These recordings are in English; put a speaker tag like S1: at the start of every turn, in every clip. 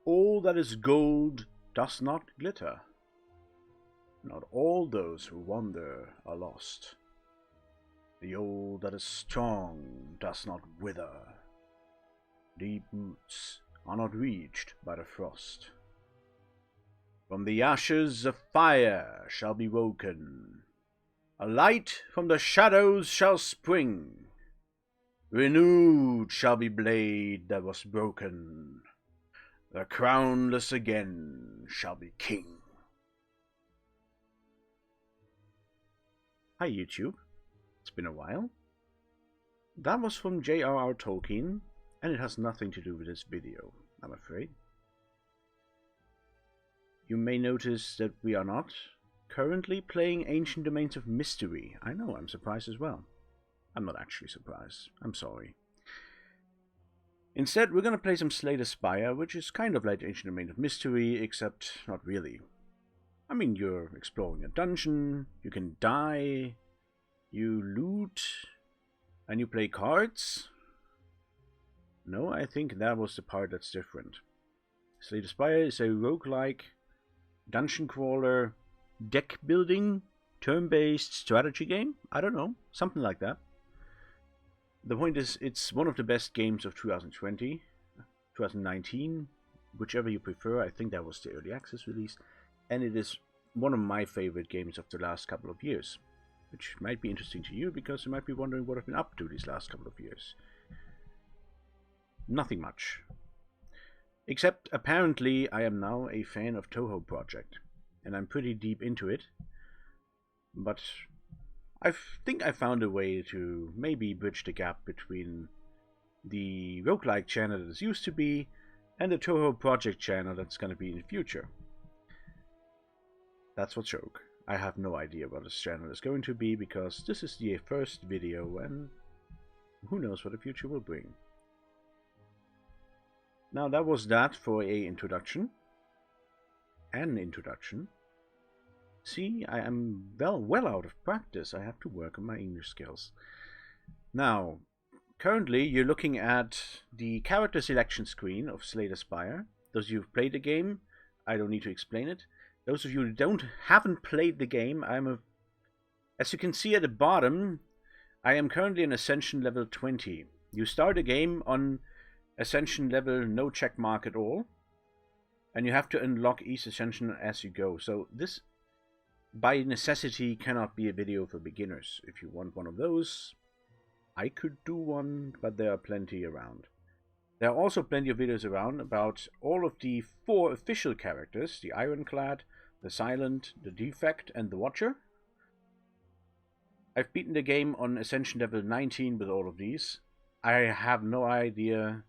S1: All that is gold does not glitter. Not all those who wander are lost. The old that is strong does not wither. Deep roots are not reached by the frost. From the ashes a fire shall be woken. A light from the shadows shall spring. Renewed shall be blade that was broken. The crownless again shall be king. Hi YouTube, it's been a while. That was from J.R.R. Tolkien, and it has nothing to do with this video, I'm afraid. You may notice that we are not currently playing Ancient Domains of Mystery. I know, I'm surprised as well. I'm not actually surprised, I'm sorry. Instead, we're going to play some Slay the Spire, which is kind of like Ancient Domain of Mystery, except not really. I mean, you're exploring a dungeon, you can die, you loot, and you play cards. No, I think that was the part that's different. Slay the Spire is a roguelike, dungeon crawler, deck building, turn-based strategy game? I don't know, something like that. The point is, it's one of the best games of 2020, 2019, whichever you prefer. I think that was the early access release. And it is one of my favorite games of the last couple of years, which might be interesting to you because you might be wondering what I've been up to these last couple of years. Nothing much. Except apparently I am now a fan of Touhou Project, and I'm pretty deep into it. But I think I found a way to maybe bridge the gap between the roguelike channel that it used to be and the Touhou Project channel that's going to be in the future. That's what joke. I have no idea what this channel is going to be because this is the first video and who knows what the future will bring. Now that was that for a introduction. An introduction. See, I am well out of practice. I have to work on my English skills. Now, currently you're looking at the character selection screen of Slay the Spire. Those of you who've played the game, I don't need to explain it. Those of you who haven't played the game, as you can see at the bottom, I am currently on Ascension level 20. You start a game on Ascension level no check mark at all, and you have to unlock each Ascension as you go. So this, by necessity, cannot be a video for beginners. If you want one of those, I could do one, but there are plenty around. There are also plenty of videos around about all of the 4 official characters, the Ironclad, the Silent, the Defect, and the Watcher. I've beaten the game on Ascension level 19 with all of these. I have no idea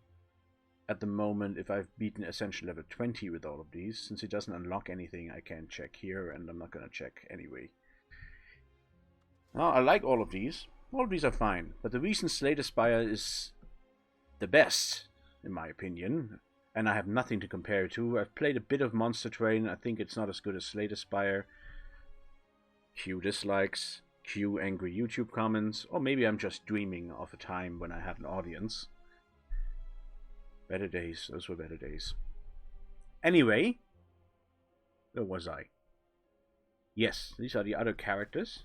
S1: at the moment if I've beaten Ascension level 20 with all of these. Since it doesn't unlock anything, I can't check here, and I'm not going to check anyway. Now, I like all of these. All of these are fine, but the reason Slay the Spire is the best, in my opinion, and I have nothing to compare it to. I've played a bit of Monster Train. I think it's not as good as Slay the Spire. Cue dislikes, cue angry YouTube comments, or maybe I'm just dreaming of a time when I had an audience. Better days, those were better days. Anyway, where was I? Yes, these are the other characters.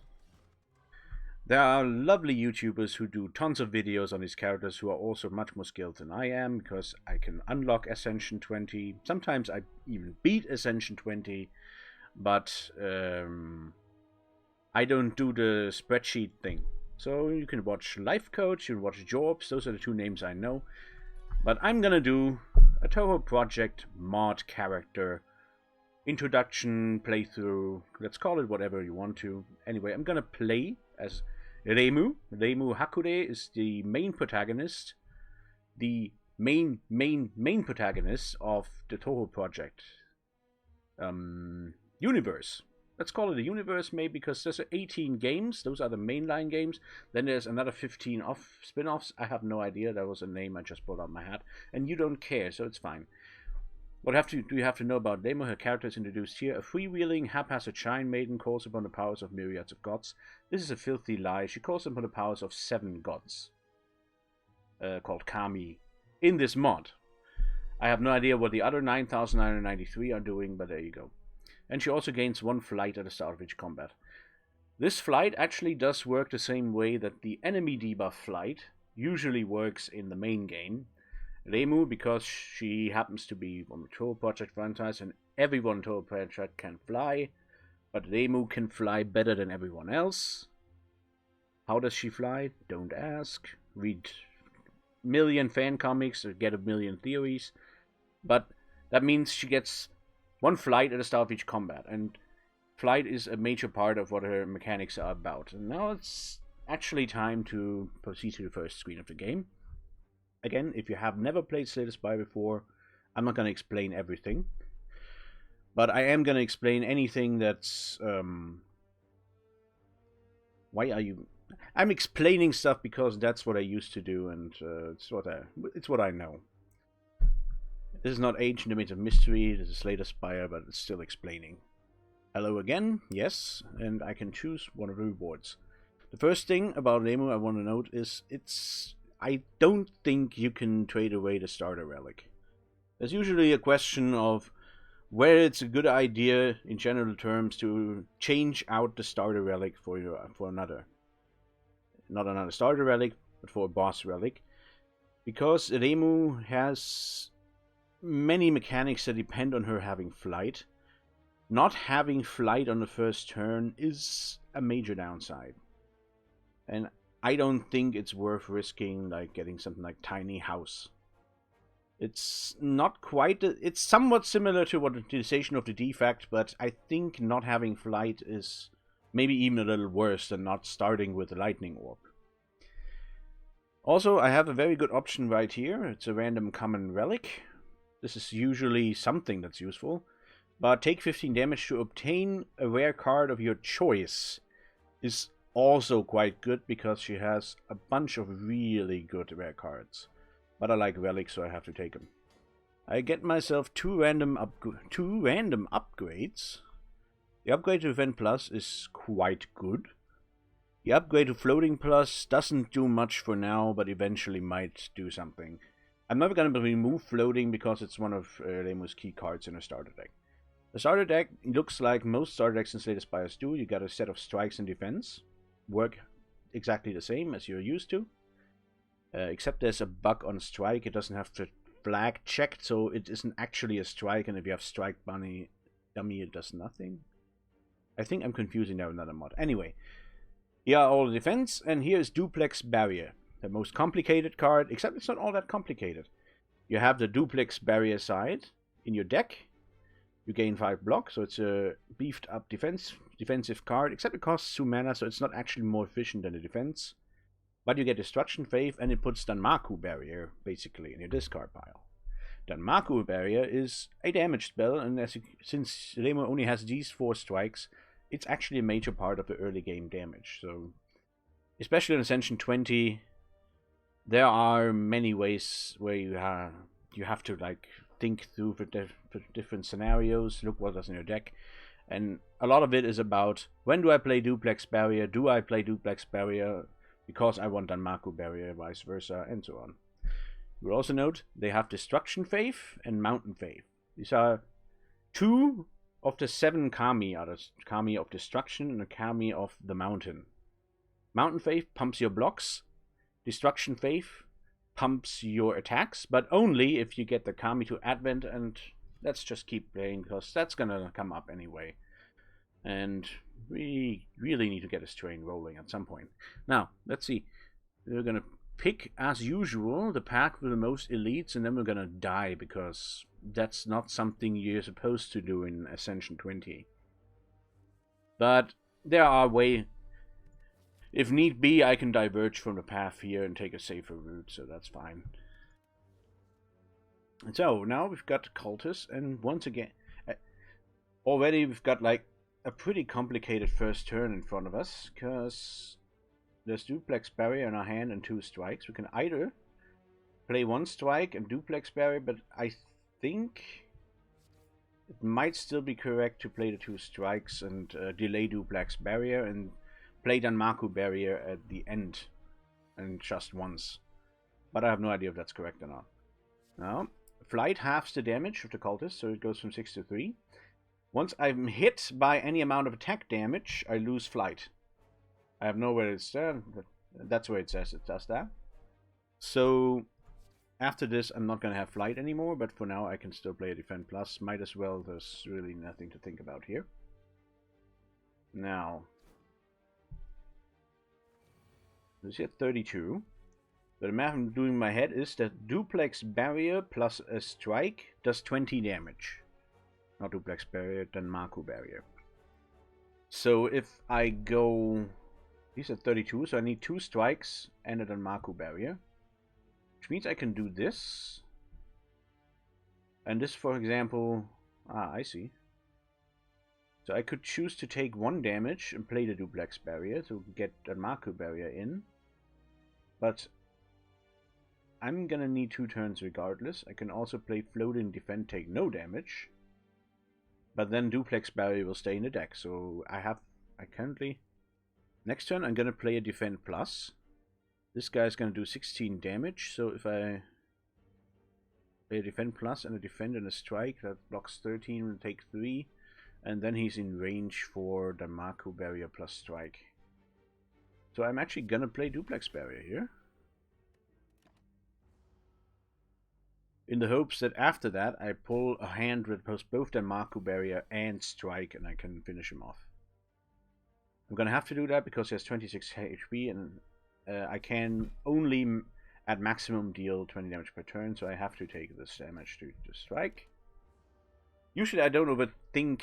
S1: There are lovely YouTubers who do tons of videos on these characters who are also much more skilled than I am, because I can unlock Ascension 20. Sometimes I even beat Ascension 20, but I don't do the spreadsheet thing. So you can watch Life Coach, you can watch Jorbs, those are the 2 names I know. But I'm gonna do a Touhou Project mod character introduction playthrough. Let's call it whatever you want to. Anyway, I'm gonna play as Reimu. Reimu Hakure is the main protagonist. The main protagonist of the Touhou Project universe. Let's call it a universe, maybe, because there's 18 games. Those are the mainline games. Then there's another 15 spin-offs. I have no idea. That was a name I just pulled out of my hat. And you don't care, so it's fine. What do you have to know about Reimu? Her character is introduced here. A freewheeling, haphazard shrine maiden calls upon the powers of myriads of gods. This is a filthy lie. She calls upon the powers of 7 gods, called Kami, in this mod. I have no idea what the other 9,993 are doing, but there you go. And she also gains 1 flight at the start of each combat. This flight actually does work the same way that the enemy debuff flight usually works in the main game. Reimu, because she happens to be on the Touhou Project franchise and everyone in Touhou Project can fly, but Reimu can fly better than everyone else. How does she fly? Don't ask. Read a million fan comics or get a million theories. But that means she gets 1 flight at the start of each combat, and flight is a major part of what her mechanics are about. And now it's actually time to proceed to the first screen of the game. Again, if you have never played Slay the Spire before, I'm not going to explain everything. But I am going to explain anything that's... Why are you... I'm explaining stuff because that's what I used to do, and it's what I know. This is not Ancient Domains of Mystery, this is Slay the Spire, but it's still explaining. Hello again, yes, and I can choose one of the rewards. The first thing about Reimu I want to note is I don't think you can trade away the starter relic. There's usually a question of where it's a good idea, in general terms, to change out the starter relic for another. Not another starter relic, but for a boss relic. Because Reimu has many mechanics that depend on her having flight. Not having flight on the first turn is a major downside. And I don't think it's worth risking like getting something like Tiny House. It's not quite... It's somewhat similar to what the utilization of the defect, but I think not having flight is maybe even a little worse than not starting with the Lightning Orb. Also, I have a very good option right here. It's a random common relic. This is usually something that's useful. But take 15 damage to obtain a rare card of your choice is also quite good because she has a bunch of really good rare cards. But I like relics, so I have to take them. I get myself two random upgrades. The upgrade to Event Plus is quite good. The upgrade to Floating Plus doesn't do much for now, but eventually might do something. I'm never going to remove Floating because it's one of Reimu's key cards in her starter deck. The starter deck looks like most starter decks in Slay the Spire do. You got a set of strikes and defense. Work exactly the same as you're used to. Except there's a bug on strike. It doesn't have the flag checked, so it isn't actually a strike. And if you have strike dummy, it does nothing. I think I'm confusing that with another mod. Anyway, here are all the defense, and here is Duplex Barrier. The most complicated card, except it's not all that complicated. You have the Duplex Barrier side in your deck. You gain 5 block, so it's a beefed up defensive card, except it costs 2 mana, so it's not actually more efficient than the defense. But you get Destruction Wave, and it puts Danmaku Barrier, basically, in your discard pile. Danmaku Barrier is a damage spell, and since Reimu only has these 4 strikes, it's actually a major part of the early game damage. So, especially in Ascension 20, there are many ways where you have to like think through for different scenarios, look what is in your deck, and a lot of it is about when do I play Duplex Barrier, do I play Duplex Barrier because I want Danmaku Barrier, vice versa, and so on. You will also note they have Destruction Wave and Mountain Wave. These are 2 of the 7 Kami, are the Kami of Destruction and the Kami of the Mountain. Mountain Wave pumps your blocks, Destruction Wave pumps your attacks, but only if you get the Kami to Advent, and let's just keep playing because that's gonna come up anyway. And we really need to get this train rolling at some point. Now, let's see. We're gonna pick, as usual, the pack with the most elites, and then we're gonna die because that's not something you're supposed to do in Ascension 20. But there are ways. If need be, I can diverge from the path here and take a safer route, so that's fine. And so, now we've got Cultists, and once again, already we've got like a pretty complicated first turn in front of us, because there's Duplex Barrier in our hand and 2 strikes. We can either play 1 strike and Duplex Barrier, but I think it might still be correct to play the 2 strikes and delay Duplex Barrier and play Danmaku Barrier at the end and just once. But I have no idea if that's correct or not. Now, flight halves the damage of the cultist, so it goes from 6 to 3. Once I'm hit by any amount of attack damage, I lose flight. I have nowhere it's there. That's where it says it does that. So after this, I'm not going to have flight anymore, but for now I can still play a defend plus. Might as well, there's really nothing to think about here. Now, this is 32. The math I'm doing in my head is that duplex barrier plus a strike does 20 damage. Not duplex barrier, then Mako barrier. So if I go... These are 32, so I need 2 strikes and a Danmaku barrier. Which means I can do this. And this, for example... Ah, I see. So I could choose to take 1 damage and play the duplex barrier to get Danmaku barrier in. But I'm gonna need 2 turns regardless. I can also play floating defend, take no damage. But then duplex barrier will stay in the deck. So I currently... Next turn I'm gonna play a defend plus. This guy's gonna do 16 damage. So if I play a defend plus and a defend and a strike, that blocks 13 and take 3. And then he's in range for the Mako barrier plus strike. So I'm actually gonna play duplex barrier here. In the hopes that after that I pull a hand with both the Mako barrier and strike and I can finish him off. I'm gonna have to do that because he has 26 HP and I can only at maximum deal 20 damage per turn, so I have to take this damage to strike. Usually I don't overthink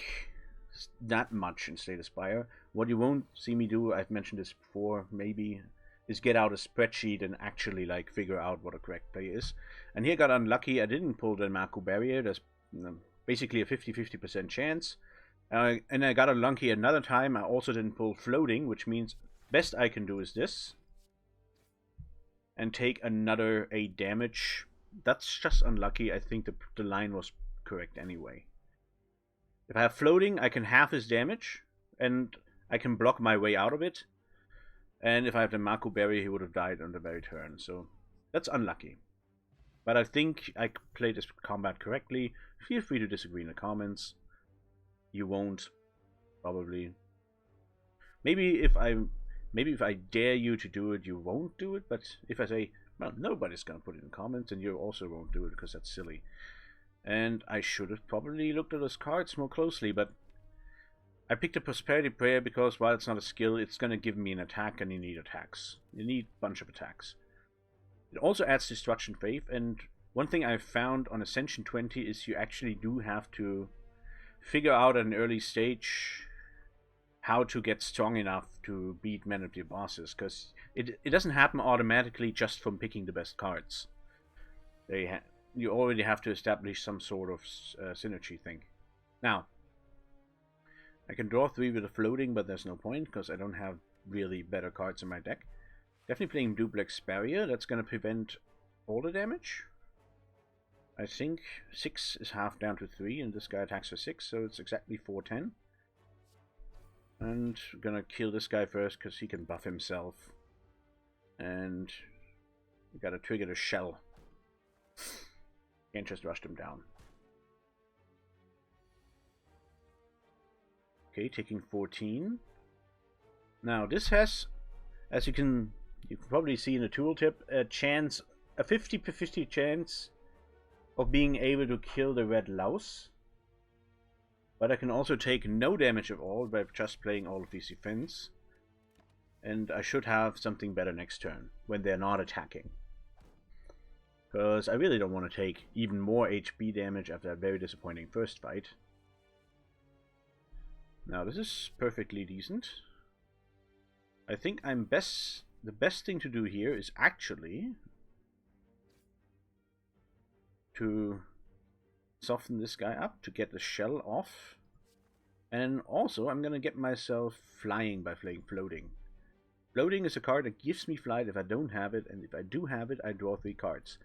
S1: that much in Slay the Spire. What you won't see me do, I've mentioned this before, maybe, is get out a spreadsheet and actually like figure out what a correct play is. And here I got unlucky, I didn't pull the Mako barrier. There's basically a 50-50% chance. And I got unlucky another time, I also didn't pull floating, which means best I can do is this. And take another 8 damage. That's just unlucky, I think the line was correct anyway. If I have floating, I can half his damage, and I can block my way out of it. And if I have the Mako barrier, he would have died on the very turn, so that's unlucky. But I think I played this combat correctly. Feel free to disagree in the comments. You won't, probably. Maybe if I dare you to do it, you won't do it. But if I say, well, nobody's gonna put it in comments, and you also won't do it because that's silly. And I should have probably looked at those cards more closely, but I picked a Prosperity Prayer because while it's not a skill, it's gonna give me an attack, and you need attacks. You need a bunch of attacks. It also adds Destruction Faith, and one thing I've found on Ascension 20 is you actually do have to figure out at an early stage how to get strong enough to beat many of the bosses, because it doesn't happen automatically just from picking the best cards. You already have to establish some sort of synergy thing. Now, I can draw 3 with a floating, but there's no point, because I don't have really better cards in my deck. Definitely playing Duplex Barrier, that's going to prevent all the damage. I think 6 is half down to 3, and this guy attacks for 6, so it's exactly 410. And I'm gonna kill this guy first, because he can buff himself. And we gotta trigger the shell. Can't just rush them down. Okay, taking 14. Now this has, as you can probably see in the tooltip, a 50-50 chance of being able to kill the red louse. But I can also take no damage at all by just playing all of these defense. And I should have something better next turn, when they're not attacking. Because I really don't want to take even more HP damage after a very disappointing first fight. Now this is perfectly decent. I think the best thing to do here is actually to soften this guy up to get the shell off. And also I'm gonna get myself flying by playing floating. Floating is a card that gives me flight if I don't have it, and if I do have it, I draw 3 cards.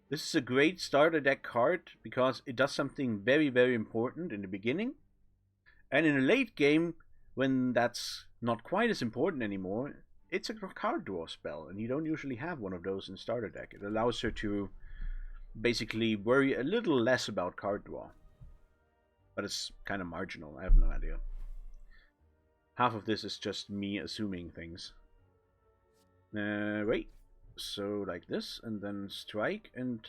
S1: This is a great starter deck card because it does something very, very important in the beginning. And in a late game, when that's not quite as important anymore, it's a card draw spell, and you don't usually have one of those in starter deck. It allows her to basically worry a little less about card draw. But it's kind of marginal, I have no idea. Half of this is just me assuming things. Wait. So like this, and then strike, and...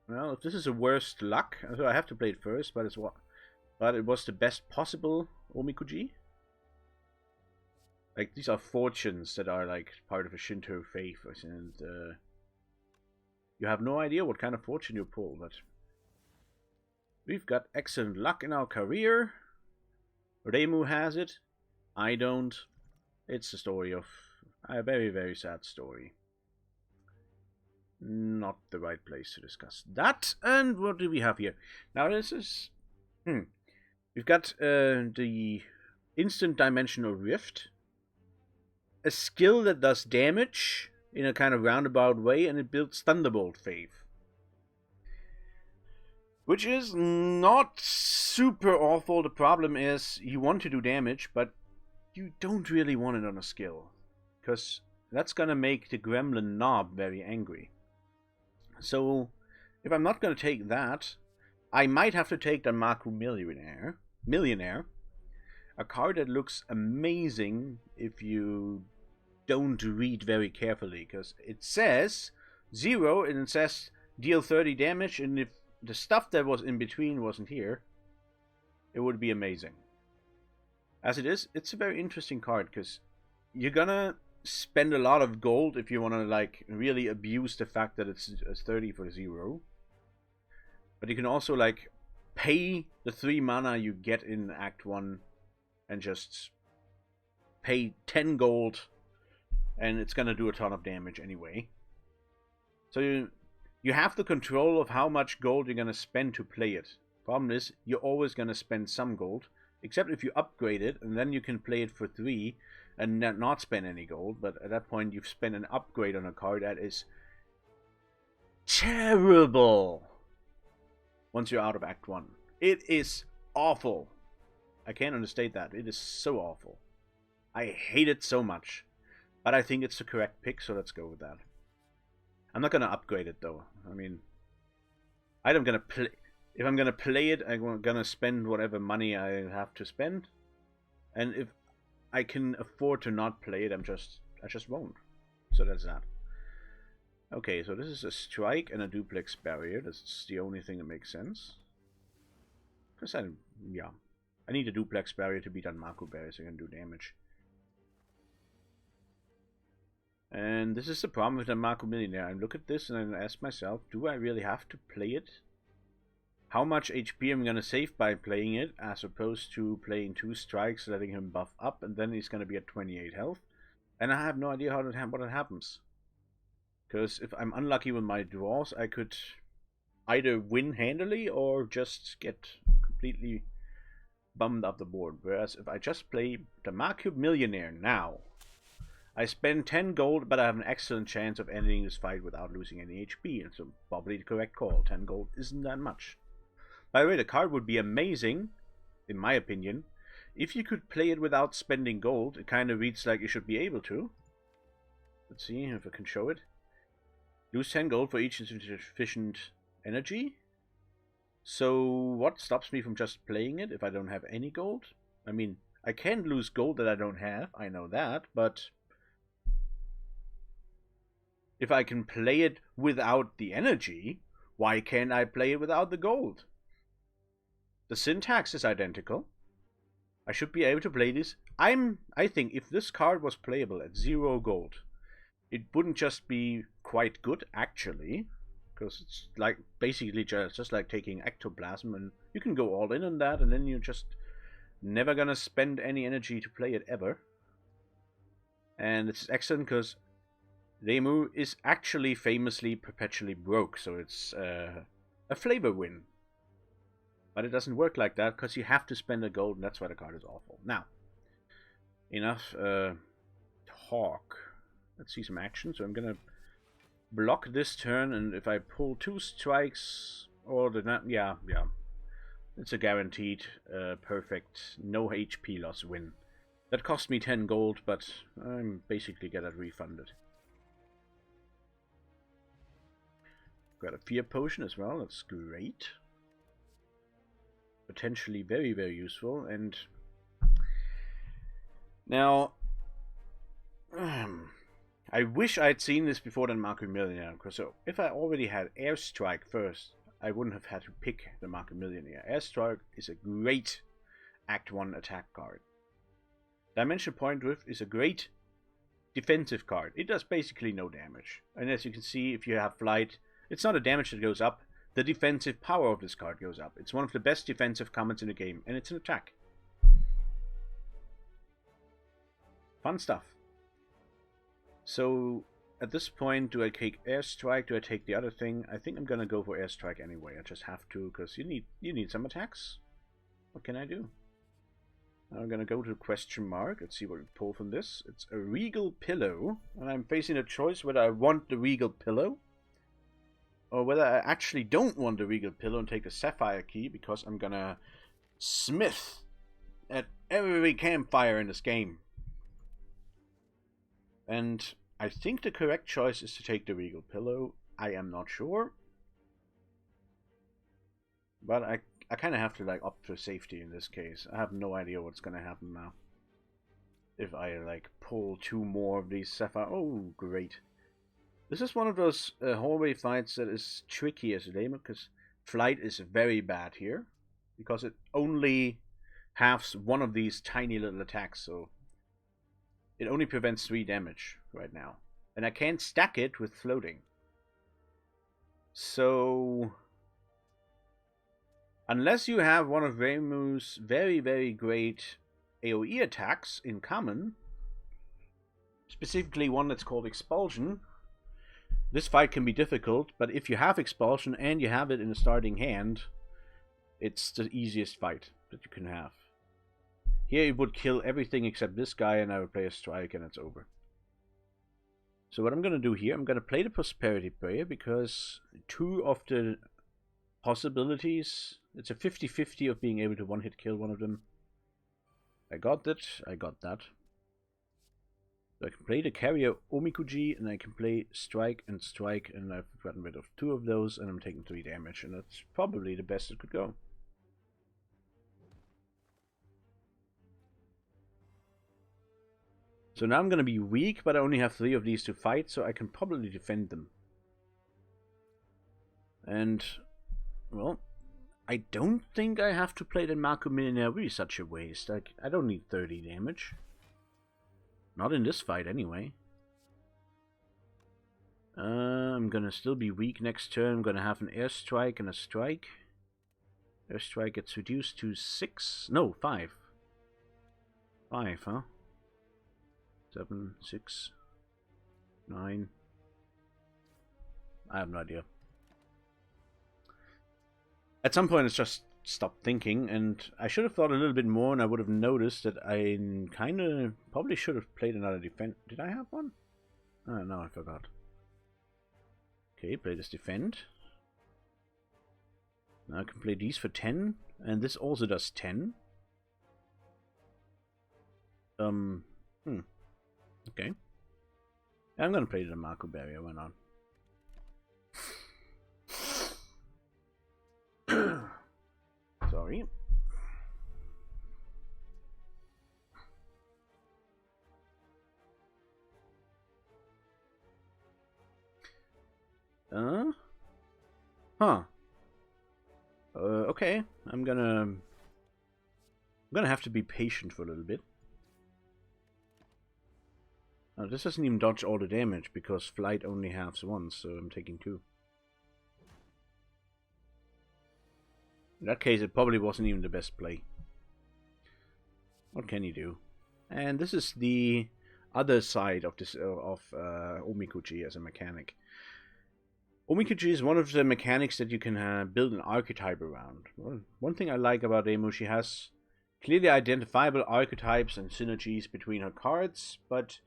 S1: Well, if this is a worst luck, so I have to play it first, but it's what... But it was the best possible Omikuji. Like, these are fortunes that are, like, part of a Shinto faith, and, you have no idea what kind of fortune you pull, but... We've got excellent luck in our career. Reimu has it. I don't. It's a story of... a very, very sad story. Not the right place to discuss that. And what do we have here? Now, this is... We've got the instant dimensional rift. A skill that does damage in a kind of roundabout way, and it builds Thunderbolt Faith. Which is not super awful. The problem is you want to do damage, but you don't really want it on a skill. Because that's going to make the Gremlin Knob very angry. So, if I'm not going to take that, I might have to take the Maku Millionaire. A card that looks amazing if you don't read very carefully. Because it says 0 and it says deal 30 damage, and if the stuff that was in between wasn't here, it would be amazing. As it is, it's a very interesting card, because you're gonna spend a lot of gold if you want to, like, really abuse the fact that it's 30 for 0. But you can also, like, pay the 3 mana you get in Act 1 and just pay 10 gold, and it's gonna do a ton of damage anyway. So you have the control of how much gold you're gonna spend to play it. Problem is, you're always gonna spend some gold, except if you upgrade it, and then you can play it for 3 and not spend any gold. But at that point, you've spent an upgrade on a card that is terrible once you're out of Act 1. It is awful. I can't understate that. It is so awful. I hate it so much. But I think it's the correct pick, so let's go with that. I'm not gonna upgrade it though. I mean, I'm gonna play. If I'm gonna play it, I'm gonna spend whatever money I have to spend, and if I can afford to not play it, I just won't. So that's that. Okay, so this is a strike and a duplex barrier. That's the only thing that makes sense. Because I need a duplex barrier to beat on Maku Berry so I can do damage. And this is the problem with the Maku Millionaire. I look at this and I ask myself, do I really have to play it? How much HP I'm going to save by playing it, as opposed to playing 2 strikes, letting him buff up, and then he's going to be at 28 health. And I have no idea what it happens. Because if I'm unlucky with my draws, I could either win handily or just get completely bummed up the board. Whereas if I just play the Maku Millionaire now, I spend 10 gold, but I have an excellent chance of ending this fight without losing any HP. And so probably the correct call. 10 gold isn't that much. By the way, the card would be amazing, in my opinion, if you could play it without spending gold. It kind of reads like you should be able to. Let's see if I can show it. Lose 10 gold for each insufficient energy. So what stops me from just playing it if I don't have any gold? I mean, I can lose gold that I don't have, I know that, but if I can play it without the energy, why can't I play it without the gold? The syntax is identical. I should be able to play this. I think if this card was playable at 0 gold, it wouldn't just be quite good, actually, because it's like basically just like taking ectoplasm, and you can go all in on that, and then you're just never gonna spend any energy to play it ever. And it's excellent because Reimu is actually famously perpetually broke, so it's a flavor win. But it doesn't work like that because you have to spend a gold, and that's why the card is awful. Now, enough talk. Let's see some action. So I'm gonna block this turn, and if I pull 2 strikes, or yeah, it's a guaranteed perfect no HP loss win. That cost me 10 gold, but I'm basically get it refunded. Got a fear potion as well, that's great. Potentially very, very useful. And now, I wish I'd seen this before than Marco Millionaire, because so if I already had Airstrike first, I wouldn't have had to pick the Marco Millionaire. Airstrike is a great Act 1 attack card. Dimension Point Drift is a great defensive card. It does basically no damage. And as you can see, if you have Flight, it's not a damage that goes up. The defensive power of this card goes up. It's one of the best defensive commons in the game, and it's an attack. Fun stuff. So, at this point, do I take Airstrike? Do I take the other thing? I think I'm gonna go for Airstrike anyway. I just have to, because you need some attacks. What can I do? I'm gonna go to question mark. Let's see what we pull from this. It's a Regal Pillow, and I'm facing a choice whether I want the Regal Pillow or whether I actually don't want the Regal Pillow and take the Sapphire Key, because I'm gonna smith at every campfire in this game. And I think the correct choice is to take the Regal Pillow. I am not sure, but I kind of have to like opt for safety in this case. I have no idea what's gonna happen now. If I like pull 2 more of these Sapphire... Oh, great. This is one of those hallway fights that is tricky as a gamer, because Flight is very bad here, because it only halves one of these tiny little attacks, so it only prevents 3 damage right now. And I can't stack it with floating. So, unless you have one of Reimu's very, very great AoE attacks in common, specifically one that's called Expulsion, this fight can be difficult, but if you have Expulsion and you have it in a starting hand, it's the easiest fight that you can have. Here it would kill everything except this guy, and I would play a strike and it's over. So what I'm going to do here, I'm going to play the Prosperity Prayer, because 2 of the possibilities, it's a 50-50 of being able to one-hit kill one of them. I got that, I got that. So I can play the carrier Omikuji, and I can play strike, and I've gotten rid of 2 of those, and I'm taking 3 damage, and that's probably the best it could go. So now I'm going to be weak, but I only have 3 of these to fight, so I can probably defend them. And, well, I don't think I have to play the Marco Millionaire. Really such a waste. Like, I don't need 30 damage. Not in this fight, anyway. I'm gonna still be weak next turn. I'm gonna have an Airstrike and a Strike. Airstrike gets reduced to 6. No, 5. 5, huh? 7, 6, 9. I have no idea. At some point, it's just stopped thinking, and I should have thought a little bit more, and I would have noticed that I kind of probably should have played another defend. Did I have one? Oh, no, I forgot. Okay, play this defend. Now I can play these for 10, and this also does 10. Okay. I'm gonna play the Marco Barrier, why not? Sorry. Okay. I'm gonna have to be patient for a little bit. Now, this doesn't even dodge all the damage, because Flight only halves once, so I'm taking 2. In that case, it probably wasn't even the best play. What can you do? And this is the other side of this Omikuji as a mechanic. Omikuji is one of the mechanics that you can build an archetype around. Well, one thing I like about Reimu, she has clearly identifiable archetypes and synergies between her cards, but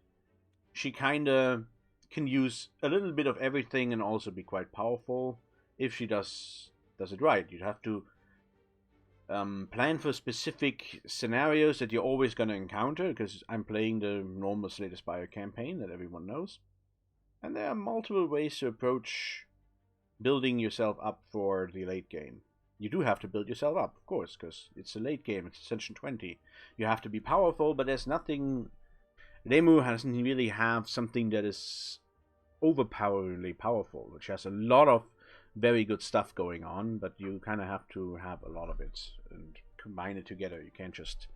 S1: she kinda can use a little bit of everything and also be quite powerful if she does it right. You'd have to plan for specific scenarios that you're always going to encounter, because I'm playing the normal Slay the Spire campaign that everyone knows. And there are multiple ways to approach building yourself up for the late game. You do have to build yourself up, of course, because it's a late game, it's Ascension 20. You have to be powerful, but there's nothing... Reimu doesn't really have something that is overpoweringly powerful, which has a lot of very good stuff going on, but you kind of have to have a lot of it and combine it together. You can't just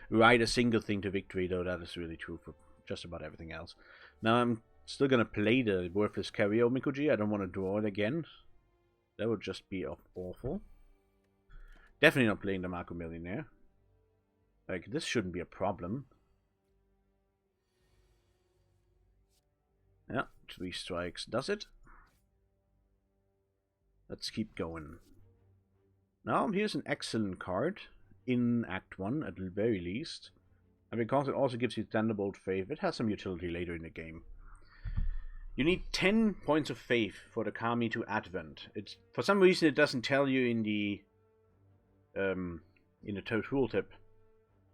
S1: ride a single thing to victory, though that is really true for just about everything else. Now I'm still gonna play the Worthless Carrier Mikoji. I don't want to draw it again. That would just be awful. Definitely not playing the Mako Millionaire. Like, this shouldn't be a problem. Yeah, 3 strikes does it. Let's keep going. Now, here's an excellent card in Act 1, at the very least. And because it also gives you Thunderbolt Faith, it has some utility later in the game. You need 10 points of faith for the Kami to Advent. It's, for some reason, it doesn't tell you in the tooltip.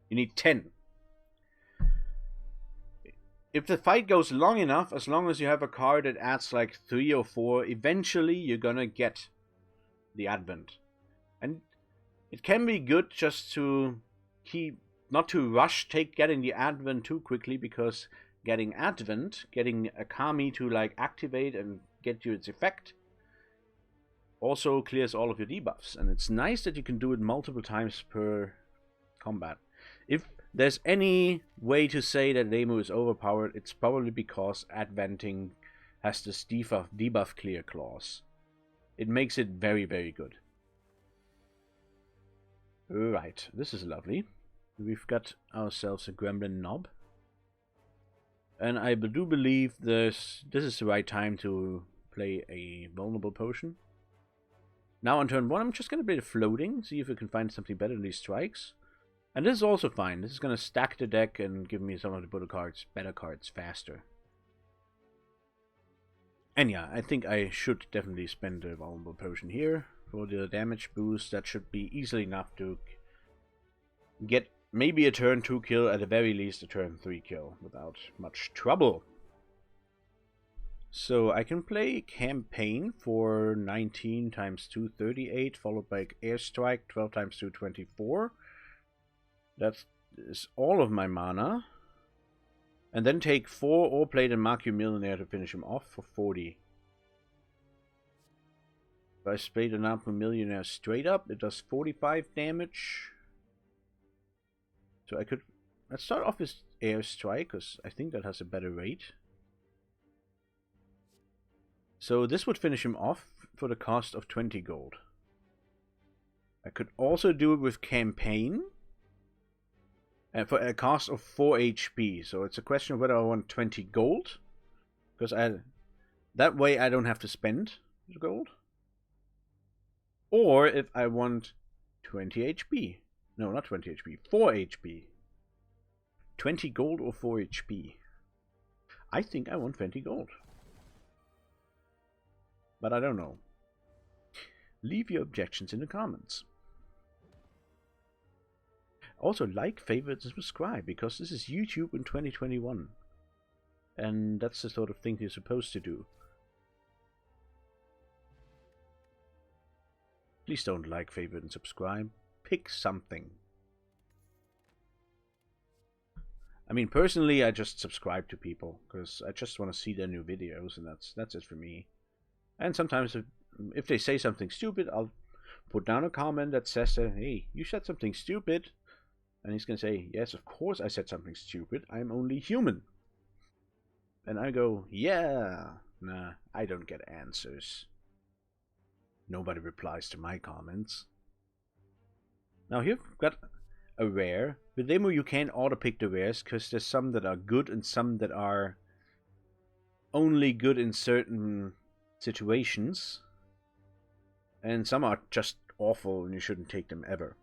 S1: You need 10. If the fight goes long enough, as long as you have a card that adds like 3 or 4, eventually you're gonna get the Advent. And it can be good just to keep, not to rush getting the Advent too quickly, because getting Advent, getting a Kami to like activate and get you its effect, also clears all of your debuffs. And it's nice that you can do it multiple times per combat. If there's any way to say that Reimu is overpowered, it's probably because Adventing has this debuff clear clause. It makes it very, very good. Right, this is lovely. We've got ourselves a Gremlin Knob. And I do believe this is the right time to play a Vulnerable Potion. Now on turn 1, I'm just going to play the Floating, see if we can find something better than these strikes. And this is also fine. This is going to stack the deck and give me some of the better cards faster. And yeah, I think I should definitely spend a Vulnerable Potion here for the damage boost. That should be easily enough to get maybe a turn 2 kill, at the very least a turn 3 kill, without much trouble. So I can play Campaign for 19 times 2, 38, followed by Airstrike, 12 times 2, 24. That is all of my mana. And then take 4 or play the Mako Millionaire to finish him off for 40. If I play the Mako Millionaire straight up, it does 45 damage. So let's start off with Airstrike, because I think that has a better rate. So this would finish him off for the cost of 20 gold. I could also do it with Campaign. For a cost of 4 HP. So it's a question of whether I want 20 gold. Because that way I don't have to spend the gold. Or if I want 20 HP. No, not 20 HP. 4 HP. 20 gold or 4 HP. I think I want 20 gold. But I don't know. Leave your objections in the comments. Also, like, favorite, and subscribe, because this is YouTube in 2021. And that's the sort of thing you're supposed to do. Please don't like, favorite, and subscribe. Pick something. I mean, personally, I just subscribe to people, because I just want to see their new videos, and that's it for me. And sometimes, if they say something stupid, I'll put down a comment that says, hey, you said something stupid. And he's going to say, yes, of course I said something stupid. I'm only human. And I go, yeah. Nah, I don't get answers. Nobody replies to my comments. Now here we've got a rare. With Reimu you can't auto-pick the rares, because there's some that are good and some that are only good in certain situations. And some are just awful and you shouldn't take them ever.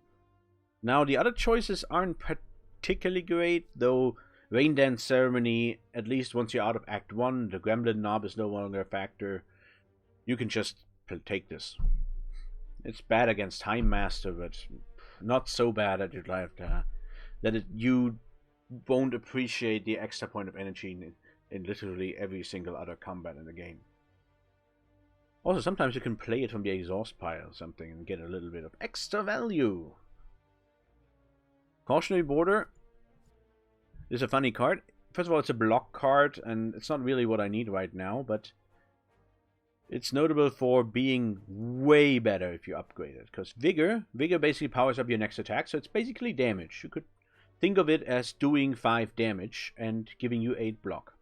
S1: Now, the other choices aren't particularly great, though Rain Dance Ceremony, at least once you're out of Act 1, the Gremlin Knob is no longer a factor. You can just take this. It's bad against Time Master, but not so bad that you'd like you won't appreciate the extra point of energy in literally every single other combat in the game. Also, sometimes you can play it from the exhaust pile or something and get a little bit of extra value. Cautionary Border is a funny card. First of all, it's a block card, and it's not really what I need right now, but it's notable for being way better if you upgrade it. Because Vigor basically powers up your next attack, so it's basically damage. You could think of it as doing 5 damage and giving you 8 block.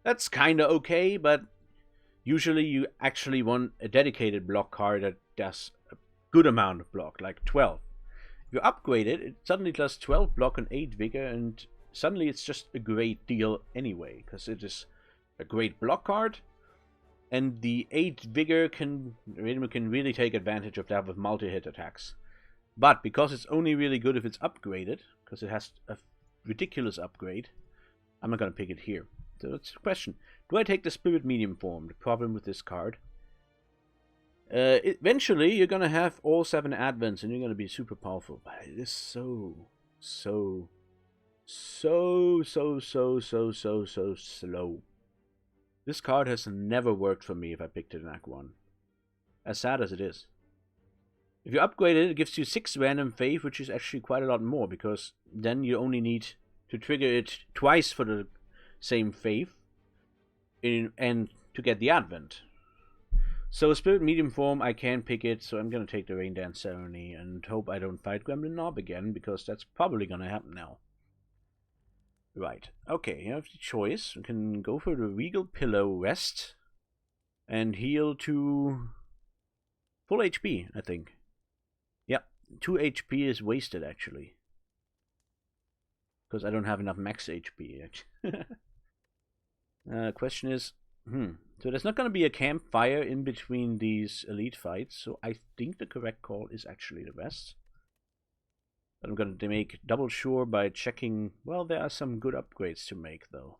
S1: That's kinda okay, but usually you actually want a dedicated block card that does a good amount of block, like 12. If you upgrade it, it suddenly does 12 block and 8 vigor, and suddenly it's just a great deal anyway, because it is a great block card, and the 8 vigor can really take advantage of that with multi-hit attacks. But because it's only really good if it's upgraded, because it has a ridiculous upgrade, I'm not going to pick it here. So it's a question. Do I take the Spirit Medium form? The problem with this card. Eventually, you're going to have all 7 advents, and you're going to be super powerful. But it is so slow. This card has never worked for me if I picked it in Act 1. As sad as it is. If you upgrade it, it gives you 6 random faith, which is actually quite a lot more, because then you only need to trigger it twice for the same faith and to get the advent. So Spirit Medium form, I can pick it, so I'm going to take the Rain Dance Ceremony and hope I don't fight Gremlin Knob again, because that's probably going to happen now. Right, okay, you have the choice. You can go for the Regal Pillow Rest and heal to full HP, I think. Yep, 2 HP is wasted, actually. Because I don't have enough max HP. Question is, so there's not going to be a campfire in between these elite fights, so I think the correct call is actually the rest. But I'm going to make double sure by checking. Well, there are some good upgrades to make, though.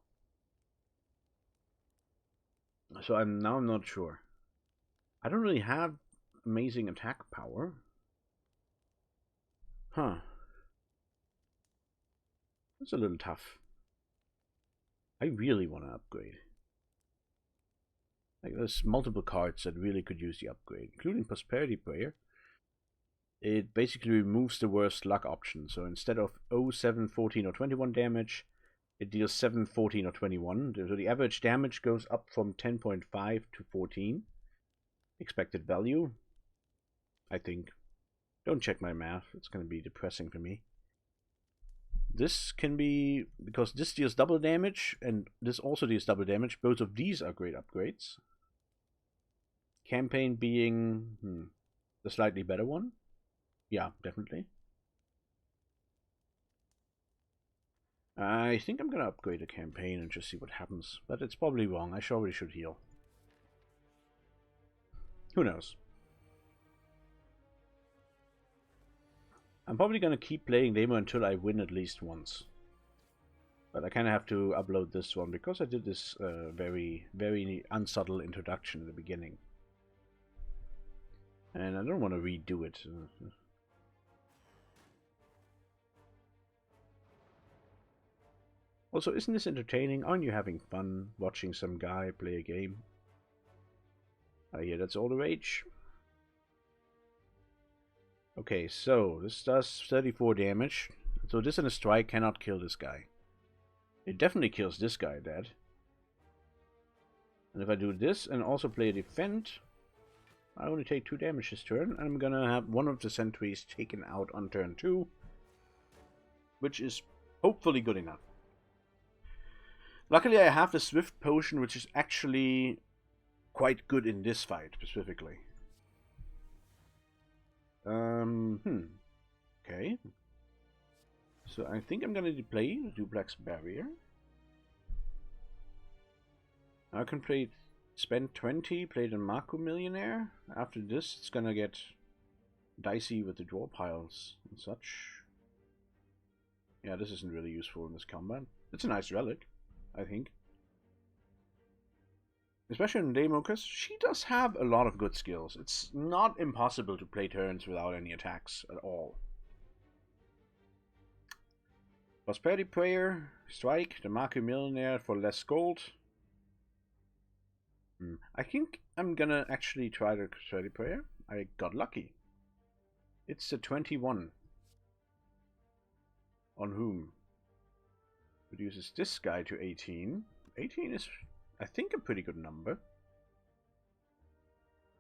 S1: So I'm not sure. I don't really have amazing attack power. Huh. That's a little tough. I really want to upgrade. Like, there's multiple cards that really could use the upgrade, including Prosperity Prayer. It basically removes the worst luck option. So instead of 0, 7, 14, or 21 damage, it deals 7, 14, or 21. So the average damage goes up from 10.5 to 14. Expected value, I think. Don't check my math. It's going to be depressing for me. This can be, because this deals double damage, and this also deals double damage. Both of these are great upgrades. Campaign being the slightly better one. Yeah, definitely. I think I'm going to upgrade the campaign and just see what happens. But it's probably wrong. I probably should heal. Who knows? I'm probably going to keep playing demo until I win at least once. But I kind of have to upload this one because I did this very, very unsubtle introduction in the beginning. And I don't want to redo it. Also, isn't this entertaining? Aren't you having fun watching some guy play a game? I hear that's all the rage. Okay, so this does 34 damage. So this and a strike cannot kill this guy. It definitely kills this guy dead. And if I do this and also play a defend, I only take 2 damage this turn. And I'm gonna have one of the sentries taken out on turn 2. Which is hopefully good enough. Luckily I have the Swift Potion, which is actually quite good in this fight, specifically. Okay. So I think I'm gonna play Duplex Barrier. I can play, spend 20, play the Mako Millionaire. After this, it's gonna get dicey with the draw piles and such. Yeah, this isn't really useful in this combat. It's a nice relic, I think. Especially in demo, because she does have a lot of good skills. It's not impossible to play turns without any attacks at all. Prosperity Prayer, strike, the Mako Millionaire for less gold. I think I'm gonna actually try the Sturdy Prayer. I got lucky. It's a 21. On whom? Reduces this guy to 18. 18 is, I think, a pretty good number.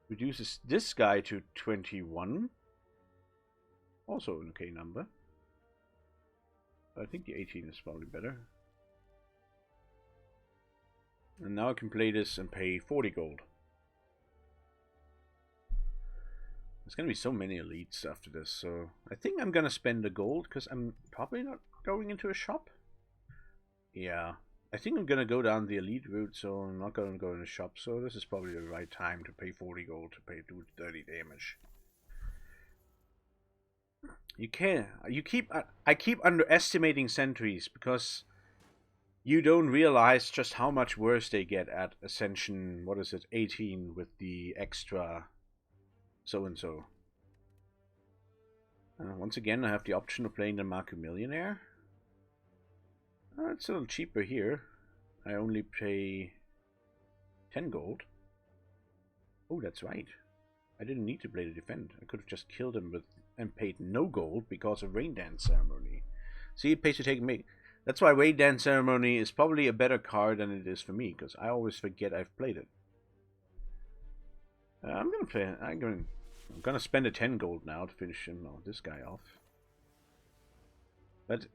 S1: Reduces this guy to 21. Also an okay number. But I think the 18 is probably better. And now I can play this and pay 40 gold. There's gonna be so many elites after this, so I think I'm gonna spend the gold because I'm probably not going into a shop. Yeah, I think I'm gonna go down the elite route, so I'm not gonna go in a shop. So this is probably the right time to pay 40 gold to do 30 damage. I keep underestimating sentries because you don't realize just how much worse they get at Ascension, what is it, 18 with the extra so-and-so. Once again, I have the option of playing the Mako Millionaire. It's a little cheaper here. I only pay 10 gold. Oh, that's right. I didn't need to play the defend. I could have just killed him and paid no gold because of Rain Dance Ceremony. See, it pays to take me. That's why Rain Dance Ceremony is probably a better card than it is for me, because I always forget I've played it. I'm gonna spend a 10 gold now to finish him, this guy off. But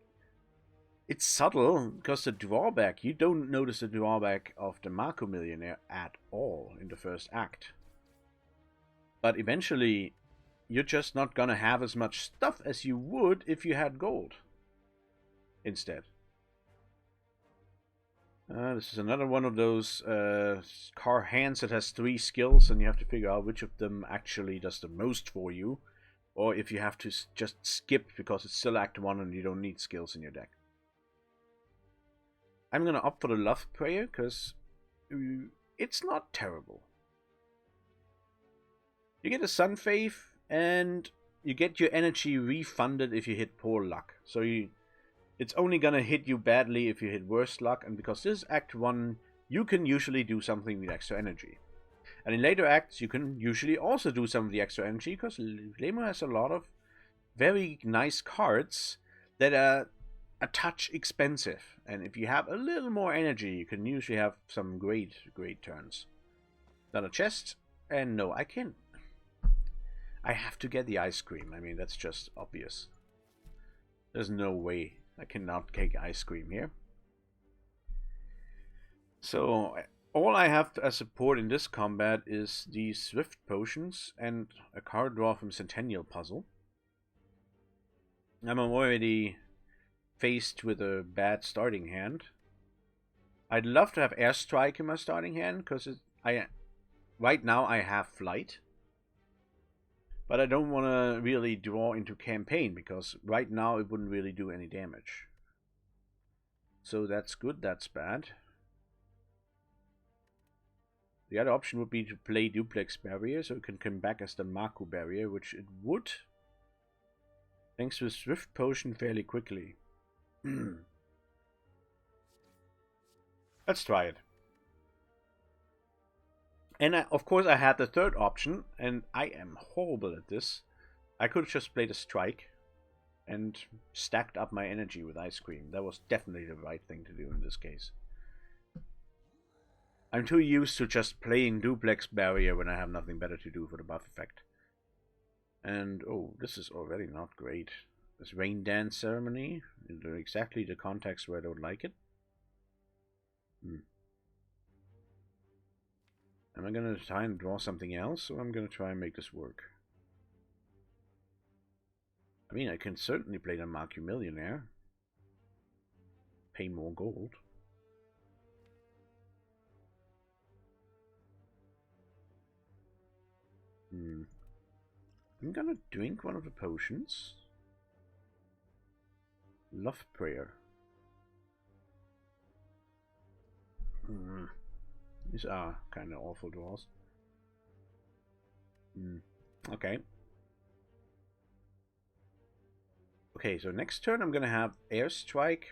S1: it's subtle, because the drawback, you don't notice the drawback of the Mako Millionaire at all in the first act. But eventually, you're just not gonna have as much stuff as you would if you had gold instead. This is another one of those car hands that has 3 skills, and you have to figure out which of them actually does the most for you, or if you have to just skip because it's still Act 1 and you don't need skills in your deck. I'm gonna opt for the Love Prayer because it's not terrible. You get a Sun Faith, and you get your energy refunded if you hit poor luck. So it's only gonna hit you badly if you hit worse luck, and because this is Act 1, you can usually do something with extra energy. And in later acts, you can usually also do some of the extra energy, because Lemo has a lot of very nice cards that are a touch expensive. And if you have a little more energy, you can usually have some great turns. Not a chest, and no, I can't. I have to get the ice cream. I mean, that's just obvious. There's no way I cannot take ice cream here. So all I have as support in this combat is these Swift Potions and a card draw from Centennial Puzzle. I'm already faced with a bad starting hand. I'd love to have Airstrike in my starting hand, because right now I have Flight. But I don't want to really draw into Campaign, because right now it wouldn't really do any damage. So that's good, that's bad. The other option would be to play Duplex Barrier, so it can come back as the Mako Barrier, which it would, thanks to a Swift Potion, fairly quickly. Let's try it. And of course I had the third option, and I am horrible at this. I could have just played a Strike and stacked up my energy with Ice Cream. That was definitely the right thing to do in this case. I'm too used to just playing Duplex Barrier when I have nothing better to do for the buff effect. And oh, this is already not great. This Rain Dance Ceremony, in exactly the context where I don't like it. Am I going to try and draw something else, or I'm going to try and make this work? I mean, I can certainly play the Mako Millionaire. Pay more gold. I'm going to drink one of the potions. Love Prayer. These are kind of awful draws. Okay. Okay, so next turn I'm going to have Airstrike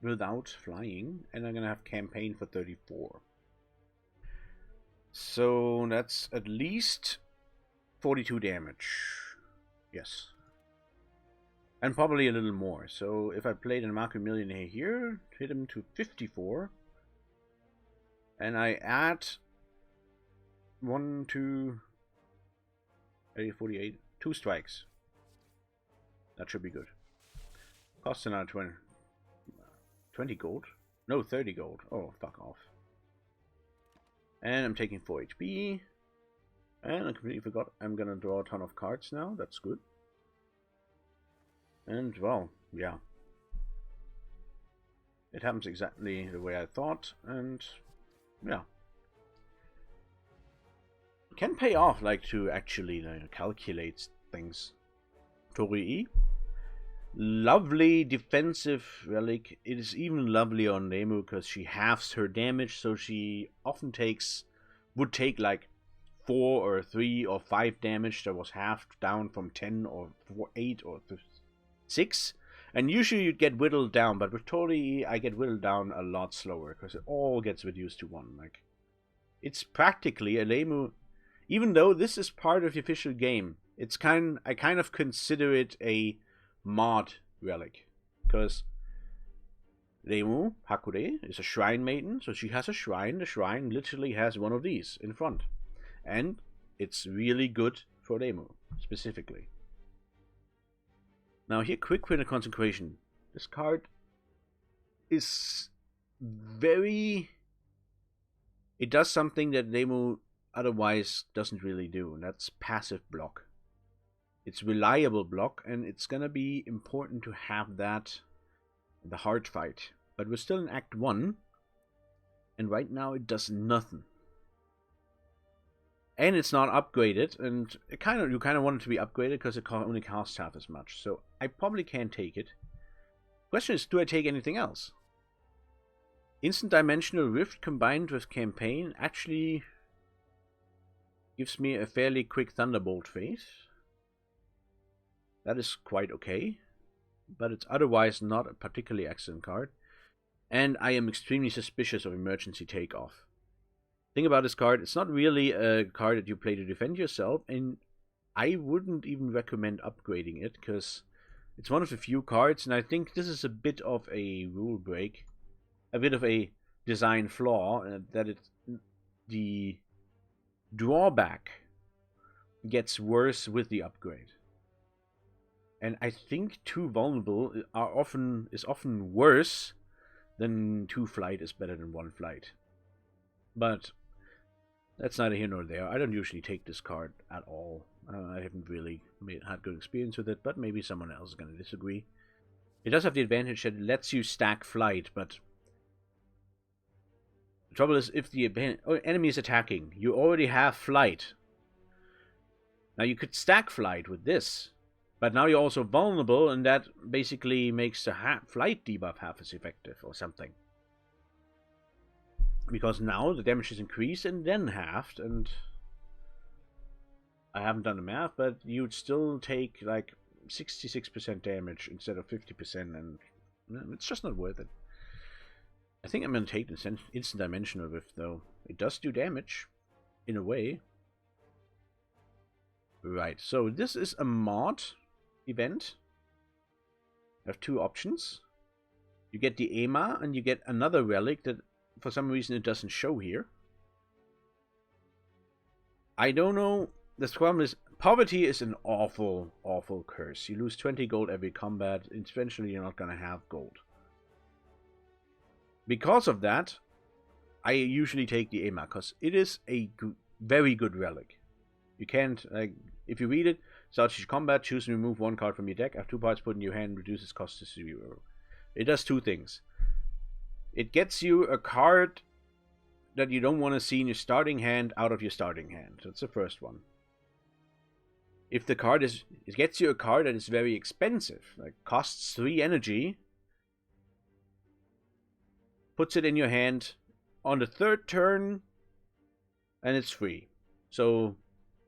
S1: without flying, and I'm going to have Campaign for 34. So that's at least 42 damage. Yes. And probably a little more. So if I played a Mako Millionaire here, hit him to 54. And I add 1, 2, 48, 2 strikes. That should be good. Costs another 20 gold. No, 30 gold. Oh, fuck off. And I'm taking 4 HP. And I completely forgot I'm gonna draw a ton of cards now. That's good. And, well, yeah. It happens exactly the way I thought. And, yeah. It can pay off, like, to actually calculate things. Touhou. Lovely defensive relic. It is even lovely on Nemu because she halves her damage, so she often would take like 4 or 3 or 5 damage that was halved down from 10 or 8 or 6. And usually you'd get whittled down, but with Touhou I get whittled down a lot slower because it all gets reduced to 1. Like, it's practically a Nemu, even though this is part of the official game. I kind of consider it a mod relic, because Reimu Hakure is a shrine maiden, so she has a shrine. The shrine literally has one of these in front, and it's really good for Reimu specifically. Now here, quick point of consecration. This card is very... It does something that Reimu otherwise doesn't really do, and that's passive block. It's reliable block, and it's gonna be important to have that in the hard fight. But we're still in Act 1, and right now it does nothing. And it's not upgraded, and you kind of want it to be upgraded because it only costs half as much. So I probably can't take it. Question is, do I take anything else? Instant Dimensional Rift combined with Campaign actually gives me a fairly quick Thunderbolt phase. That is quite okay, but it's otherwise not a particularly excellent card. And I am extremely suspicious of Emergency Takeoff. Thing about this card, it's not really a card that you play to defend yourself, and I wouldn't even recommend upgrading it, because it's one of the few cards, and I think this is a bit of a rule break, a bit of a design flaw, that the drawback gets worse with the upgrade. And I think 2 vulnerable is often worse than 2 flight is better than 1 flight. But that's neither here nor there. I don't usually take this card at all. I haven't really had good experience with it, but maybe someone else is going to disagree. It does have the advantage that it lets you stack flight, but the trouble is, if the enemy is attacking, you already have flight. Now you could stack flight with this, but now you're also vulnerable, and that basically makes the flight debuff half as effective or something. Because now the damage is increased and then halved, and I haven't done the math, but you'd still take like 66% damage instead of 50%, and it's just not worth it. I think I'm going to take the Instant Dimensional Rift, though. It does do damage, in a way. Right, so this is a mod event. You have 2 options. You get the EMA, and you get another relic that for some reason it doesn't show here. I don't know. The problem is, poverty is an awful, awful curse. You lose 20 gold every combat. Eventually you're not going to have gold. Because of that, I usually take the EMA, because it is a very good relic. You can't, like, if you read it, starts your combat, choose and remove 1 card from your deck. Have 2 parts put in your hand, reduces cost to 0. It does 2 things. It gets you a card that you don't want to see in your starting hand out of your starting hand. That's the first one. If the card is, it gets you a card that is very expensive, like costs 3 energy, puts it in your hand on the 3rd turn, and it's free. So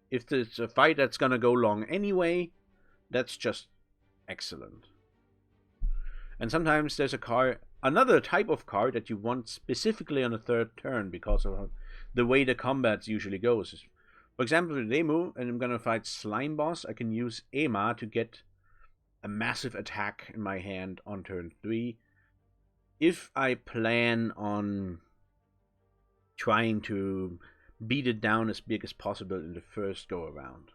S1: if it's a fight that's gonna go long anyway, that's just excellent. And sometimes there's a card, another type of card that you want specifically on the 3rd turn because of the way the combat usually goes. For example, with Demu, and I'm gonna fight Slime Boss, I can use Ema to get a massive attack in my hand on turn 3. If I plan on trying to beat it down as big as possible in the first go around.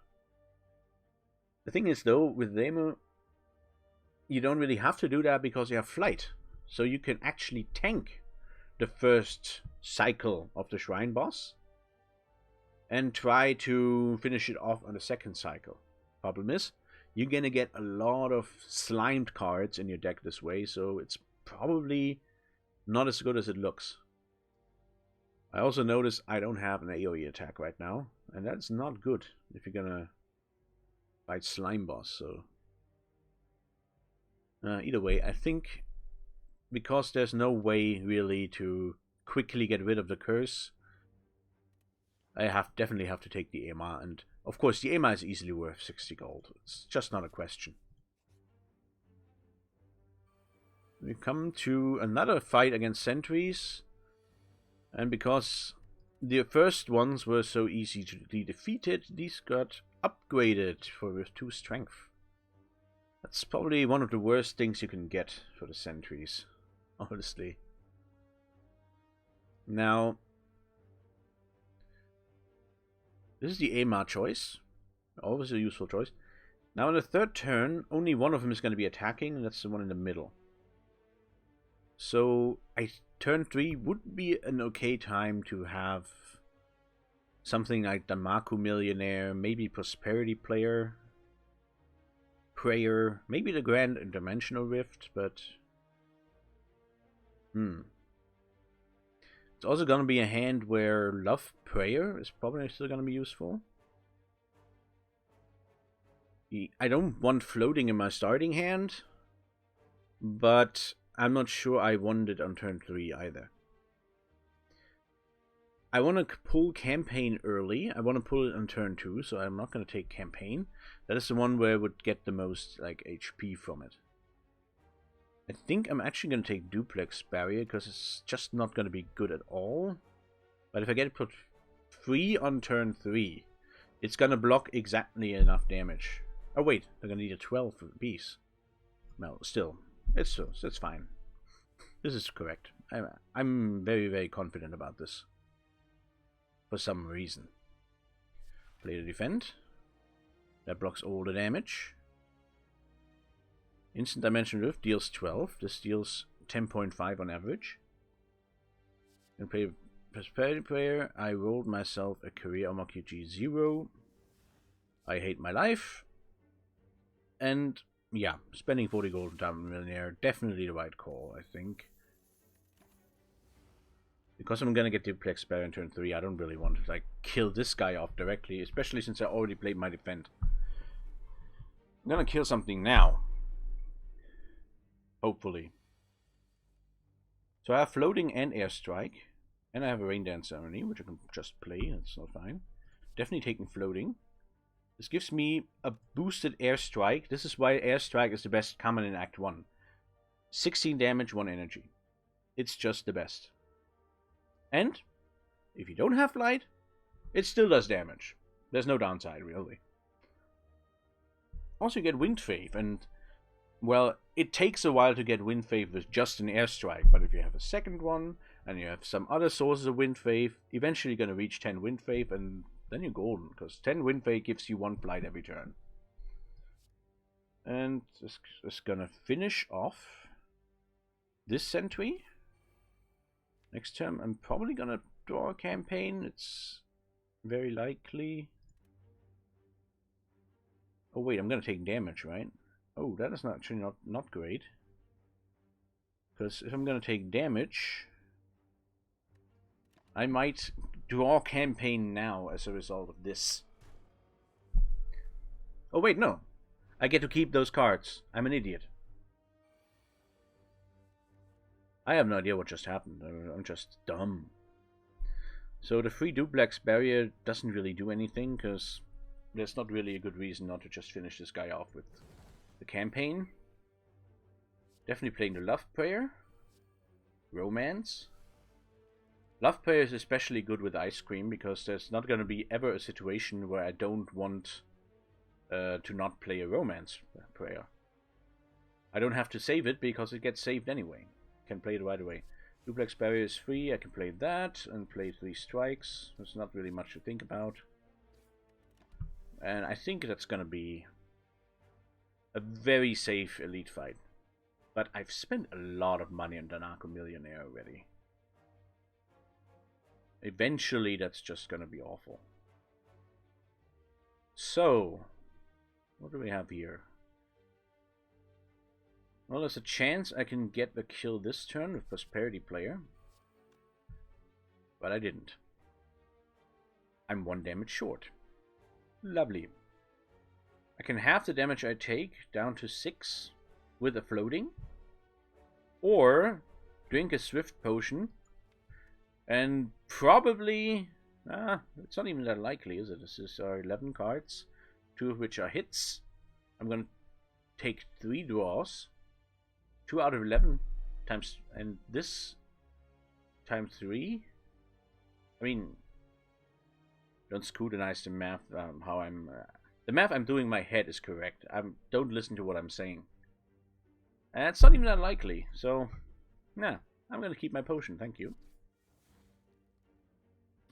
S1: The thing is though, with Demu, you don't really have to do that because you have flight. So you can actually tank the first cycle of the Shrine Boss and try to finish it off on the second cycle. Problem is, you're gonna get a lot of slimed cards in your deck this way, so it's probably not as good as it looks. I also notice I don't have an AoE attack right now, and that's not good if you're gonna fight Slime Boss, so... either way, I think because there's no way really to quickly get rid of the curse, I definitely have to take the Ema, and of course the Ema is easily worth 60 gold. It's just not a question. We come to another fight against sentries, and because the first ones were so easy to be defeated, these got upgraded with 2 strength. That's probably one of the worst things you can get for the sentries, honestly. Now, this is the Ema choice. Always a useful choice. Now in the third turn, only one of them is going to be attacking, and that's the one in the middle. So, turn 3 would be an okay time to have something like the Maku Millionaire, maybe Prosperity Prayer, maybe the Grand Interdimensional Rift, but... It's also going to be a hand where Love Prayer is probably still going to be useful. I don't want floating in my starting hand, but I'm not sure I want it on turn 3 either. I want to pull Campaign early. I want to pull it on turn 2, so I'm not going to take Campaign. That is the one where I would get the most like HP from it. I think I'm actually going to take Duplex Barrier because it's just not going to be good at all. But if I get it put 3 on turn 3, it's going to block exactly enough damage. Oh wait, they're going to need a 12 for the piece. Well, still, it's fine. This is correct. I'm very, very confident about this. For some reason. Play to defend. That blocks all the damage. Instant Dimension Rift deals 12. This deals 10.5 on average. And play Prosperity Prayer. I rolled myself a career on QG 0. I hate my life. And yeah, spending 40 gold on Diamond Millionaire, definitely the right call, I think. Because I'm gonna get Duplex Barrier in turn 3, I don't really want to like kill this guy off directly, especially since I already played my defend. I'm gonna kill something now. Hopefully. So I have Floating and Airstrike. And I have a Rain Dance Ceremony, which I can just play, that's not fine. Definitely taking Floating. This gives me a boosted Airstrike. This is why Airstrike is the best common in Act 1. 16 damage, 1 energy. It's just the best. And, if you don't have Flight, it still does damage. There's no downside, really. Also, you get Wind Wave, and, well, it takes a while to get Wind Wave with just an Airstrike, but if you have a second one, and you have some other sources of Wind Wave, eventually you're going to reach 10 Wind Wave, and then you're golden, because 10 Wind Wave gives you 1 Flight every turn. And this is going to finish off this sentry. Next turn, I'm probably gonna draw a campaign. It's very likely. Oh wait, I'm gonna take damage, right? Oh, that is actually not great. Because if I'm gonna take damage, I might draw campaign now as a result of this. Oh wait, no. I get to keep those cards. I'm an idiot. I have no idea what just happened. I'm just dumb. So the free Duplex Barrier doesn't really do anything, because there's not really a good reason not to just finish this guy off with the campaign. Definitely playing the Love Prayer. Romance. Love Prayer is especially good with Ice Cream because there's not going to be ever a situation where I don't want to not play a Romance Prayer. I don't have to save it because it gets saved anyway. Can play it right away. Duplex Barrier is free. I can play that and play 3 strikes. There's not really much to think about. And I think that's going to be a very safe elite fight. But I've spent a lot of money on Danako Millionaire already. Eventually that's just going to be awful. So, what do we have here? Well, there's a chance I can get the kill this turn with Prosperity Player. But I didn't. I'm 1 damage short. Lovely. I can halve the damage I take down to 6 with a floating. Or drink a Swift Potion. And probably... it's not even that likely, is it? This is our 11 cards. 2 of which are hits. I'm going to take 3 draws. 2 out of 11 times... And this times 3... I mean... Don't scrutinize the math, how I'm... the math I'm doing in my head is correct. Don't listen to what I'm saying. And it's not even that likely. So, yeah. I'm going to keep my potion, thank you.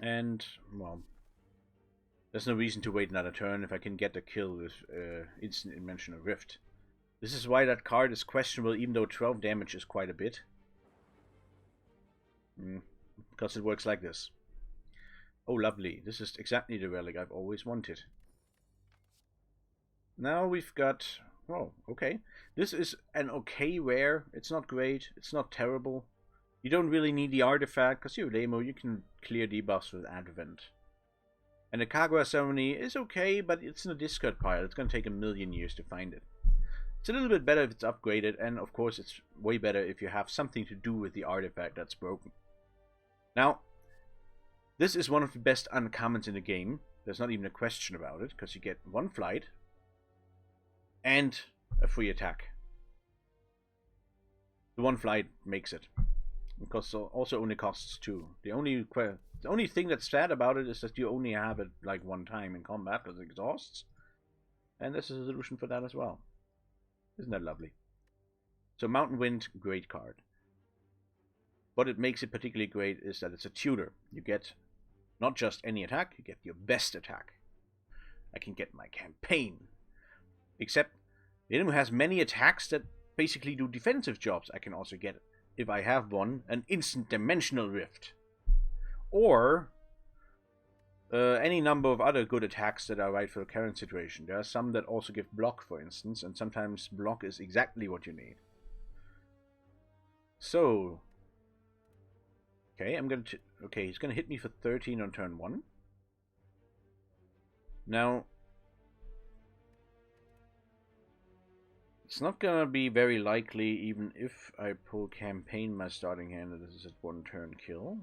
S1: And, well... There's no reason to wait another turn if I can get the kill with Instant Dimensional Rift. This is why that card is questionable, even though 12 damage is quite a bit. Because it works like this. Oh, lovely. This is exactly the relic I've always wanted. Now we've got... Oh, okay. This is an okay rare. It's not great. It's not terrible. You don't really need the artifact, because you're Lemo. You can clear debuffs with Advent. And the Kagura Ceremony is okay, but it's in a discard pile. It's going to take a million years to find it. It's a little bit better if it's upgraded, and of course it's way better if you have something to do with the artifact that's broken. Now, this is one of the best uncommons in the game. There's not even a question about it, because you get 1 flight and a free attack. The 1 flight makes it. Because it also only costs 2. The only thing that's sad about it is that you only have it like 1 time in combat because it exhausts. And this is a solution for that as well. Isn't that lovely? So Mountain Wind, great card. What it makes it particularly great is that it's a tutor. You get not just any attack, you get your best attack. I can get my campaign. Except the enemy has many attacks that basically do defensive jobs. I can also get, if I have one, an Instant Dimensional Rift. Or any number of other good attacks that are right for the current situation. There are some that also give block, for instance, and sometimes block is exactly what you need. So, okay, he's gonna hit me for 13 on turn 1. Now, it's not gonna be very likely, even if I pull campaign my starting hand, that this is a 1 turn kill.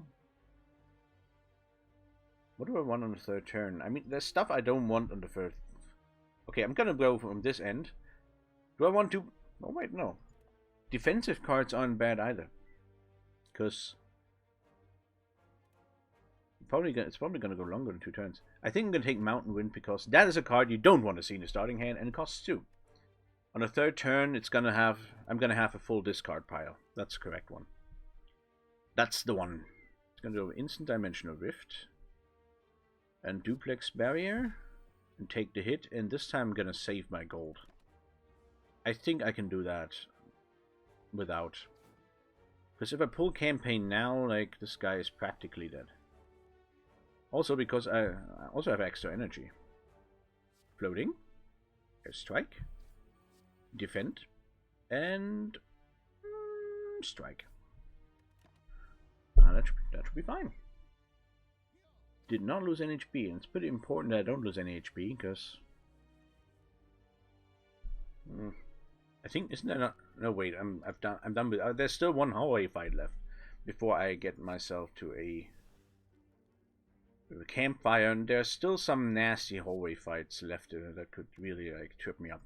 S1: What do I want on the 3rd turn? I mean, there's stuff I don't want on the 1st. Okay, I'm gonna go from this end. Do I want to... Oh, wait, no. Defensive cards aren't bad either. Because... it's probably gonna go longer than 2 turns. I think I'm gonna take Mountain Wind because that is a card you don't want to see in the starting hand, and it costs 2. On the 3rd turn, I'm gonna have a full discard pile. That's the correct one. That's the one. It's gonna go Instant Dimensional Rift. And Duplex Barrier. And take the hit. And this time I'm gonna save my gold. I think I can do that without. Because if I pull campaign now, like, this guy is practically dead. Also because I also have extra energy. Floating. Strike. Defend. And strike. That should be fine. Did not lose any HP, and it's pretty important that I don't lose any HP, because I think, isn't there not? No, wait, I'm done with. There's still 1 hallway fight left before I get myself to a campfire, and there's still some nasty hallway fights left that could really like trip me up.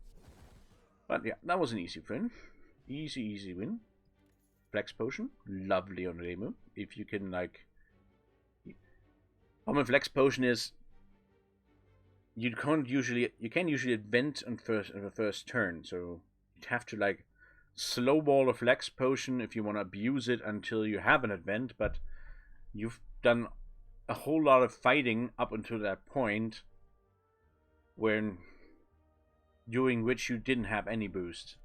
S1: But yeah, that was an easy win. Easy win. Flex Potion, lovely on Remu. If you can like Common flex potion is you can't usually advent on the first turn, so you'd have to like slowball a flex potion if you want to abuse it until you have an advent, but you've done a whole lot of fighting up until that point when during which you didn't have any boost.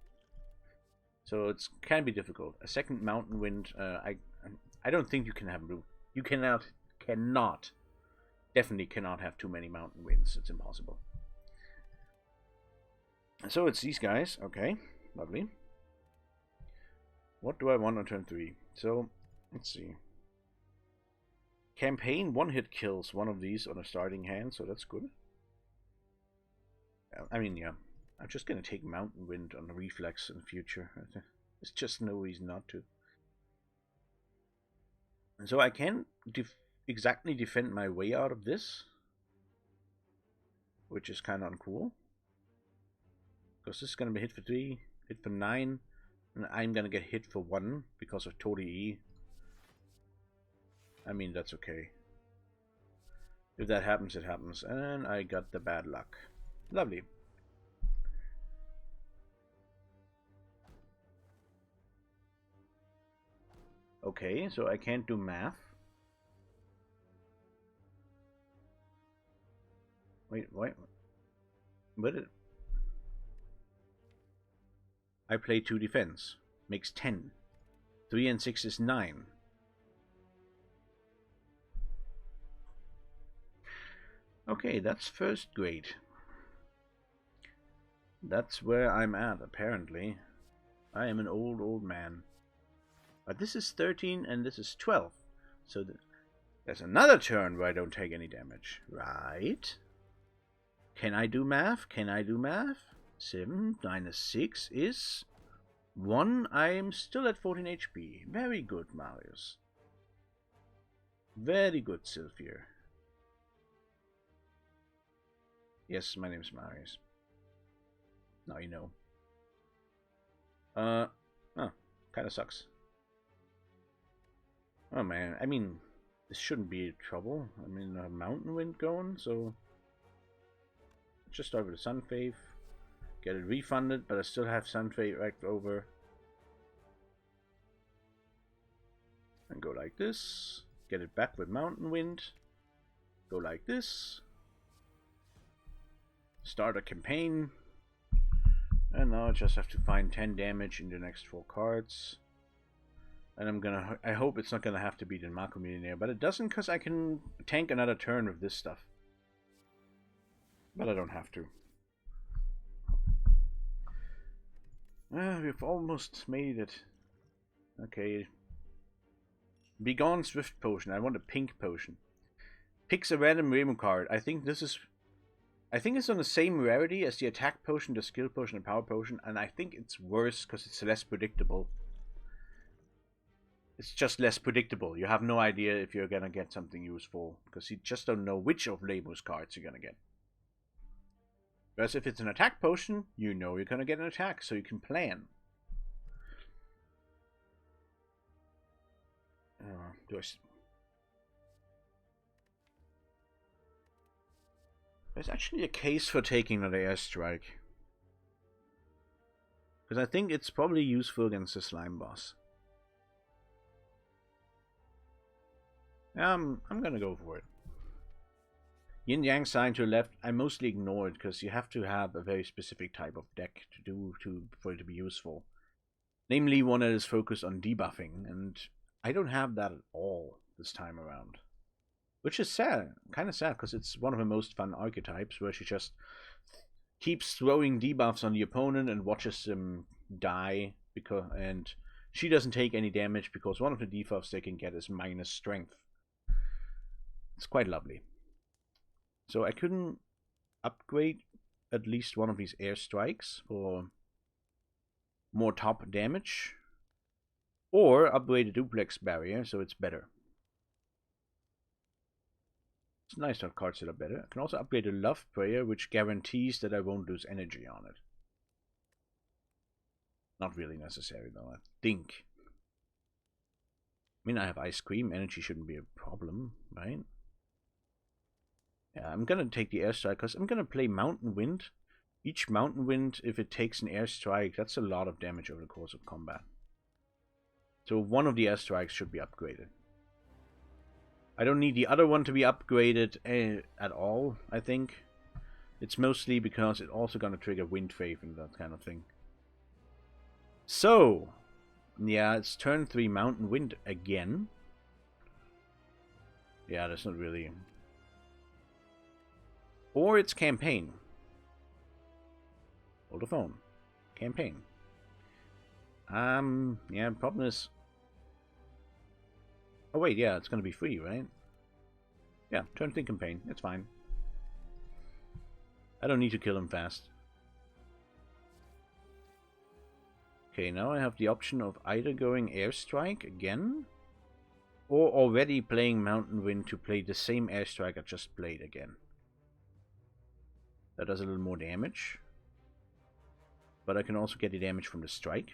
S1: So it can be difficult. A second mountain wind, I don't think you can have blue. You cannot, definitely cannot have too many mountain winds. It's impossible. So it's these guys. Okay, lovely. What do I want on turn 3? So, let's see. Campaign 1-hit kills one of these on a starting hand, so that's good. I mean, yeah. I'm just gonna take Mountain Wind on Reflex in the future. There's just no reason not to. And so I can exactly defend my way out of this, which is kind of uncool. Because this is gonna be hit for 3, hit for 9, and I'm gonna get hit for 1 because of Touhou E. I mean, that's okay. If that happens, it happens. And I got the bad luck. Lovely. Okay, so I can't do math. Wait. But I play 2 defense. Makes 10. 3 and 6 is 9. Okay, that's first grade. That's where I'm at, apparently. I am an old man. But this is 13 and this is 12. So there's another turn where I don't take any damage. Right? Can I do math? 7 minus 6 is 1. I'm still at 14 HP. Very good, Marius. Very good, Sylphir. Yes, my name's Marius. Now you know. Kinda sucks. Oh man, I mean, this shouldn't be trouble. I mean, a mountain wind going, so just start with a Sun Faith, get it refunded, but I still have Sun Faith right over. And go like this, get it back with Mountain Wind, go like this, start a campaign, and now I just have to find 10 damage in the next 4 cards. And I hope it's not gonna have to beat the Mako Millionaire, but it doesn't because I can tank another turn with this stuff. But I don't have to. We've almost made it. Okay. Begone Swift Potion. I want a pink potion. Picks a random Remo card. I think it's on the same rarity as the attack potion, the skill potion, and power potion, and I think it's worse because it's less predictable. It's just less predictable. You have no idea if you're gonna get something useful because you just don't know which of Lemu's cards you're gonna get. Whereas if it's an attack potion, you know you're gonna get an attack, so you can plan. There's actually a case for taking another airstrike. Because I think it's probably useful against the slime boss. I'm gonna go for it. Yin Yang sign to the left, I mostly ignore it because you have to have a very specific type of deck for it to be useful. Namely, one that is focused on debuffing, and I don't have that at all this time around. Which is sad, kind of sad, because it's one of the most fun archetypes where she just keeps throwing debuffs on the opponent and watches them die, and she doesn't take any damage because one of the debuffs they can get is minus strength. It's quite lovely. So I couldn't upgrade at least one of these airstrikes for more top damage, or upgrade the duplex barrier so it's better. It's nice to have cards that are better. I can also upgrade the love prayer, which guarantees that I won't lose energy on it. Not really necessary though, I think. I mean, I have ice cream, energy shouldn't be a problem, right? Yeah, I'm gonna take the airstrike because I'm gonna play Mountain Wind. Each Mountain Wind, if it takes an airstrike, that's a lot of damage over the course of combat. So one of the airstrikes should be upgraded. I don't need the other one to be upgraded at all, I think. It's mostly because it's also gonna trigger Wind Wave and that kind of thing. So, yeah, it's turn 3 Mountain Wind again. Yeah, that's not really... Or it's Campaign. Hold the phone. Campaign. Yeah, problem is... Oh wait, yeah, it's gonna be free, right? Yeah, turn 3 Campaign. It's fine. I don't need to kill him fast. Okay, now I have the option of either going Airstrike again, or already playing Mountain Wind to play the same Airstrike I just played again. That does a little more damage. But I can also get the damage from the strike.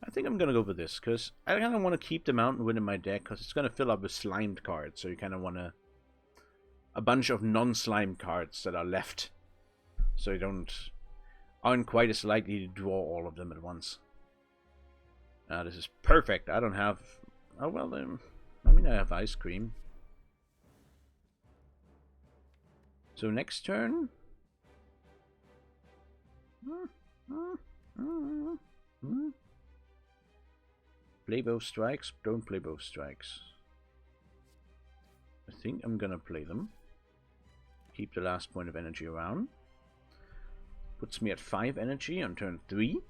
S1: I think I'm going to go with this, because I kind of want to keep the Mountain Wind in my deck, because it's going to fill up with slimed cards, so you kind of want to... a bunch of non-slime cards that are left, so you aren't quite as likely to draw all of them at once. This is perfect. I don't have... Oh, well, I mean, I have Ice Cream. So next turn... Play both strikes. Don't play both strikes. I think I'm gonna play them. Keep the last point of energy around. Puts me at 5 energy on turn 3.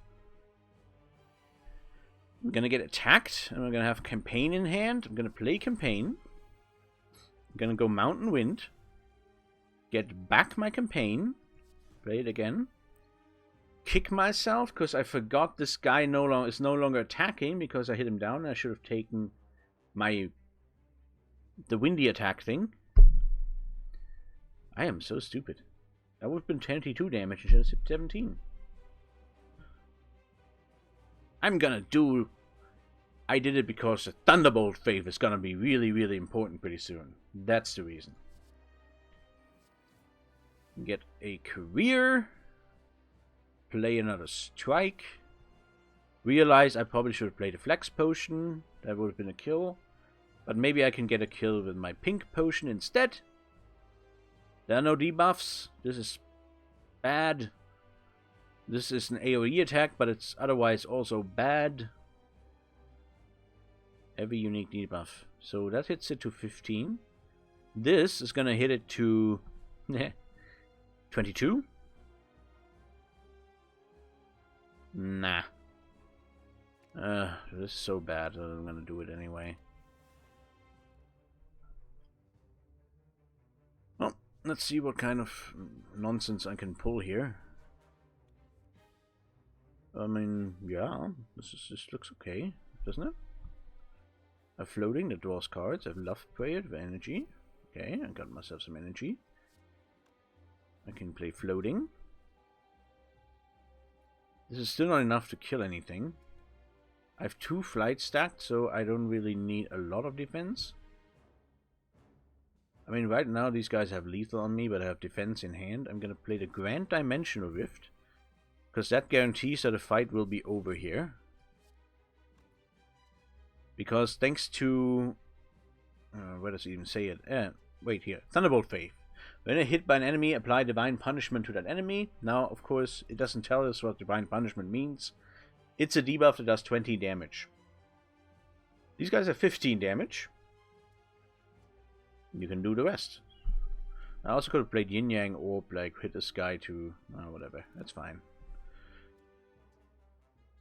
S1: I'm gonna get attacked, and I'm gonna have Campaign in hand. I'm gonna play Campaign. I'm gonna go Mountain Wind. Get back my Campaign. Play it again. Kick myself, because I forgot this guy is no longer attacking, because I hit him down. I should have taken the windy attack thing. I am so stupid. That would have been 22 damage instead of 17. I'm gonna do... I did it because the Thunderbolt Wave is gonna be really, really important pretty soon. That's the reason. Get a career. Play another strike. Realize I probably should have played a Flex Potion. That would have been a kill. But maybe I can get a kill with my Pink Potion instead. There are no debuffs. This is bad. This is an AoE attack, but it's otherwise also bad. Every unique debuff. So that hits it to 15. This is going to hit it to 22. Nah. This is so bad that I'm going to do it anyway. Well, let's see what kind of nonsense I can pull here. I mean, yeah, this looks okay, doesn't it? A floating that draws cards. I've Love Prayer for energy. Okay, I got myself some energy. I can play floating. This is still not enough to kill anything. I have 2 flight stacked, so I don't really need a lot of defense. I mean, right now these guys have lethal on me, but I have defense in hand. I'm going to play the Grand Dimensional Rift, because that guarantees that a fight will be over here. Because thanks to... where does it even say it? Wait here. Thunderbolt Wave. When hit by an enemy, apply Divine Punishment to that enemy. Now, of course, it doesn't tell us what Divine Punishment means. It's a debuff that does 20 damage. These guys have 15 damage. You can do the rest. I also could have played Yin Yang Orb, like hit this guy to... whatever. That's fine.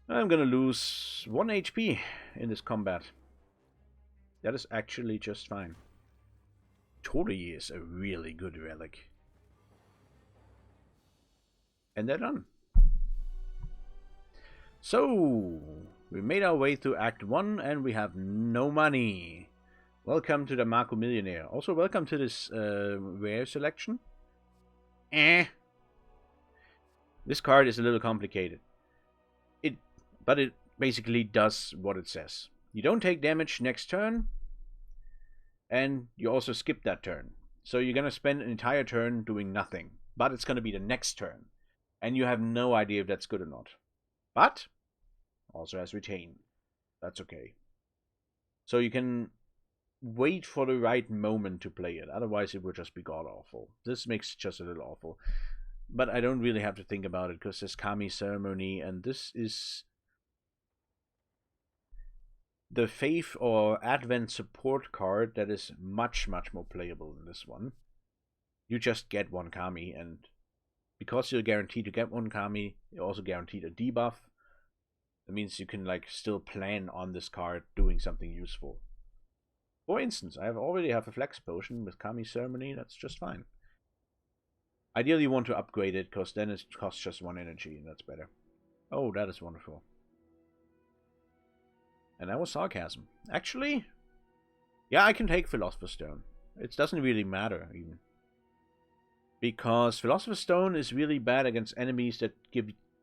S1: I'm gonna lose 1 HP in this combat. That is actually just fine. Tori is a really good relic. And they're done. So, we made our way through Act 1 and we have no money. Welcome to the Mako Millionaire. Also, welcome to this rare selection. This card is a little complicated. But it basically does what it says. You don't take damage next turn. And you also skip that turn. So you're gonna spend an entire turn doing nothing, but it's gonna be the next turn, and you have no idea if that's good or not. But also has retain. That's okay. So you can wait for the right moment to play it. Otherwise, it would just be god awful. This makes it just a little awful. But I don't really have to think about it because there's Kami Ceremony, and this is the Faith or Advent support card that is much, much more playable than this one. You just get one Kami, and because you're guaranteed to get one Kami, you're also guaranteed a debuff. That means you can like still plan on this card doing something useful. For instance, I already have a Flex Potion with Kami Ceremony, that's just fine. Ideally you want to upgrade it, because then it costs just 1 energy, and that's better. Oh, that is wonderful. And that was sarcasm. Actually, yeah, I can take Philosopher's Stone. It doesn't really matter, even. Because Philosopher's Stone is really bad against enemies that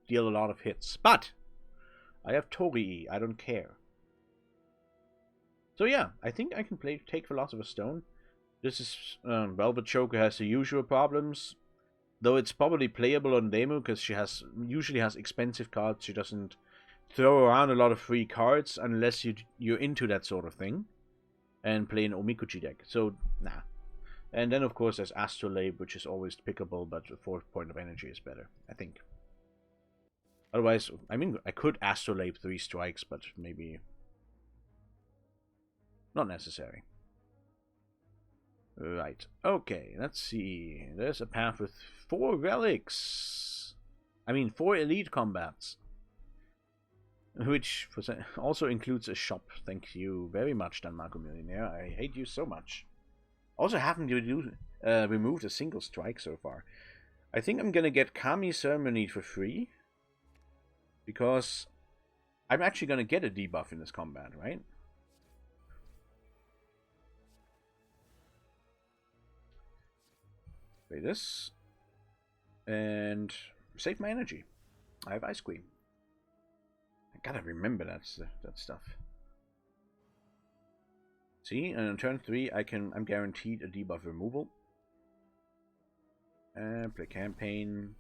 S1: deal a lot of hits. But I have Torii, I don't care. So yeah, I think I can take Philosopher's Stone. This is Velvet Choker has the usual problems, though it's probably playable on Demo because she usually has expensive cards. She doesn't throw around a lot of free cards unless you're into that sort of thing and play an Omikuchi deck. So nah. And then of course there's Astrolabe, which is always pickable, but the 4th point of energy is better, I think. Otherwise, I mean, I could Astrolabe 3 strikes, but maybe not necessary. Right. Okay, let's see. There's a path with 4 relics. I mean, 4 elite combats. Which also includes a shop. Thank you very much, Danmarco Millionaire. I hate you so much. Also haven't removed a single strike so far. I think I'm gonna get Kami Ceremony for free. Because I'm actually gonna get a debuff in this combat, right? Play this. And save my energy. I have Ice Cream. I gotta remember that stuff. See, and on turn 3 I'm guaranteed a debuff removal. And play Campaign.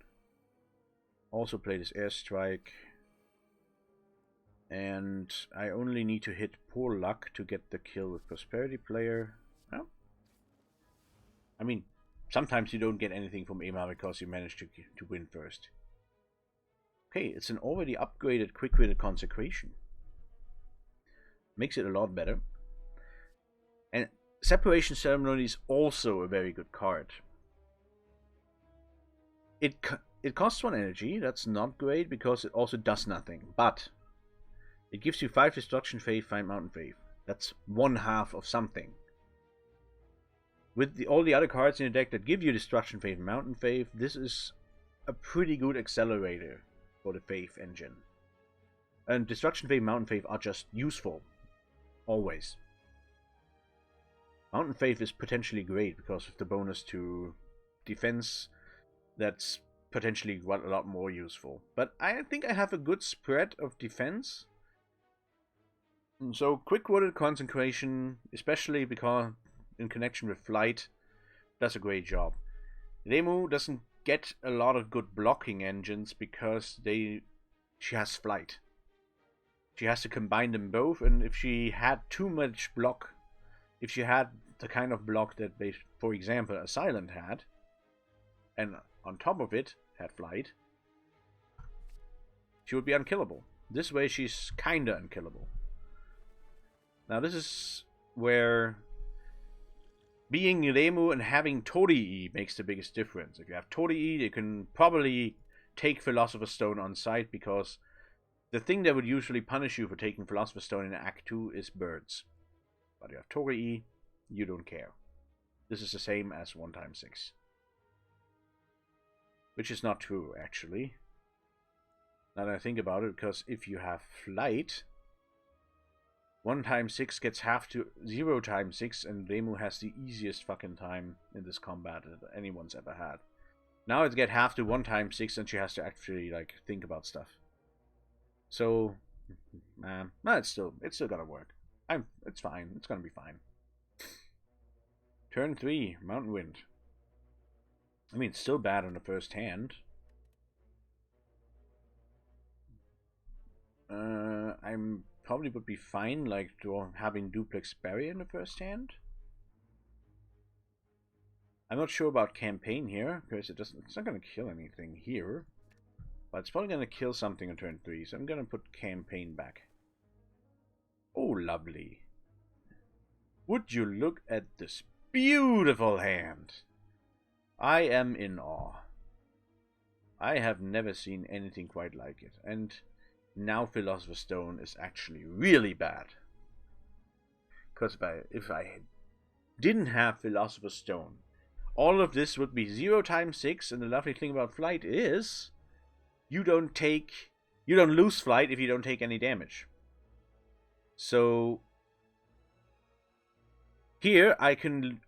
S1: Also play this Airstrike. And I only need to hit Poor Luck to get the kill with Prosperity Player. Well, I mean, sometimes you don't get anything from Ema because you managed to win first. Okay, it's an already upgraded Quick-Witted Consecration. Makes it a lot better. And Separation Ceremony is also a very good card. It costs 1 energy, that's not great because it also does nothing, but it gives you 5 Destruction Faith, 5 Mountain Faith. That's 1/2 of something. With all the other cards in the deck that give you Destruction Faith and Mountain Faith, this is a pretty good accelerator for the Faith engine. And Destruction Faith and Mountain Faith are just useful. Always. Mountain Faith is potentially great because of the bonus to defense. That's potentially a lot more useful. But I think I have a good spread of defense. So Quick-Witted Consecration, especially because in connection with Flight, does a great job. Remu doesn't get a lot of good blocking engines because she has Flight. She has to combine them both, and if she had too much block, if she had the kind of block that, for example, a Silent had, and on top of it had Flight, she would be unkillable. This way she's kinda unkillable. Now this is where being Remu and having Torii makes the biggest difference. If you have Torii, you can probably take Philosopher's Stone on sight, because the thing that would usually punish you for taking Philosopher's Stone in Act 2 is birds. But if you have Torii, you don't care. This is the same as 1x6. Which is not true, actually. Now that I think about it, because if you have Flight, 1x6 gets half to 0x6, and Remu has the easiest fucking time in this combat that anyone's ever had. Now it gets half to 1x6, and she has to actually like think about stuff. So, no, it's still gonna work. It's fine. It's gonna be fine. Turn 3, Mountain Wind. I mean, it's still bad on the first hand. I'm probably would be fine, like, having duplex barrier in the first hand. I'm not sure about campaign here, because it's not going to kill anything here. But it's probably going to kill something on turn 3, so I'm going to put campaign back. Oh, lovely. Would you look at this beautiful hand? I am in awe. I have never seen anything quite like it. And now Philosopher's Stone is actually really bad. Because if I didn't have Philosopher's Stone, all of this would be 0 times 6, and the lovely thing about flight is you don't lose flight if you don't take any damage. So here I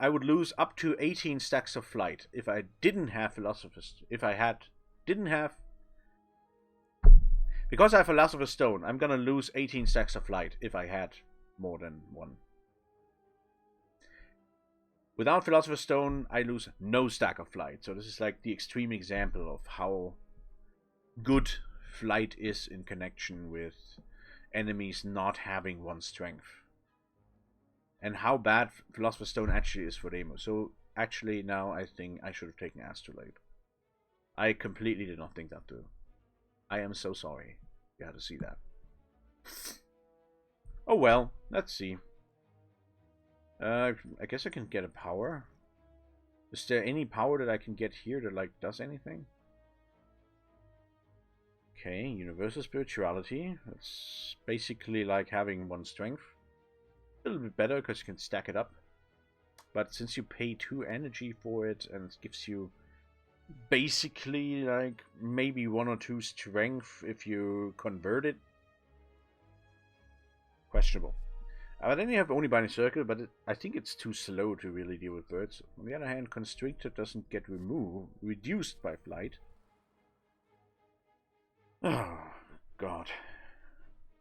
S1: would lose up to 18 stacks of flight if I didn't have Philosopher's. Because I have Philosopher's Stone, I'm gonna lose 18 stacks of flight if I had more than one. Without Philosopher's Stone, I lose no stack of flight. So this is like the extreme example of how good flight is in connection with enemies not having one strength. And how bad Philosopher's Stone actually is for Demo. So actually now I think I should have taken Astrolabe. I completely did not think that through. I am so sorry. You had to see that. Oh well, let's see. I guess I can get a power. Is there any power that I can get here that like does anything? Okay, Universal Spirituality. That's basically like having one strength. A little bit better because you can stack it up. But since you pay 2 energy for it and it gives you basically like maybe 1 or 2 strength if you convert it. Questionable. But then you have only Binding Circle, but I think it's too slow to really deal with birds. On the other hand, Constrictor doesn't get reduced by flight. Oh, God.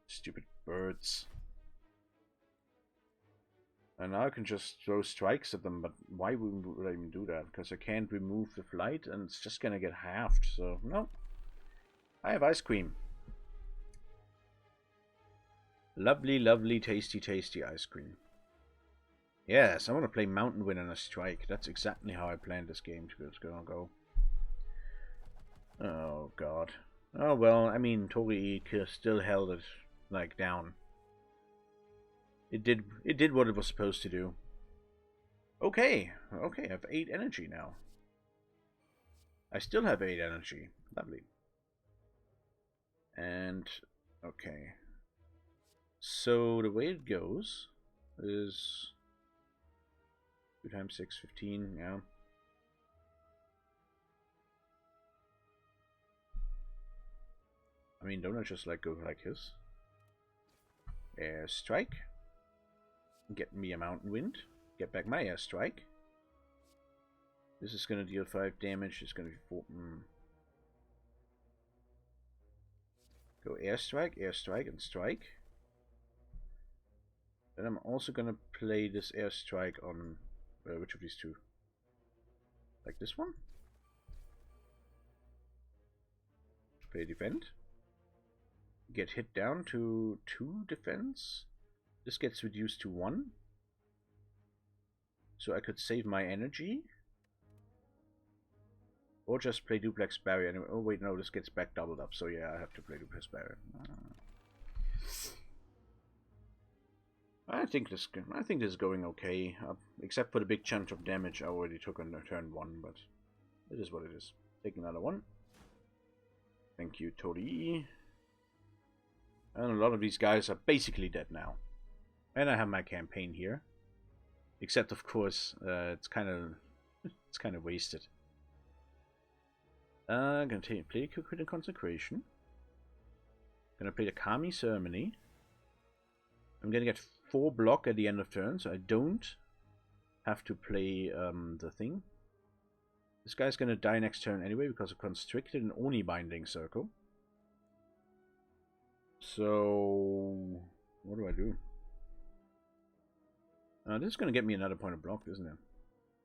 S1: Stupid birds. And now I can just throw strikes at them, but why would I even do that? Because I can't remove the flight, and it's just gonna get halved, so no. I have Ice Cream. Lovely, lovely, tasty, tasty ice cream. Yes, I want to play Mountain Wind and a Strike. That's exactly how I planned this game to go. Oh, God. Oh, well, I mean, Torii still held it, like, down. It did what it was supposed to do. Okay, I have 8 energy now. I still have 8 energy. Lovely. And, okay. So, the way it goes is 2 times 6, 15, yeah. I mean, don't I just, like, go like this? Air Strike. Get me a Mountain Wind. Get back my Air Strike. This is going to deal 5 damage. It's going to be 4. Go Air Strike, and Strike. Then I'm also going to play this Air Strike on... which of these two? Like this one? Play Defend. Get hit down to 2 defense. This gets reduced to 1. So I could save my energy. Or just play Duplex Barrier anyway. Oh wait, no, this gets back doubled up. So yeah, I have to play Duplex Barrier. I think this is going okay. Except for the big chunk of damage I already took on turn 1, but it is what it is. Take another one. Thank you, Torii. And a lot of these guys are basically dead now. And I have my campaign here. Except, of course, it's kind of wasted. I'm gonna play Critical Consecration. Gonna play the Kami Ceremony. I'm gonna get 4 block at the end of turn, so I don't have to play the thing. This guy's gonna die next turn anyway because of Constricted and Oni Binding Circle. So what do I do? This is gonna get me another point of block, isn't it?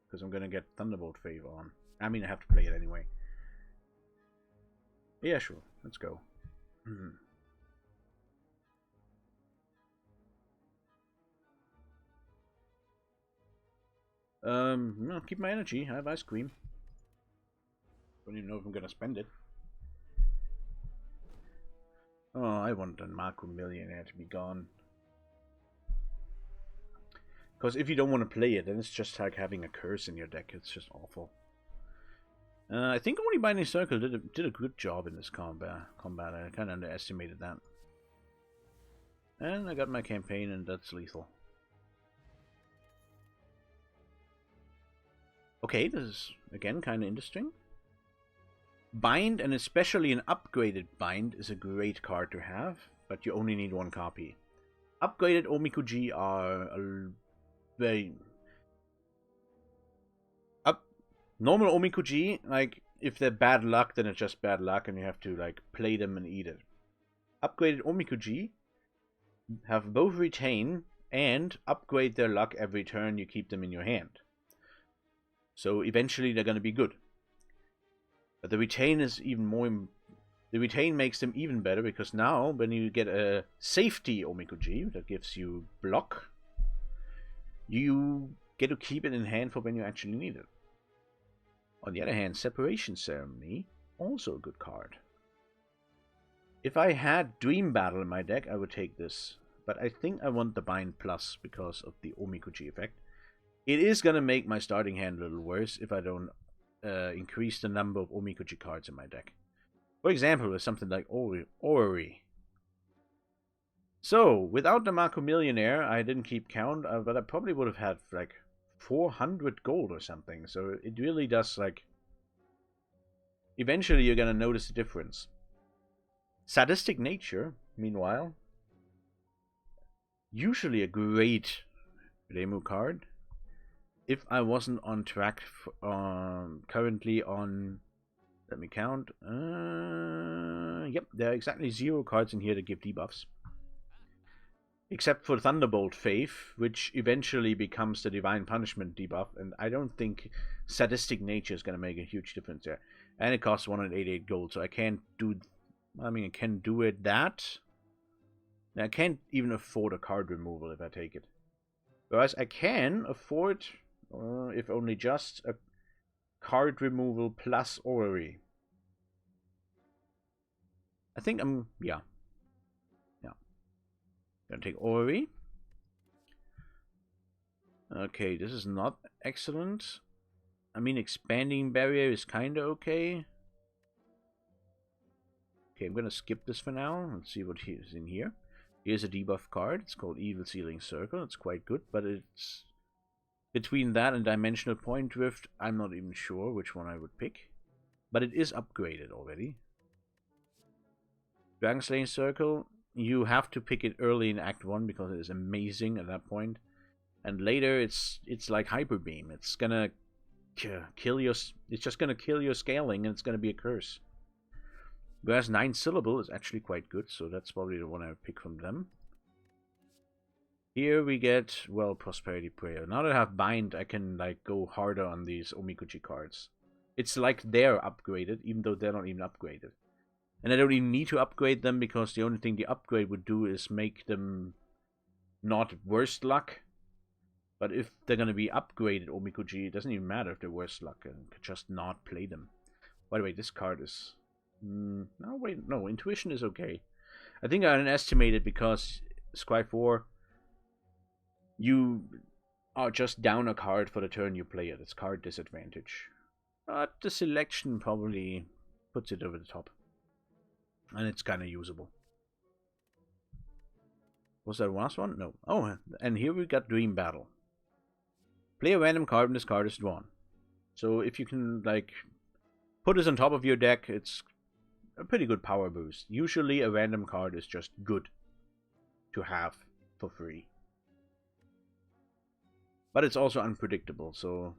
S1: because I'm gonna get Thunderbolt Fave on. I mean, I have to play it anyway. Yeah, sure. Let's go. No, keep my energy. I have ice cream. Don't even know if I'm gonna spend it. Oh, I want the Mako Millionaire to be gone. Because if you don't want to play it, then it's just like having a curse in your deck. It's just awful. I think only Binding Circle did a good job in this combat. I kind of underestimated that. And I got my campaign, and that's lethal. Okay, this is, again, kind of interesting. Bind, and especially an upgraded Bind, is a great card to have, but you only need one copy. Upgraded Omikuji are very... Normal Omikuji, like, if they're bad luck, then it's just bad luck, and you have to, like, play them and eat it. Upgraded Omikuji have both retain and upgrade their luck every turn you keep them in your hand. So eventually they're going to be good. But the retain is even more... The retain makes them even better, because now, when you get a safety Omikuji that gives you block, you get to keep it in hand for when you actually need it. On the other hand, Separation Ceremony, also a good card. If I had Dream Battle in my deck, I would take this. But I think I want the Bind Plus because of the Omikuji effect. It is going to make my starting hand a little worse if I don't increase the number of Omikuji cards in my deck. For example, with something like Orrery. So, without the Mako Millionaire, I didn't keep count, but I probably would have had like 400 gold or something. So it really does, like... Eventually you're going to notice the difference. Sadistic Nature, meanwhile, usually a great Remu card. If I wasn't on track, currently on... Let me count. Yep, there are exactly 0 cards in here that give debuffs. Except for Thunderbolt Faith, which eventually becomes the Divine Punishment debuff, and I don't think Sadistic Nature is going to make a huge difference there. And it costs 188 gold, so I can't do... I mean, I can do it that. And I can't even afford a card removal if I take it. Whereas I can afford, if only just, a card removal plus Orrery. I think I'm... Yeah. Gonna take Orrery. Okay, this is not excellent. I mean, Expanding Barrier is kinda okay. Okay, I'm gonna skip this for now. Let's see what is in here. Here's a debuff card. It's called Evil Sealing Circle. It's quite good, but it's... Between that and Dimensional Point Drift, I'm not even sure which one I would pick. But it is upgraded already. Dragon Slaying Circle... You have to pick it early in Act 1 because it is amazing at that point. And later it's like Hyper Beam. It's gonna kill your... It's just gonna kill your scaling and it's gonna be a curse. Whereas 9 Syllable is actually quite good, so that's probably the one I would pick from them. Here we get, well, Prosperity Prayer. Now that I have Bind, I can like go harder on these Omikuji cards. It's like they're upgraded, even though they're not even upgraded. And I don't even need to upgrade them, because the only thing the upgrade would do is make them not worst luck. But if they're going to be upgraded Omikuji, it doesn't even matter if they're worst luck. I could just not play them. By the way, this card is... no, wait, no, Intuition is okay. I think I underestimated because Scribe 4, you are just down a card for the turn you play it. It's card disadvantage. But the selection probably puts it over the top. And it's kind of usable. Was that the last one? No. Oh, and here we got Dream Battle. Play a random card when this card is drawn. So if you can, like, put this on top of your deck, it's a pretty good power boost. Usually a random card is just good to have for free. But it's also unpredictable, so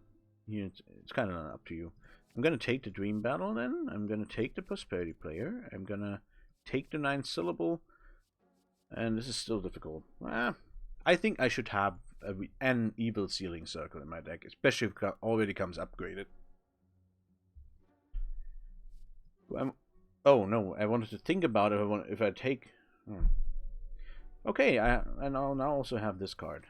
S1: it's kind of up to you. I'm going to take the Dream Battle then. I'm going to take the Prosperity Player. I'm going to take the 9 Syllable. And this is still difficult. I think I should have an evil sealing circle in my deck, especially if it already comes upgraded. Oh no, I wanted to think about it. If I take. Okay, and I'll now also have this card.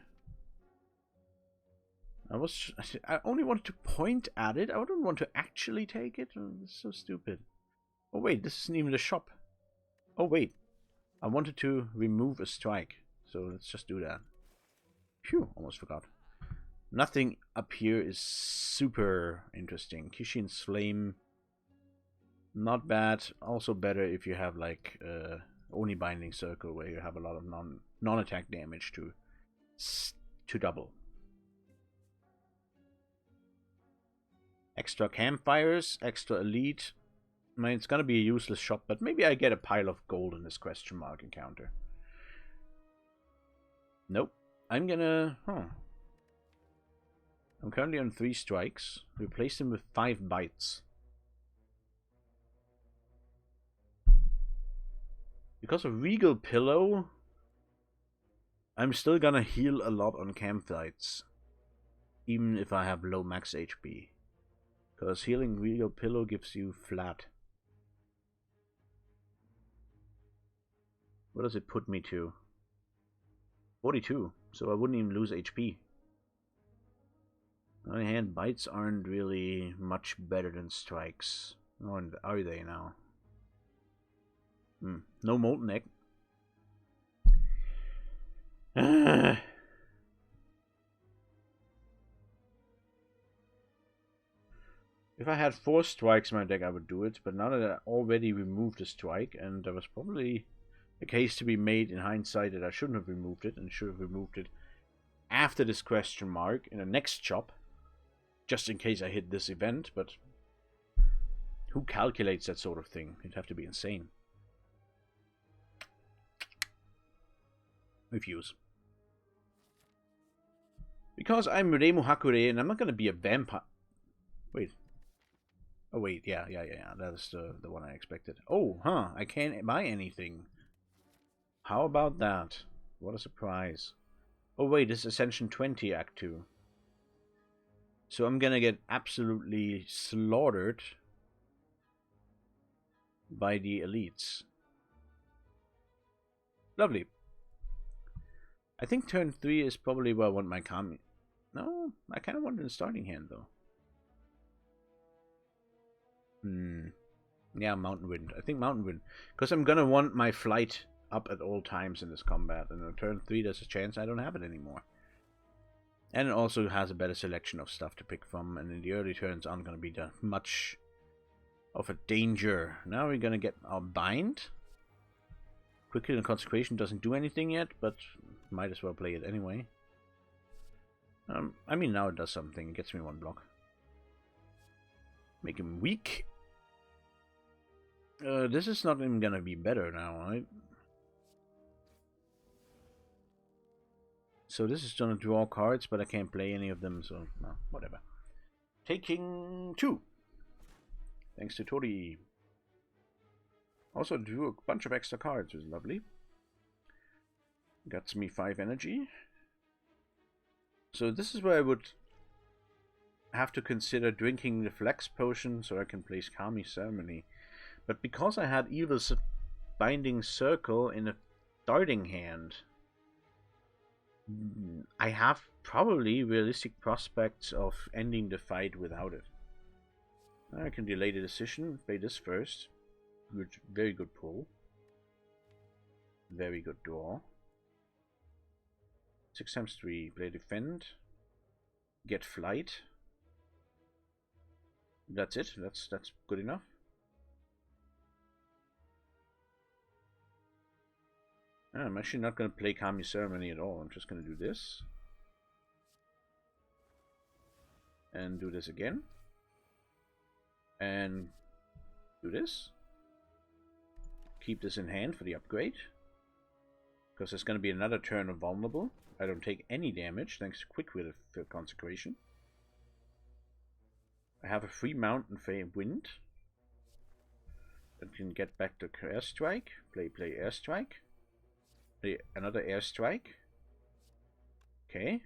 S1: I only wanted to point at it. I wouldn't want to actually take it. It's so stupid. Oh wait, this isn't even the shop. Oh wait, I wanted to remove a strike, so let's just do that. Phew, almost forgot. Nothing up here is super interesting. Kishin's Flame, not bad. Also better if you have like Oni Binding Circle, where you have a lot of non-attack damage to double. Extra campfires, extra elite. I mean, it's gonna be a useless shop, but maybe I get a pile of gold in this question mark encounter. Nope. I'm gonna... I'm currently on 3 strikes. Replace them with 5 bites. Because of Regal Pillow, I'm still gonna heal a lot on campsites, even if I have low max HP. Because healing Regal Pillow gives you flat. What does it put me to? 42, so I wouldn't even lose HP. On the other hand, bites aren't really much better than strikes. Or are they now? No Molten Egg. If I had 4 strikes in my deck, I would do it, but now that I already removed a strike, and there was probably a case to be made in hindsight that I shouldn't have removed it, and should have removed it after this question mark in the next chop, just in case I hit this event, but who calculates that sort of thing? It'd have to be insane. Refuse. Because I'm Reimu Hakure and I'm not going to be a vampire. Wait. Oh, wait. Yeah. That's the one I expected. Oh, huh. I can't buy anything. How about that? What a surprise. Oh, wait. This is Ascension 20 Act 2. So I'm going to get absolutely slaughtered by the elites. Lovely. I think turn 3 is probably where I want my Kami. No, I kind of want it in the starting hand, though. Yeah, Mountain Wind. I think Mountain Wind. Because I'm going to want my flight up at all times in this combat. And on turn 3, there's a chance I don't have it anymore. And it also has a better selection of stuff to pick from. And in the early turns aren't going to be that much of a danger. Now we're going to get our Bind. Quickly and Consecration doesn't do anything yet, but might as well play it anyway. I mean, now it does something. It gets me 1 block. Make him weak. This is not even gonna be better now, right? So this is gonna draw cards, but I can't play any of them, so no, whatever. Taking 2. Thanks to Tori. Also drew a bunch of extra cards, which is lovely. Got me 5 energy. So this is where I would have to consider drinking the Flex Potion so I can place Kami Ceremony. But because I had Evil Binding Circle in a starting hand, I have probably realistic prospects of ending the fight without it. I can delay the decision, play this first. Good, very good pull. Very good draw. 6 times 3, play defend. Get flight. That's it. That's good enough. I'm actually not going to play Kami Ceremony at all. I'm just going to do this. And do this again. And do this. Keep this in hand for the upgrade. Because there's going to be another turn of vulnerable. I don't take any damage thanks to Quick Wit of Consecration. I have a free Mountain Wind. That can get back to Airstrike. Play Airstrike. Play another Airstrike. Okay.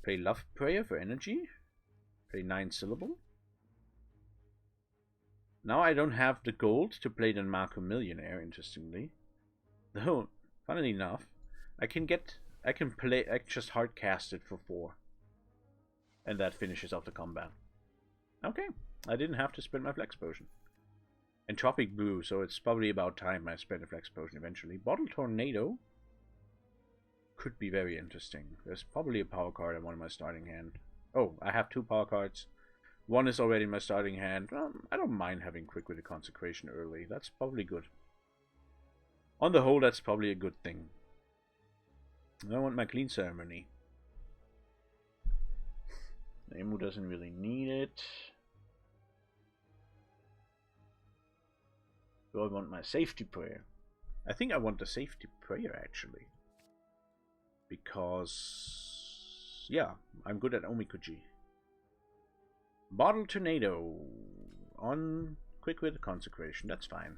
S1: Play Love Prayer for energy. Play 9 syllable. Now I don't have the gold to play the Mako Millionaire, interestingly. Though, funnily enough, I can just hard cast it for 4. And that finishes off the combat. Okay, I didn't have to spend my Flex Potion. Entropic Brew, so it's probably about time I spend a Flex Potion eventually. Bottle Tornado could be very interesting. There's probably a power card I want in my starting hand. Oh, I have 2 power cards. One is already in my starting hand. I don't mind having Quick with the Consecration early. That's probably good. On the whole, that's probably a good thing. I want my Clean Ceremony. Emu doesn't really need it. Do I want my Safety Prayer? I think I want the Safety Prayer, actually. Because, yeah, I'm good at Omikuji. Bottle Tornado on Quick with Consecration. That's fine.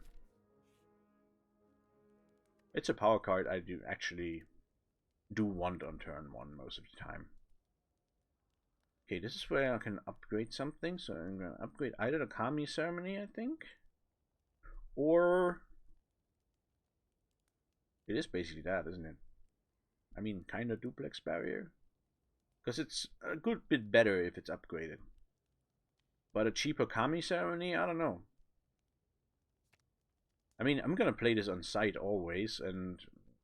S1: It's a power card I actually do want on turn 1 most of the time. Okay, this is where I can upgrade something. So I'm going to upgrade either the Kami Ceremony, I think. Or it is basically that, isn't it? I mean, kind of Duplex Barrier. Because it's a good bit better if it's upgraded. But a cheaper Kami Ceremony? I don't know. I mean, I'm going to play this on site always, and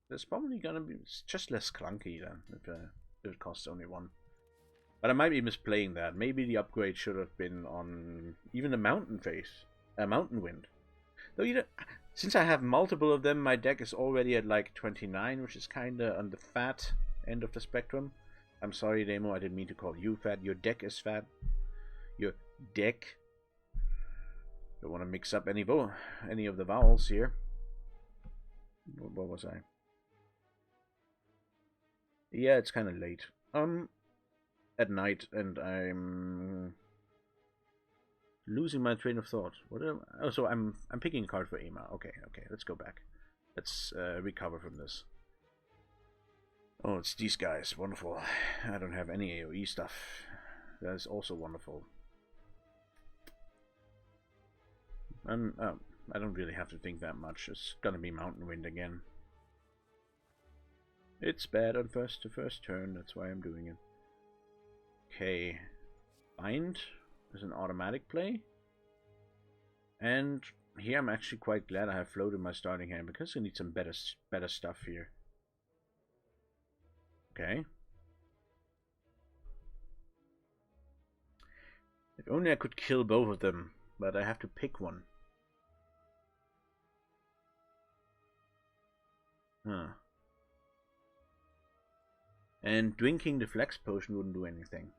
S1: there's probably going to be just less clunky then, if it costs only 1. But I might be misplaying that. Maybe the upgrade should have been on even the Mountain Wind. Though, since I have multiple of them, my deck is already at like 29, which is kind of on the fat end of the spectrum. I'm sorry, Demo, I didn't mean to call you fat. Your deck is fat. Your deck. Don't want to mix up any of the vowels here. What was I? Yeah, it's kind of late. At night, and I'm losing my train of thought. Oh, so I'm picking a card for Ema. Okay, let's go back. Let's recover from this. Oh, it's these guys. Wonderful. I don't have any AoE stuff. That is also wonderful. I don't really have to think that much. It's gonna be Mountain Wind again. It's bad on the first turn. That's why I'm doing it. Okay, Bind is an automatic play. And here I'm actually quite glad I have Float in my starting hand because I need some better stuff here. Okay. If only I could kill both of them, but I have to pick one. Huh. And drinking the Flex Potion wouldn't do anything.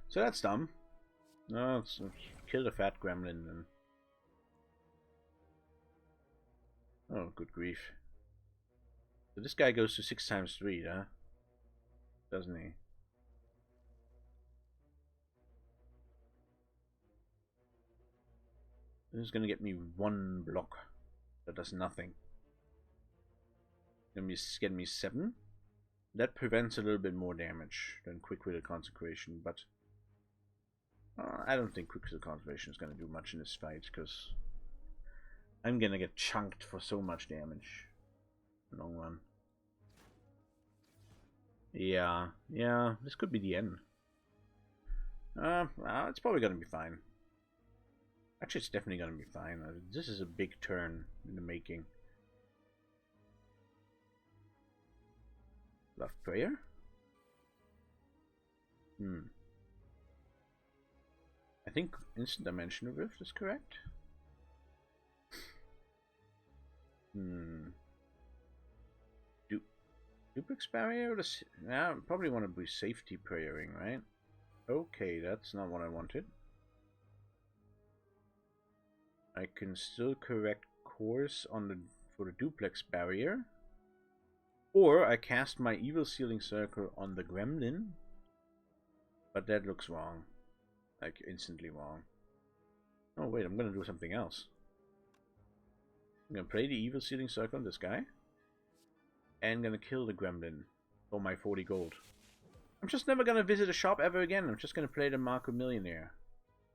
S1: So that's dumb. No, let's kill the fat gremlin then. Oh, good grief. So this guy goes to 6 times 3, huh? Doesn't he? This is gonna get me 1 block. That does nothing. Get me 7. That prevents a little bit more damage than Quick Witted Consecration, but I don't think Quick Witted Consecration is going to do much in this fight, because I'm going to get chunked for so much damage in the long run. Yeah, this could be the end. It's probably going to be fine. Actually, it's definitely going to be fine. This is a big turn in the making. Love Prayer? I think Instant Dimensional Rift is correct. Duplex Barrier? Yeah, probably want to be Safety Prayering, right? Okay, that's not what I wanted. I can still correct course on for the Duplex Barrier. Or I cast my Evil Sealing Circle on the Gremlin. But that looks wrong. Like, instantly wrong. Oh wait, I'm gonna do something else. I'm gonna play the Evil Sealing Circle on this guy. And gonna kill the gremlin for my 40 gold. I'm just never gonna visit a shop ever again. I'm just gonna play the Mako Millionaire.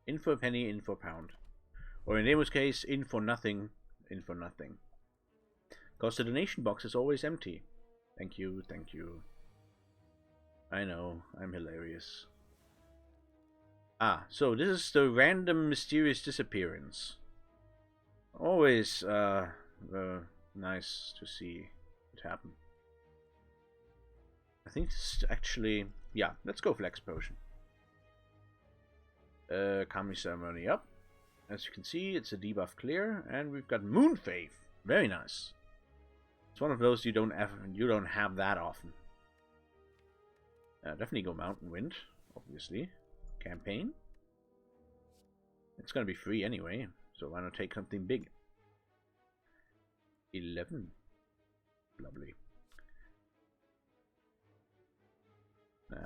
S1: In for a penny, in for a pound. Or in Nemo's case, in for nothing, in for nothing. Because the donation box is always empty. Thank you, thank you. I know, I'm hilarious. Ah, so this is the random mysterious disappearance. Always nice to see it happen. I think this is actually... yeah, let's go Flex Potion. Kami Ceremony up. As you can see, it's a debuff clear, and we've got Moon Faith. Very nice. It's one of those you don't have that often. Definitely go Mountain Wind, obviously. Campaign. It's gonna be free anyway, so why not take something big? 11. Lovely.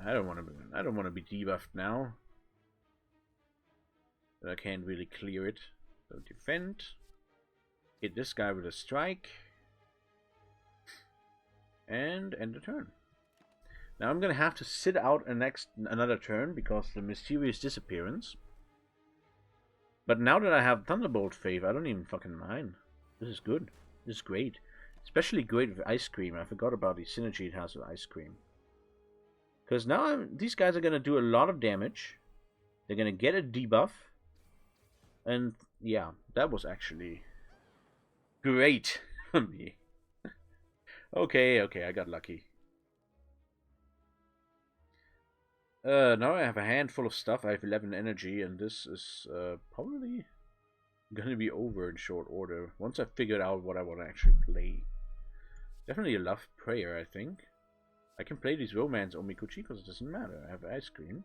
S1: I don't want to be debuffed now. But I can't really clear it. So defend. Hit this guy with a strike. And end the turn. Now I'm gonna have to sit out another turn because of the mysterious disappearance. But now that I have Thunderbolt Faith, I don't even fucking mind. This is good. This is great. Especially great with Ice Cream. I forgot about the synergy it has with Ice Cream. Because now these guys are gonna do a lot of damage. They're gonna get a debuff. And yeah, that was actually great for me. Okay, I got lucky. Now I have a handful of stuff. I have 11 energy, and this is probably gonna be over in short order. Once I figured out what I want to actually play. Definitely a love prayer, I think. I can play these romance Omikuchi because it doesn't matter. I have Ice Cream.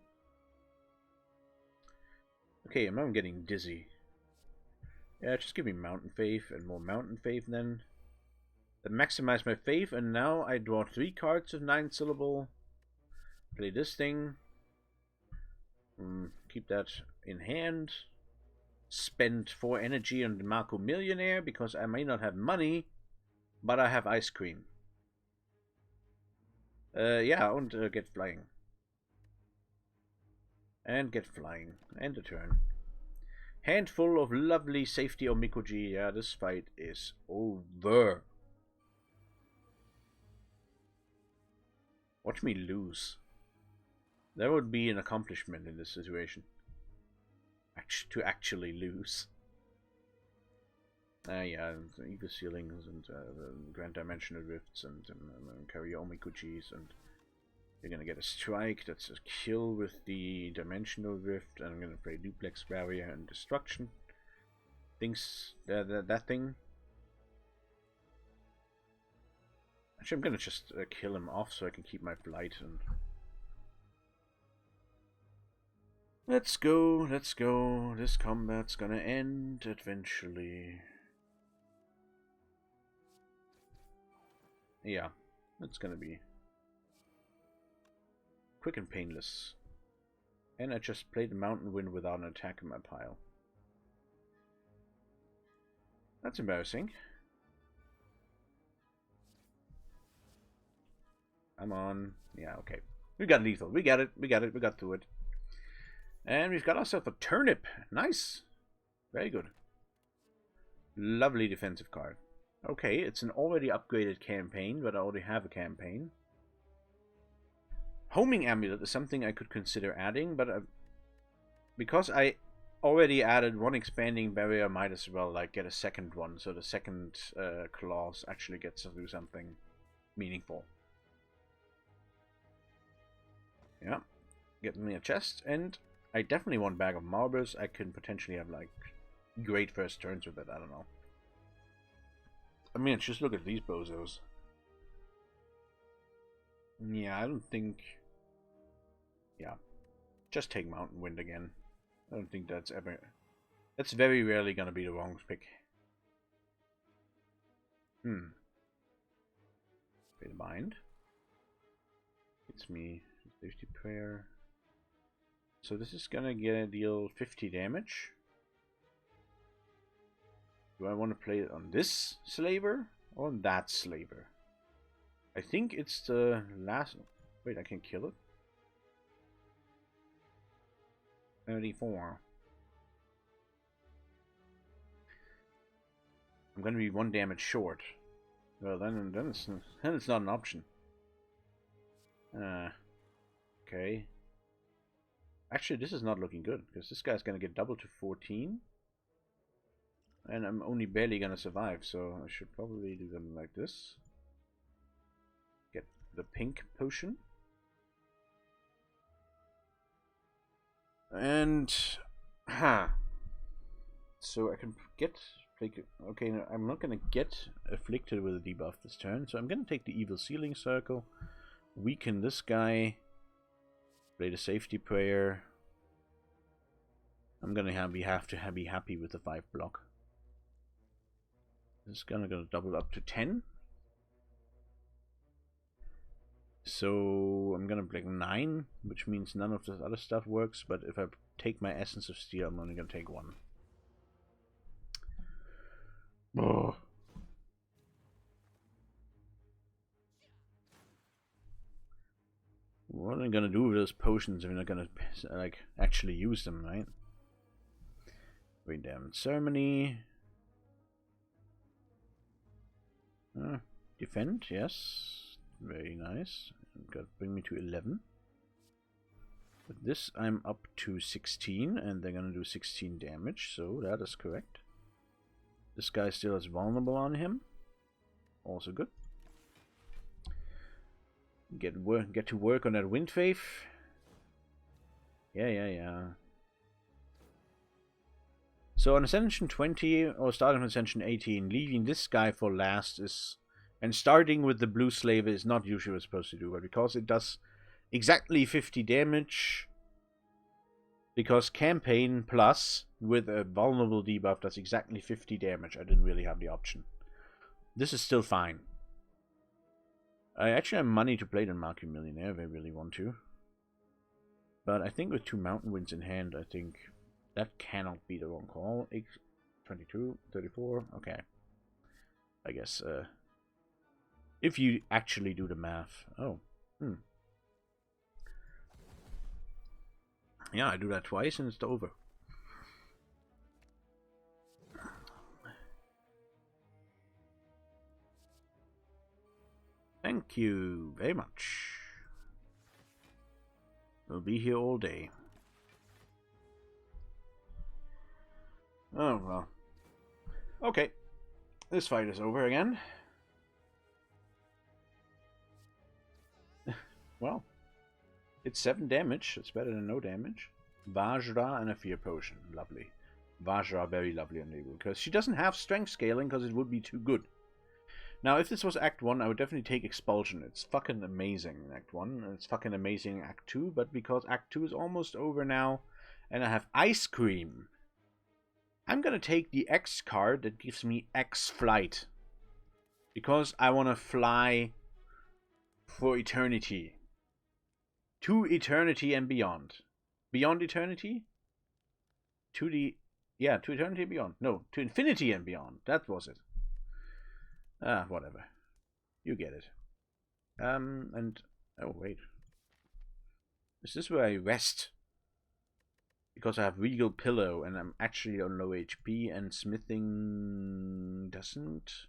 S1: Okay, I'm getting dizzy. Yeah, just give me Mountain Faith and more Mountain Faith then. That maximize my faith, and now I draw 3 cards of 9 syllable. Play this thing. Keep that in hand. Spend 4 energy on the Mako Millionaire because I may not have money, but I have Ice Cream. Yeah, and get flying. And get flying. End the turn. Handful of lovely safety Omikoji. Yeah, this fight is over. Watch me lose. That would be an accomplishment in this situation. To actually lose. Yeah, Ego Sealings and Grand Dimensional Rifts and Carrier Omikuchis, and you're gonna get a strike. That's a kill with the Dimensional Rift, and I'm gonna play Duplex Barrier and Destruction. Things that thing. Actually, I'm gonna just kill him off so I can keep my flight. And let's go. This combat's gonna end eventually. Yeah, it's gonna be quick and painless. And I just played the Mountain Wind without an attack in my pile. That's embarrassing. I'm on. Yeah, okay. We got lethal. We got it. We got through it. And we've got ourselves a turnip. Nice. Very good. Lovely defensive card. Okay, it's an already upgraded campaign, but I already have a campaign. Homing Amulet is something I could consider adding, but because I already added 1 expanding barrier, I might as well get a second one, so the second clause actually gets to do something meaningful. Yeah, get me a chest, and I definitely want Bag of Marbles. I can potentially have great first turns with it. I don't know. I mean, just look at these bozos. Yeah, I don't think... Yeah. Just take Mountain Wind again. I don't think that's ever... That's very rarely gonna be the wrong pick. Pay the bind. It's me. Safety prayer. So this is gonna deal 50 damage. Do I want to play it on this slaver or on that slaver? I think it's the last... Wait, I can kill it? 34. I'm gonna be 1 damage short. Well, then it's not an option. Okay. Actually, this is not looking good, because this guy's gonna get doubled to 14. And I'm only barely gonna survive, so I should probably do them like this. Get the pink potion. And... So I can get... Okay, no, I'm not gonna get afflicted with a debuff this turn, so I'm gonna take the evil sealing circle, weaken this guy, play the safety prayer. I'm gonna be happy with the 5 block. This is gonna double up to 10. So I'm gonna break 9, which means none of this other stuff works, but if I take my Essence of Steel, I'm only gonna take 1. Oh. What am I gonna do with those potions if I'm not gonna like actually use them, right? Rain Damage Ceremony. Defend, yes. Very nice. Got to bring me to 11. With this I'm up to 16, and they're gonna do 16 damage, so that is correct. This guy still is vulnerable on him. Also good. Get to work on that Wind Wave. Yeah. So on Ascension 20, or starting from Ascension 18, leaving this guy for last is... And starting with the Blue Slave is not usually what it's supposed to do, but because it does exactly 50 damage, because Campaign Plus with a vulnerable debuff does exactly 50 damage, I didn't really have the option. This is still fine. I actually have money to play the Marquee Millionaire if I really want to. But I think with 2 Mountain Winds in hand, I think that cannot be the wrong call. 22, 34, okay. I guess, if you actually do the math. Oh, Yeah, I do that twice and it's over. Thank you very much. We'll be here all day. Oh, well. Okay. This fight is over again. Well. It's 7 damage. It's better than no damage. Vajra and a Fear Potion. Lovely. Vajra, very lovely on label. Because she doesn't have strength scaling because it would be too good. Now, if this was Act 1, I would definitely take Expulsion. It's fucking amazing in Act 1. And it's fucking amazing in Act 2. But because Act 2 is almost over now, and I have Ice Cream, I'm gonna take the X card that gives me X Flight. Because I want to fly for eternity. To eternity and beyond. Beyond eternity? To eternity and beyond. No, to infinity and beyond. That was it. Whatever. You get it. And... Oh, wait. Is this where I rest? Because I have Regal Pillow and I'm actually on low HP and smithing doesn't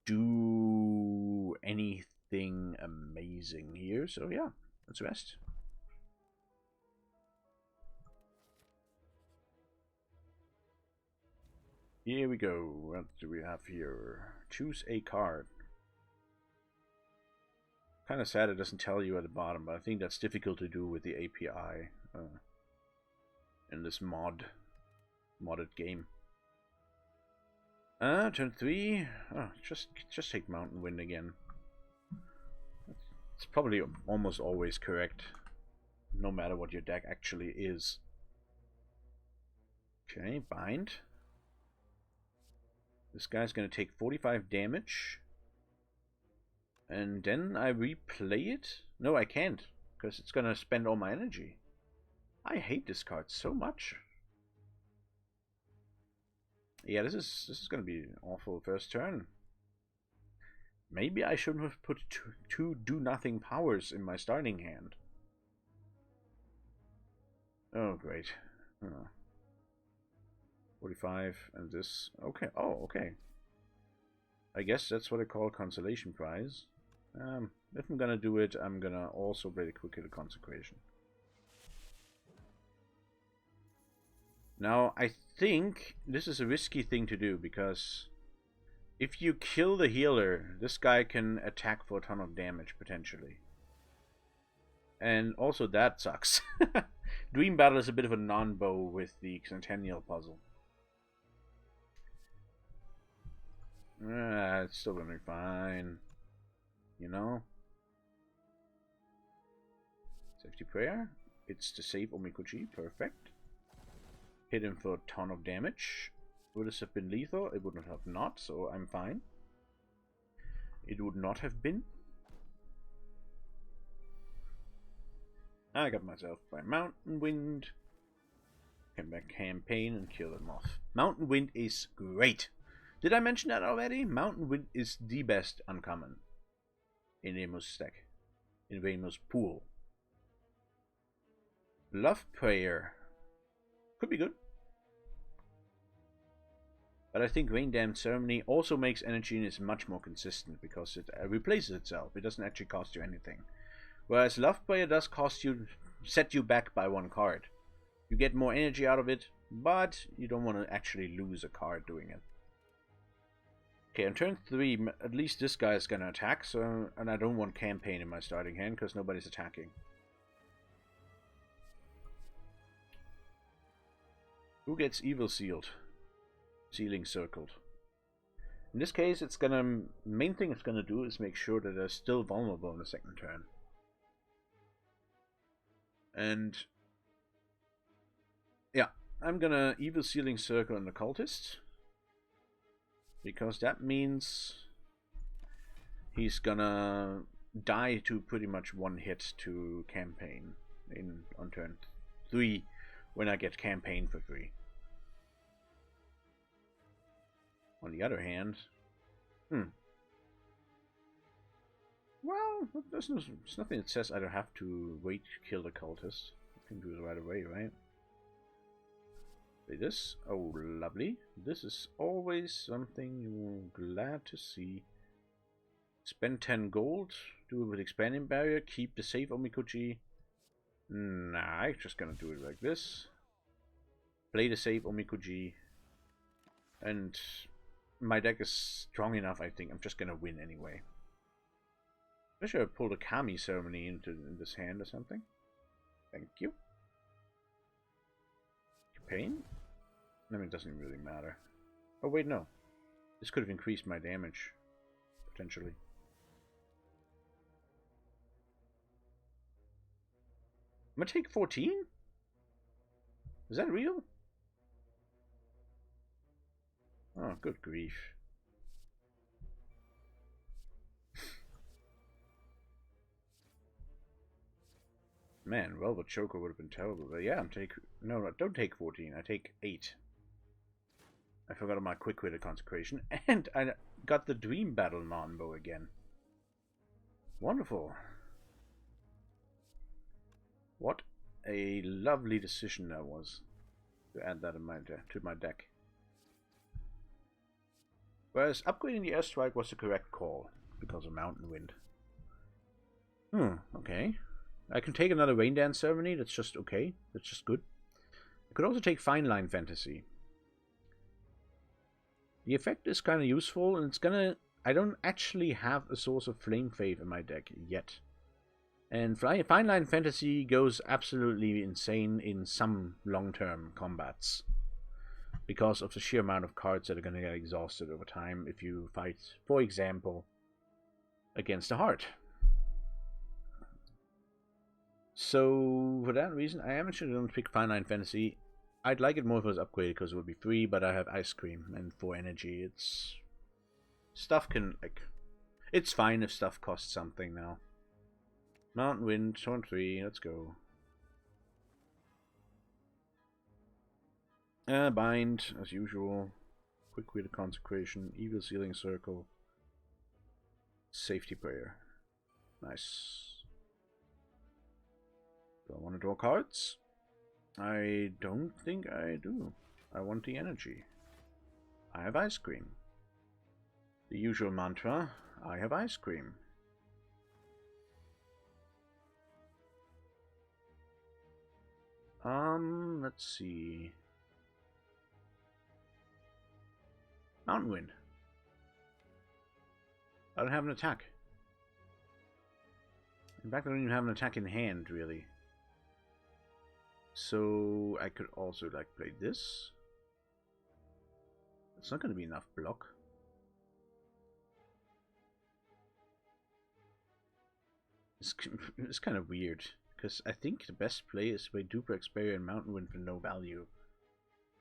S1: do anything amazing here. So yeah, let's rest. Here we go. What do we have here? Choose a card. Kind of sad it doesn't tell you at the bottom, but I think that's difficult to do with the API in this modded game. Turn 3. Oh, just take Mountain Wind again. It's probably almost always correct, no matter what your deck actually is. Okay, bind. This guy's gonna take 45 damage. And then I replay it? No, I can't, because it's gonna spend all my energy. I hate this card so much. Yeah, this is gonna be an awful first turn. Maybe I shouldn't have put two do-nothing powers in my starting hand. Oh, great. 45 and this. Okay. Oh, okay. I guess that's what I call consolation prize. If I'm gonna do it, I'm gonna also very quickly the consecration. Now, I think this is a risky thing to do, because if you kill the healer, this guy can attack for a ton of damage, potentially. And also that sucks. Dream Battle is a bit of a non-bow with the Centennial puzzle. It's still gonna be fine. You know? Safety prayer. It's to save Omikuchi. Perfect. Hit him for a ton of damage. Would this have been lethal? It would not have not, so I'm fine. It would not have been. I got myself by Mountain Wind. Came back campaign and kill them off. Mountain Wind is great. Did I mention that already? Mountain Wind is the best uncommon in Rainbow's stack. In Rainbow's pool. Love Prayer. Could be good. But I think Rain Dance Ceremony also makes energy and is much more consistent because it replaces itself. It doesn't actually cost you anything. Whereas Love Prayer does cost you, set you back by one card. You get more energy out of it, but you don't want to actually lose a card doing it. Okay, on turn 3, at least this guy is going to attack, so, and I don't want campaign in my starting hand because nobody's attacking. Who gets Evil Sealed? Sealing Circled. In this case, it's gonna, main thing it's gonna do is make sure that they're still vulnerable in the second turn. And yeah, I'm gonna Evil Sealing Circle on the Cultist, because that means he's gonna die to pretty much one hit to campaign on turn 3 when I get campaign for free. On the other hand, well, there's nothing that says I don't have to wait to kill the cultist. I can do it right away, right? Play this. Oh, lovely. This is always something you're glad to see. Spend 10 gold. Do it with Expanding Barrier. Keep the safe Omikuchi. Nah, I'm just gonna do it like this. Play the safe Omikuchi. And my deck is strong enough, I think. I'm just gonna win anyway. I should have pulled a Kami Ceremony into this hand or something. Thank you. Pain? I mean, it doesn't really matter. Oh, wait, no. This could have increased my damage. Potentially. I'm gonna take 14? Is that real? Oh, good grief. Man, Velvet Choker would have been terrible. But yeah, no, don't take 14. I take 8. I forgot my quick witted consecration, and I got the Dream Battle non-bow again. Wonderful. What a lovely decision that was to add that to my deck. Whereas upgrading the airstrike was the correct call because of Mountain Wind. Okay. I can take another Rain Dance Ceremony, that's just okay. That's just good. I could also take Fine Line Fantasy. The effect is kind of useful, and it's gonna... I don't actually have a source of Flame Faith in my deck yet. And Fine Line Fantasy goes absolutely insane in some long-term combats. Because of the sheer amount of cards that are gonna get exhausted over time if you fight, for example, against a heart. So, for that reason, I am actually going to pick Fine Line Fantasy. I'd like it more if it was upgraded because it would be free, but I have Ice Cream and 4 energy. It's... Stuff can, like... It's fine if stuff costs something now. Mountain Wind, turn 3, let's go. Bind, as usual. Quick Witted Consecration, Evil Sealing Circle. Safety prayer. Nice. Do I want to draw cards? I don't think I do. I want the energy. I have ice cream. The usual mantra, I have ice cream. Let's see. Mountain Wind. I don't have an attack. In fact, I don't even have an attack in hand, really. So I could also like play this. It's not going to be enough block. It's kind of weird, because I think the best play is to play Duplex Barrier and Mountain Wind for no value.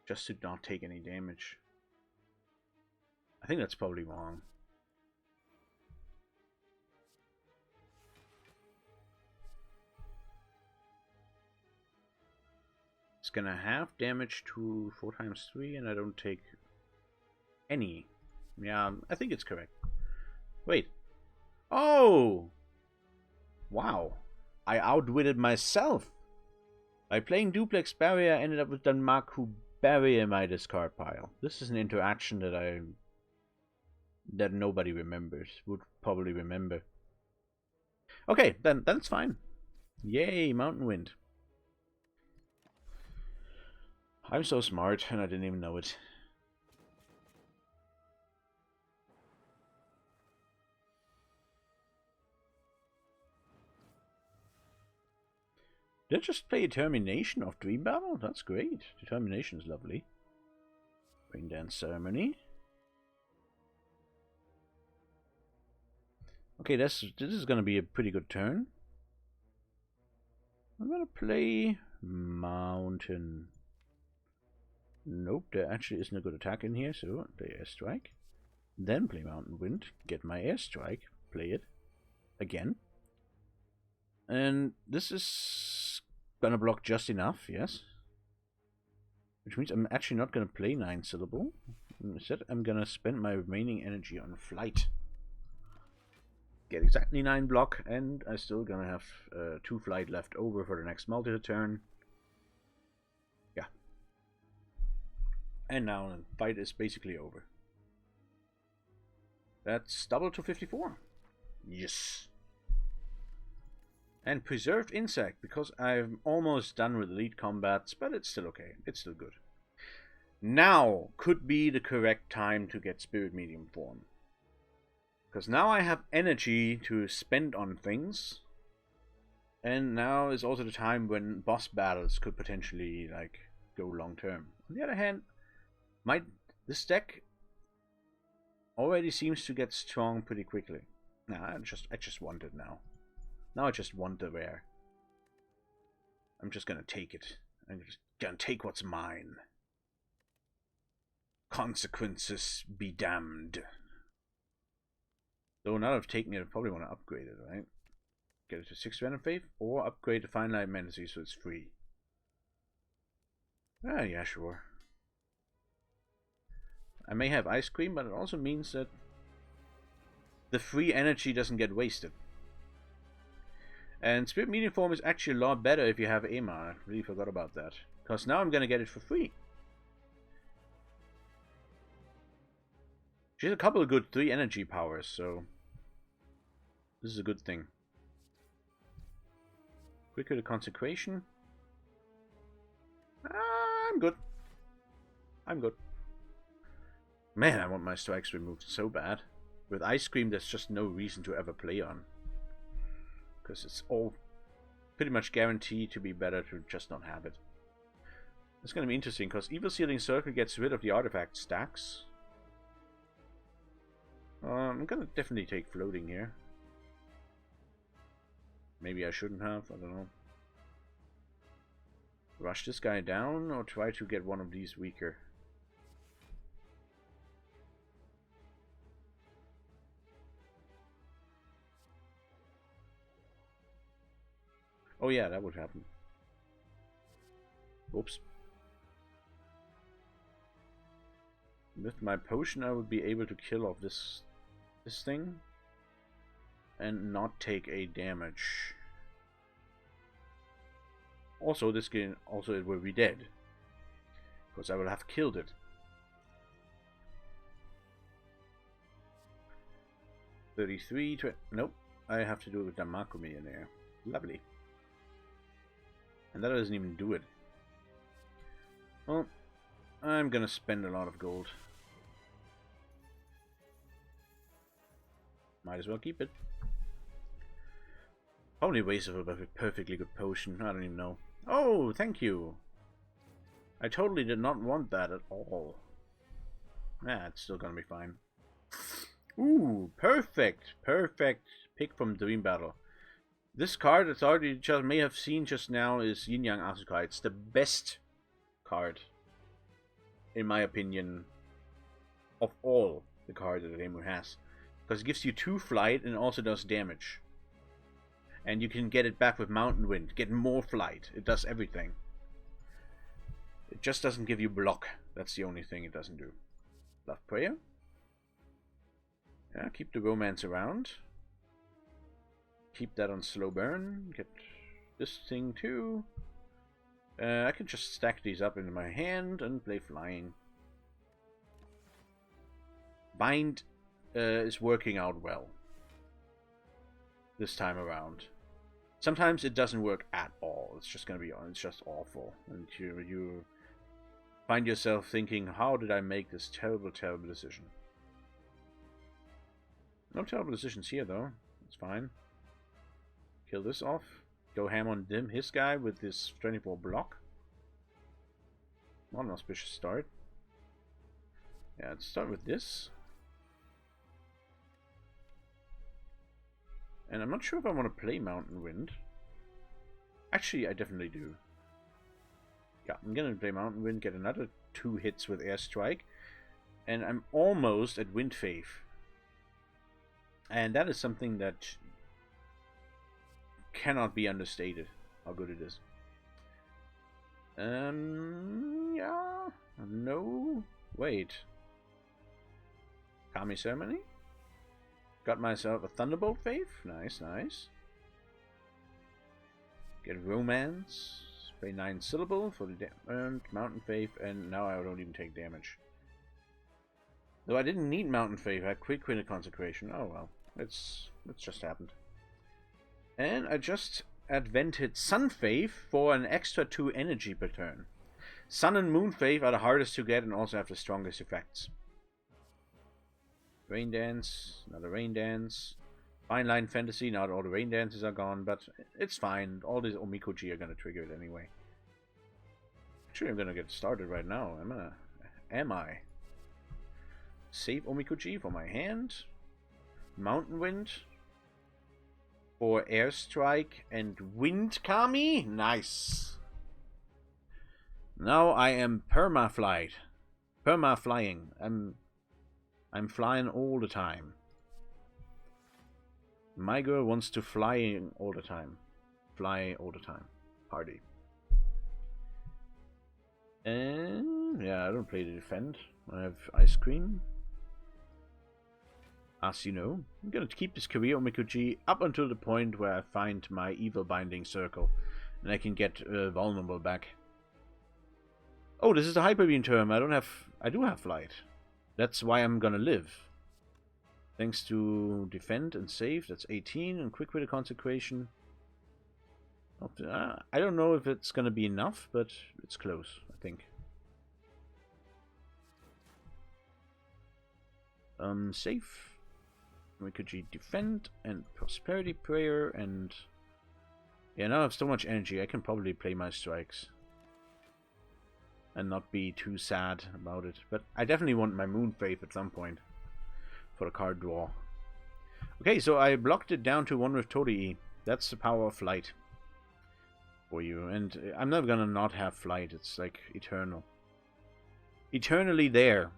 S1: Just to not take any damage. I think that's probably wrong. It's gonna have damage to 4 times 3, and I don't take any. Yeah, I think it's correct. Wait. Oh! Wow. I outwitted myself. By playing Duplex Barrier, I ended up with Danmaku Barrier in my discard pile. This is an interaction that nobody remembers. Would probably remember. Okay, then that's fine. Yay, Mountain Wind. I'm so smart, and I didn't even know it. Did I just play Determination of Dream Battle? That's great. Determination is lovely. Rain Dance Ceremony. Okay, this is going to be a pretty good turn. I'm going to play Mountain. Nope, there actually isn't a good attack in here, so play Airstrike. Then play Mountain Wind, get my Airstrike, play it again. And this is gonna block just enough, yes. Which means I'm actually not gonna play 9 syllable. Instead, I'm gonna spend my remaining energy on flight. Get exactly 9 block, and I'm still gonna have 2 flight left over for the next multi turn. Yeah. And now the fight is basically over. That's double to 54. Yes. And Preserved Insect, because I'm almost done with elite combats, but it's still okay. It's still good. Now could be the correct time to get Spirit Medium form. Because now I have energy to spend on things. And now is also the time when boss battles could potentially like go long term. On the other hand, this deck already seems to get strong pretty quickly. Nah, I just want it now. Now I just want the rare. I'm just gonna take it. I'm just gonna take what's mine. Consequences be damned. Though now that I've taken it, I probably want to upgrade it, right? Get it to 6 Random Faith, or upgrade to Fine Line Menacey so it's free. Ah, yeah, sure. I may have Ice Cream, but it also means that the free energy doesn't get wasted. And Spirit Medium form is actually a lot better if you have Ema. I really forgot about that. Because now I'm going to get it for free. She has a couple of good 3 energy powers, so this is a good thing. Quicker to Consecration. I'm good. I'm good. Man, I want my strikes removed so bad. With Ice Cream, there's just no reason to ever play on. Because it's all pretty much guaranteed to be better to just not have it. It's going to be interesting, because Evil Sealing Circle gets rid of the artifact stacks. I'm going to definitely take Floating here. Maybe I shouldn't have, I don't know. Rush this guy down, or try to get one of these weaker. Oh yeah, that would happen. Oops. With my potion I would be able to kill off this thing. and not take a damage. Also, this game, also it will be dead. Because I will have killed it. 33, nope. I have to do it with the Mako Millionaire. Lovely. And that doesn't even do it. Well, I'm gonna spend a lot of gold. Might as well keep it. Probably waste of a perfectly good potion. I don't even know. Oh, thank you. I totally did not want that at all. Yeah, it's still gonna be fine. Ooh, perfect. Perfect pick from Dream Battle. This card that already just may have seen just now is Yin Yang Asuka. It's the best card, in my opinion, of all the cards that the game has. Because it gives you 2 flight and also does damage. And you can get it back with Mountain Wind. Get more flight. It does everything. It just doesn't give you block. That's the only thing it doesn't do. Love Prayer. Yeah, keep the Romance around. Keep that on slow burn. Get this thing too. I can just stack these up into my hand and play flying. Bind is working out well this time around. Sometimes it doesn't work at all. It's just gonna be it's just awful, and you find yourself thinking, how did I make this terrible decision? No terrible decisions here though. It's fine. Kill this off. Go ham on his guy with this 24 block. Not an auspicious start. Yeah, let's start with this. And I'm not sure if I want to play Mountain Wind. Actually, I definitely do. Yeah, I'm gonna play Mountain Wind, get another 2 hits with Airstrike. And I'm almost at Wind Faith. And that is something that cannot be understated, how good it is. Yeah. No. Wait. Kami Ceremony? Got myself a Thunderbolt Faith. Nice, nice. Get Romance. Pay 9 syllable for the earned Mountain Faith, and now I don't even take damage. Though I didn't need Mountain Faith, I had Quick Quinted Consecration. Oh well. It's just happened. And I just advented Sun Faith for an extra 2 energy per turn. Sun and Moon Faith are the hardest to get and also have the strongest effects. Rain Dance, another Rain Dance. Fine Line Fantasy, not all the Rain Dances are gone, but it's fine. All these Omikoji are gonna trigger it anyway. Actually, I'm gonna get started right now. Am I? Save Omikoji for my hand. Mountain Wind. For Airstrike and Wind Kami. Nice. Now I am perma-flying. I'm flying all the time. My girl wants to fly all the time. Fly all the time. Party. And yeah, I don't play the defend. I have Ice Cream. As you know, I'm gonna keep this career Omikoji up until the point where I find my evil binding circle and I can get vulnerable back. Oh, this is the Hyper Beam term. I do have flight. That's why I'm gonna live. Thanks to defend and save, that's 18, and quick with a consecration. I don't know if it's gonna be enough, but it's close, I think. Save. Omikoji defend and prosperity prayer, and yeah, now I have so much energy I can probably play my strikes and not be too sad about it. But I definitely want my Moon Faith at some point for the card draw. Okay, so I blocked it down to 1 with Torii. That's the power of flight for you, and I'm never gonna not have flight. It's like eternal, eternally there.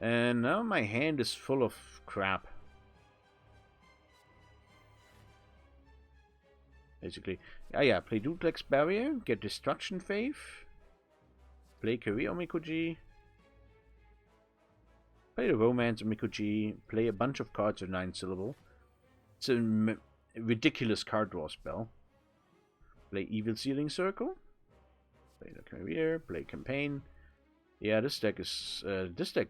S1: And now my hand is full of crap. Basically. Yeah, play Duplex Barrier, get Destruction Faith, play Career Omikoji. Play the Romance of Miko-ji. Play a bunch of cards of 9 syllable. It's a ridiculous card draw spell. Play Evil Sealing Circle. Play the Career. Play Campaign. Yeah, this deck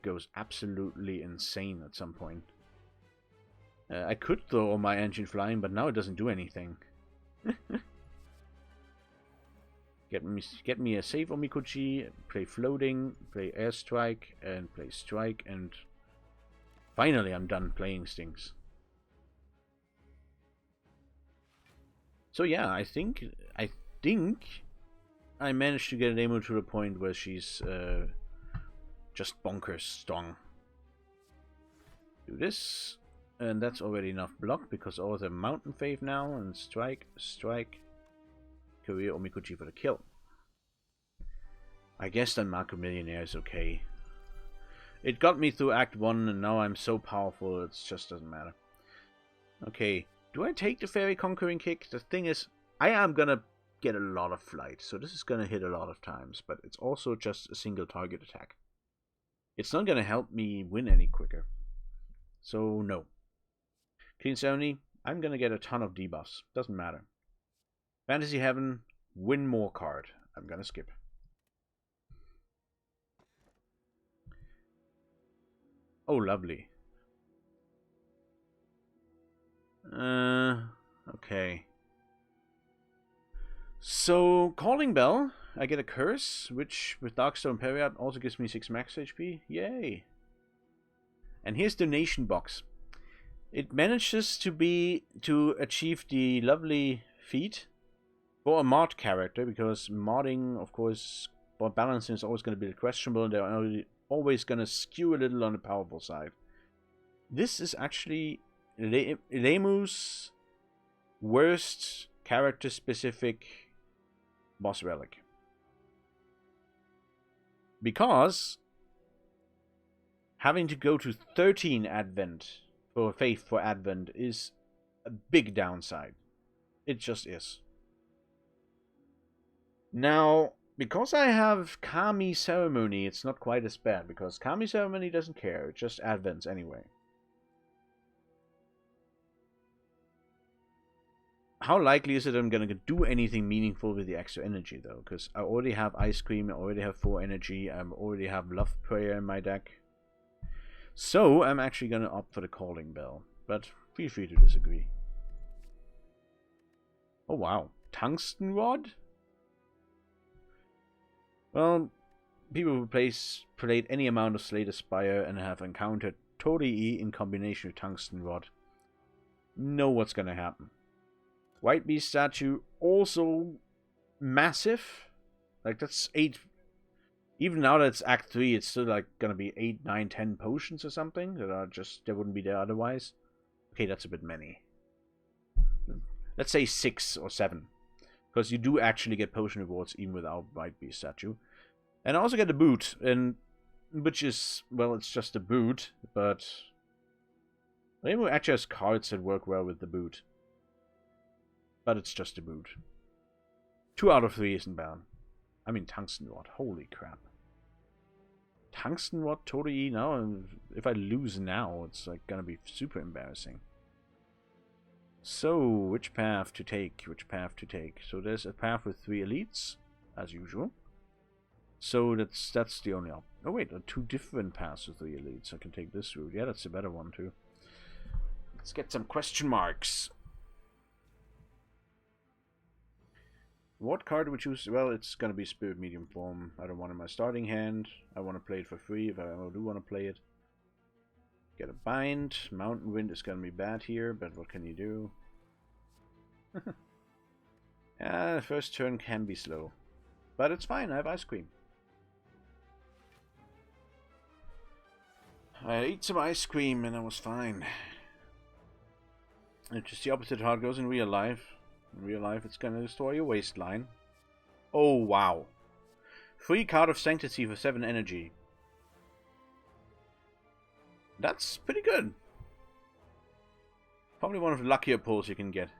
S1: goes absolutely insane at some point. I could throw all my engine flying, but now it doesn't do anything. Get me a save on Miko-ji, play Floating, play Airstrike, and play Strike, and finally I'm done playing Stings. So yeah, I think I managed to get Nemo to the point where she's just bonkers strong. Do this, and that's already enough block because all the Mountain Fave now, and Strike, Career or Miko-ji for the kill. I guess then Marco Millionaire is okay. It got me through Act 1 and now I'm so powerful it just doesn't matter. Okay, do I take the Fairy Conquering Kick? The thing is, I am gonna get a lot of flight, so this is gonna hit a lot of times, but it's also just a single target attack. It's not gonna help me win any quicker. So no. Clean Ceremony, I'm gonna get a ton of debuffs. Doesn't matter. Fantasy Heaven, win more card. I'm gonna skip. Oh, lovely. Okay. So, Calling Bell, I get a Curse, which with Darkstone Period also gives me 6 max HP. Yay! And here's Donation Box. It manages to achieve the lovely feat for a mod character, because modding, of course, for balancing is always going to be questionable, and they're always going to skew a little on the powerful side. This is actually Lemu's worst character-specific boss relic. Because having to go to 13 Advent for Faith for Advent is a big downside. It just is. Now, because I have Kami Ceremony, it's not quite as bad, because Kami Ceremony doesn't care, it just advents anyway. How likely is it I'm going to do anything meaningful with the extra energy, though? Because I already have Ice Cream, I already have 4 energy, I already have Love Prayer in my deck. So, I'm actually going to opt for the Calling Bell, but feel free to disagree. Oh wow, Tungsten Rod? Well, people who played any amount of Slay the Spire and have encountered Torii in combination with Tungsten Rod know what's gonna happen. White Beast statue, also massive. Like, that's 8. Even now that it's Act 3, it's still like gonna be 8, 9, 10 potions or something that wouldn't be there otherwise. Okay, that's a bit many. Let's say 6 or 7. Because you do actually get potion rewards even without White Beast statue. And I also get a boot, which is, well, it's just a boot, but Rainbow actually has cards that work well with the boot. But it's just a boot. 2 out of 3 isn't bad. I mean, Tungsten Rod, holy crap. Tungsten Rod Torii now, and if I lose now, it's like gonna be super embarrassing. So, which path to take? So there's a path with 3 elites, as usual. So that's the only option. Oh wait, there are 2 different paths with 3 elites. I can take this route. Yeah, that's a better one too. Let's get some question marks. What card do we choose? Well, it's gonna be Spirit Medium Form. I don't want it in my starting hand. I want to play it for free if I do want to play it. Get a bind. Mountain Wind is gonna be bad here, but what can you do? Yeah, the first turn can be slow. But it's fine, I have Ice Cream. I ate some ice cream and I was fine. It's just the opposite how it goes in real life. In real life, it's gonna destroy your waistline. Oh, wow. Free card of Sanctity for 7 energy. That's pretty good. Probably one of the luckier pulls you can get.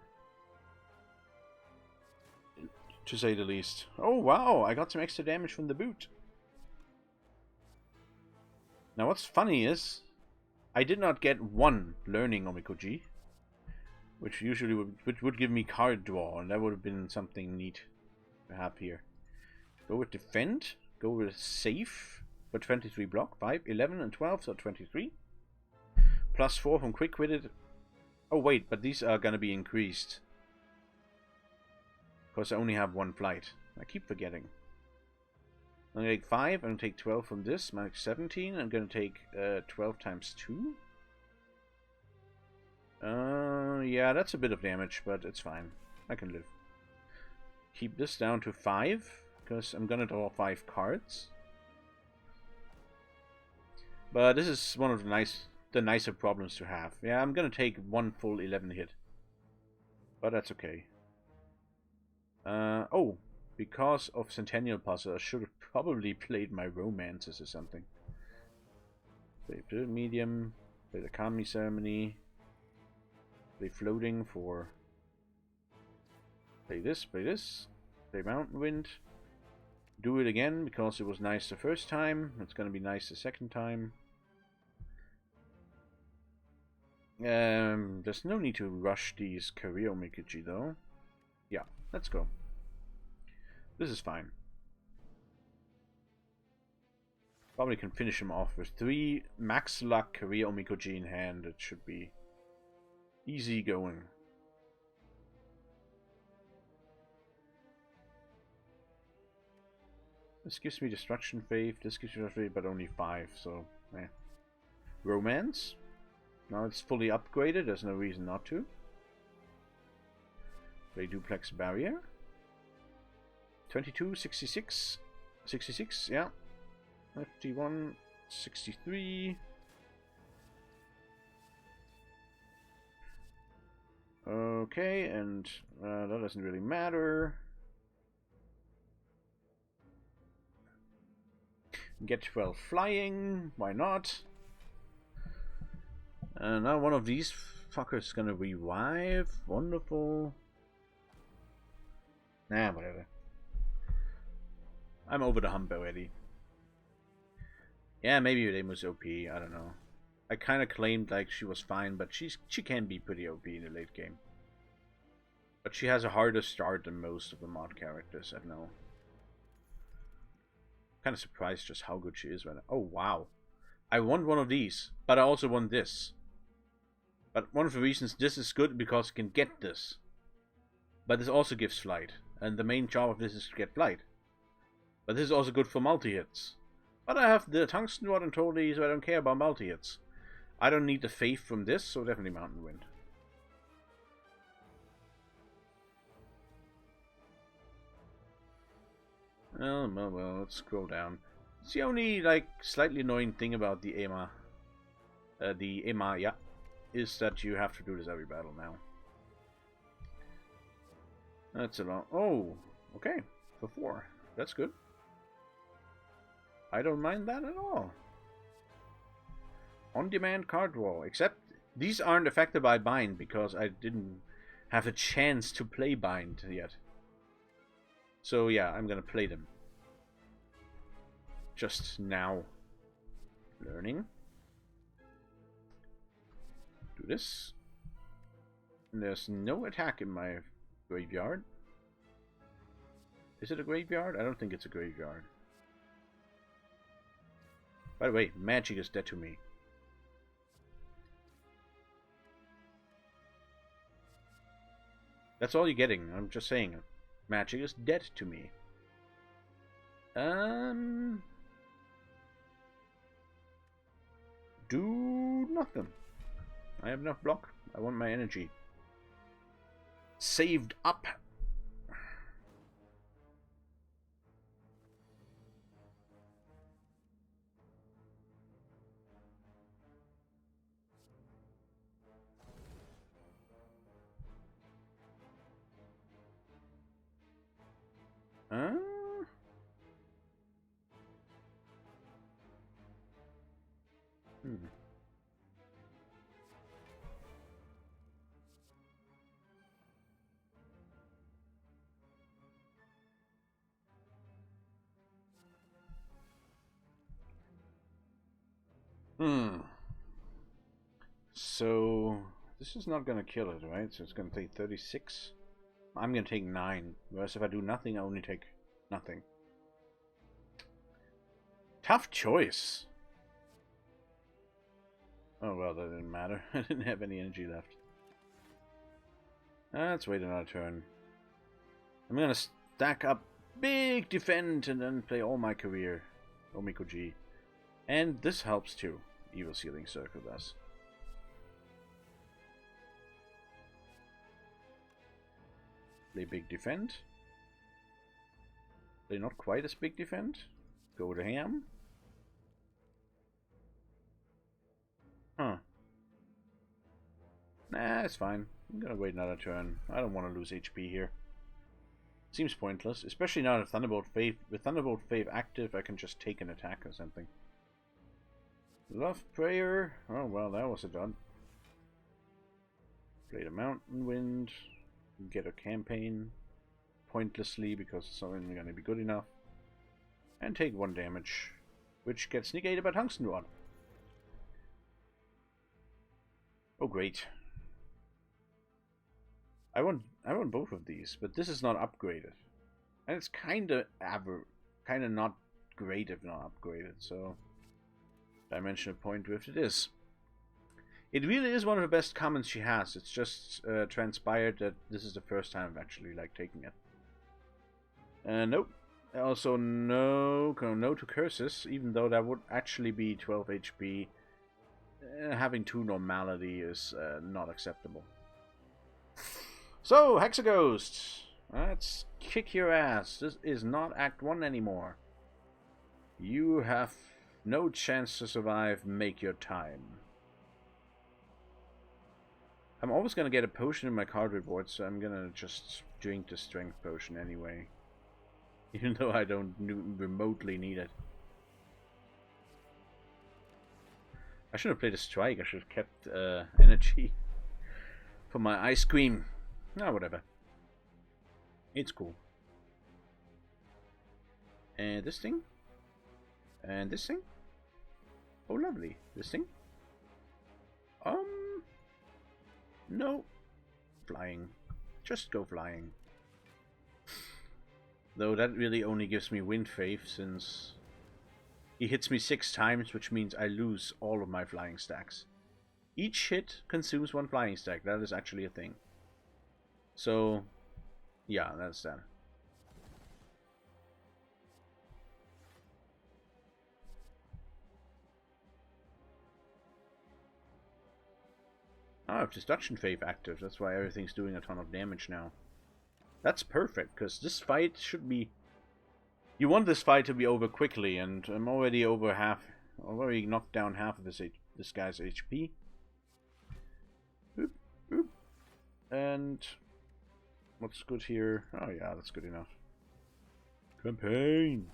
S1: To say the least. Oh, wow. I got some extra damage from the boot. Now what's funny is, I did not get one learning Omikoji, which would give me card draw, and that would have been something neat to have here. Go with defend, go with safe for 23 block, 5, 11, and 12, so 23. Plus 4 from quick witted. Oh wait, but these are gonna be increased. Because I only have one flight. I keep forgetting. I'm gonna take 5, I'm gonna take 12 from this, mark 17, I'm gonna take 12 times 2. Yeah, that's a bit of damage, but it's fine. I can live. Keep this down to 5, because I'm gonna draw 5 cards. But this is one of the nicer problems to have. Yeah, I'm gonna take one full 11 hit. But that's okay. Oh, because of Centennial Puzzle, I should have probably played my romances or something. Play the medium, play the Kami Ceremony, play floating for... play this, play Mountain Wind. Do it again because it was nice the first time. It's gonna be nice the second time. There's no need to rush these career Omikoji though. Yeah, let's go. This is fine. Probably can finish him off with 3 max luck career Omikoji in hand. It should be easy going. This gives me Destruction Faith, this gives me Destruction Faith, but only 5, so eh. Romance. Now it's fully upgraded, there's no reason not to. Play Duplex Barrier. 22, 66. 66, yeah. 51, 63. Okay, and that doesn't really matter. Get 12 flying, why not? Now one of these fuckers is gonna revive. Wonderful. Nah, whatever. I'm over the hump already. Yeah, maybe Udem was OP, I don't know. I kinda claimed like she was fine, but she can be pretty OP in the late game. But she has a harder start than most of the mod characters, I know. Kinda surprised just how good she is right now. Oh wow. I want one of these, but I also want this. But one of the reasons this is good because you can get this. But this also gives flight. And the main job of this is to get flight. But this is also good for multi-hits. But I have the Tungsten Rod and Totally, so I don't care about multi-hits. I don't need the faith from this, so definitely Mountain Wind. Well, let's scroll down. It's the only, like, slightly annoying thing about the EMA. Yeah. Is that you have to do this every battle now. That's a lot. Oh, okay. For 4. That's good. I don't mind that at all. On-demand card draw. Except these aren't affected by bind because I didn't have a chance to play bind yet. So yeah, I'm gonna play them. Just now. Learning. Do this. And there's no attack in my graveyard. Is it a graveyard? I don't think it's a graveyard. By the way, magic is dead to me. That's all you're getting. I'm just saying. Magic is dead to me. Do nothing. I have enough block. I want my energy. Saved up. Hmm. So this is not gonna kill it, right? So it's gonna take 36. I'm gonna take 9. Whereas if I do nothing, I only take nothing. Tough choice. Oh well, that didn't matter. I didn't have any energy left. Let's wait another turn. I'm gonna stack up big defend and then play all my career. Oh, Miko G. And this helps too. Evil Sealing Circle does. Play big defend. Play not quite as big defend. Go to ham. Huh. Nah, it's fine. I'm gonna wait another turn. I don't want to lose HP here. Seems pointless, especially now that Thunderbolt Fave. With Thunderbolt Fave active, I can just take an attack or something. Love Prayer. Oh well, that was a done. Play the Mountain Wind. Get a campaign pointlessly because it's not going to be good enough. And take 1 damage, which gets negated by Tungsten Rod. Oh great. I want both of these, but this is not upgraded. And it's kinda not great if not upgraded, so Dimensional Point Drift it is. It really is one of the best commons she has. It's just transpired that this is the first time I've actually taking it. Nope. Also no to curses, even though that would actually be 12 HP. Having 2 normality is not acceptable. So, Hexaghost! Let's kick your ass. This is not Act 1 anymore. You have no chance to survive. Make your time. I'm always going to get a potion in my card reward, so I'm going to just drink the strength potion anyway. Even though I don't remotely need it. I should have played a strike. I should have kept energy for my ice cream. No, whatever. It's cool. And this thing? And this thing? Oh, lovely. This thing? No. Flying. Just go flying. Though that really only gives me Wind Faith, since he hits me 6 times, which means I lose all of my flying stacks. Each hit consumes 1 flying stack. That is actually a thing. So, yeah, that's that. Oh, I have Destruction Faith active. That's why everything's doing a ton of damage now. That's perfect, because this fight should be... You want this fight to be over quickly, and I'm already over half... Already knocked down half of this guy's HP. Oop, oop. And... What's good here? Oh yeah, that's good enough. Campaign!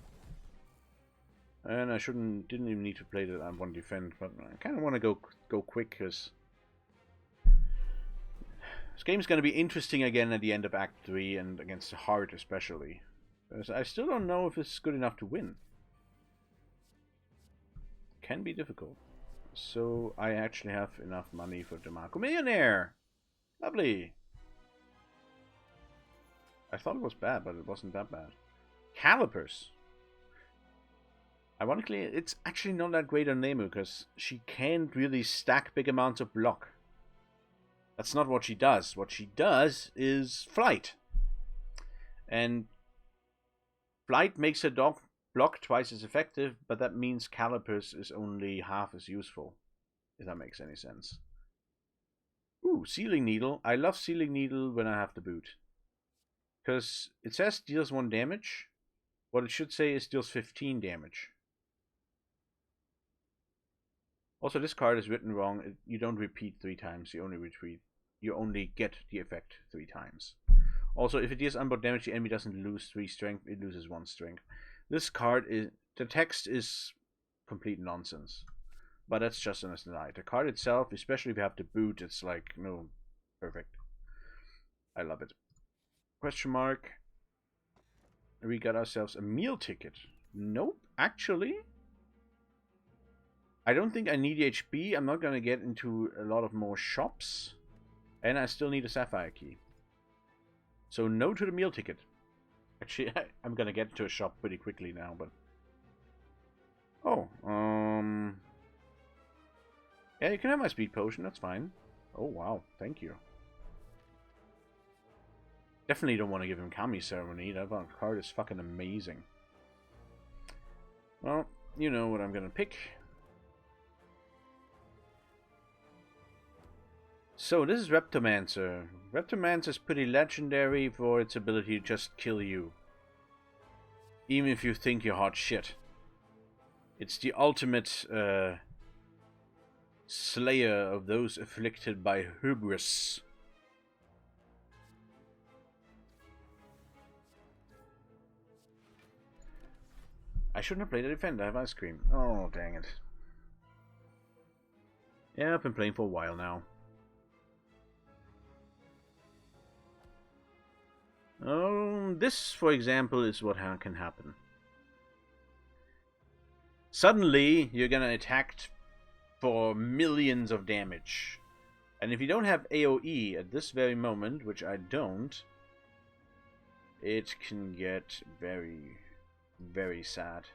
S1: And I didn't even need to play that on 1 defend, but I kind of want to go quick, because... This game's going to be interesting again at the end of Act 3, and against the Heart especially. Because I still don't know if it's good enough to win. Can be difficult. So I actually have enough money for DeMarco Millionaire! Lovely! I thought it was bad, but it wasn't that bad. Calipers! Ironically, it's actually not that great on Nemu, because she can't really stack big amounts of block. That's not what she does. What she does is flight. And flight makes her dog block twice as effective, but that means Calipers is only half as useful. If that makes any sense. Ooh, Sealing Needle. I love Sealing Needle when I have the boot. Because it says deals 1 damage. What it should say is deals 15 damage. Also, this card is written wrong. You don't repeat 3 times. You only get the effect 3 times. Also, if it deals unbound damage, the enemy doesn't lose 3 strength. It loses 1 strength. This card is... The text is complete nonsense. But that's just an aside. The card itself, especially if you have the boot, it's like, no, perfect. I love it. Question mark. We got ourselves a meal ticket. Nope, actually. I don't think I need HP. I'm not gonna get into a lot of more shops. And I still need a sapphire key. So no to the meal ticket. Actually, I'm gonna get to a shop pretty quickly now, but... Oh, yeah, you can have my speed potion, that's fine. Oh, wow, thank you. Definitely don't want to give him Kami Ceremony. That card is fucking amazing. Well, you know what I'm gonna pick. So, this is Reptomancer. Reptomancer is pretty legendary for its ability to just kill you. Even if you think you're hot shit. It's the ultimate slayer of those afflicted by hubris. I shouldn't have played a defender, I have ice cream. Oh, dang it. Yeah, I've been playing for a while now. This, for example, is what can happen. Suddenly, you're gonna attack for millions of damage. And if you don't have AoE at this very moment, which I don't, it can get very, very sad.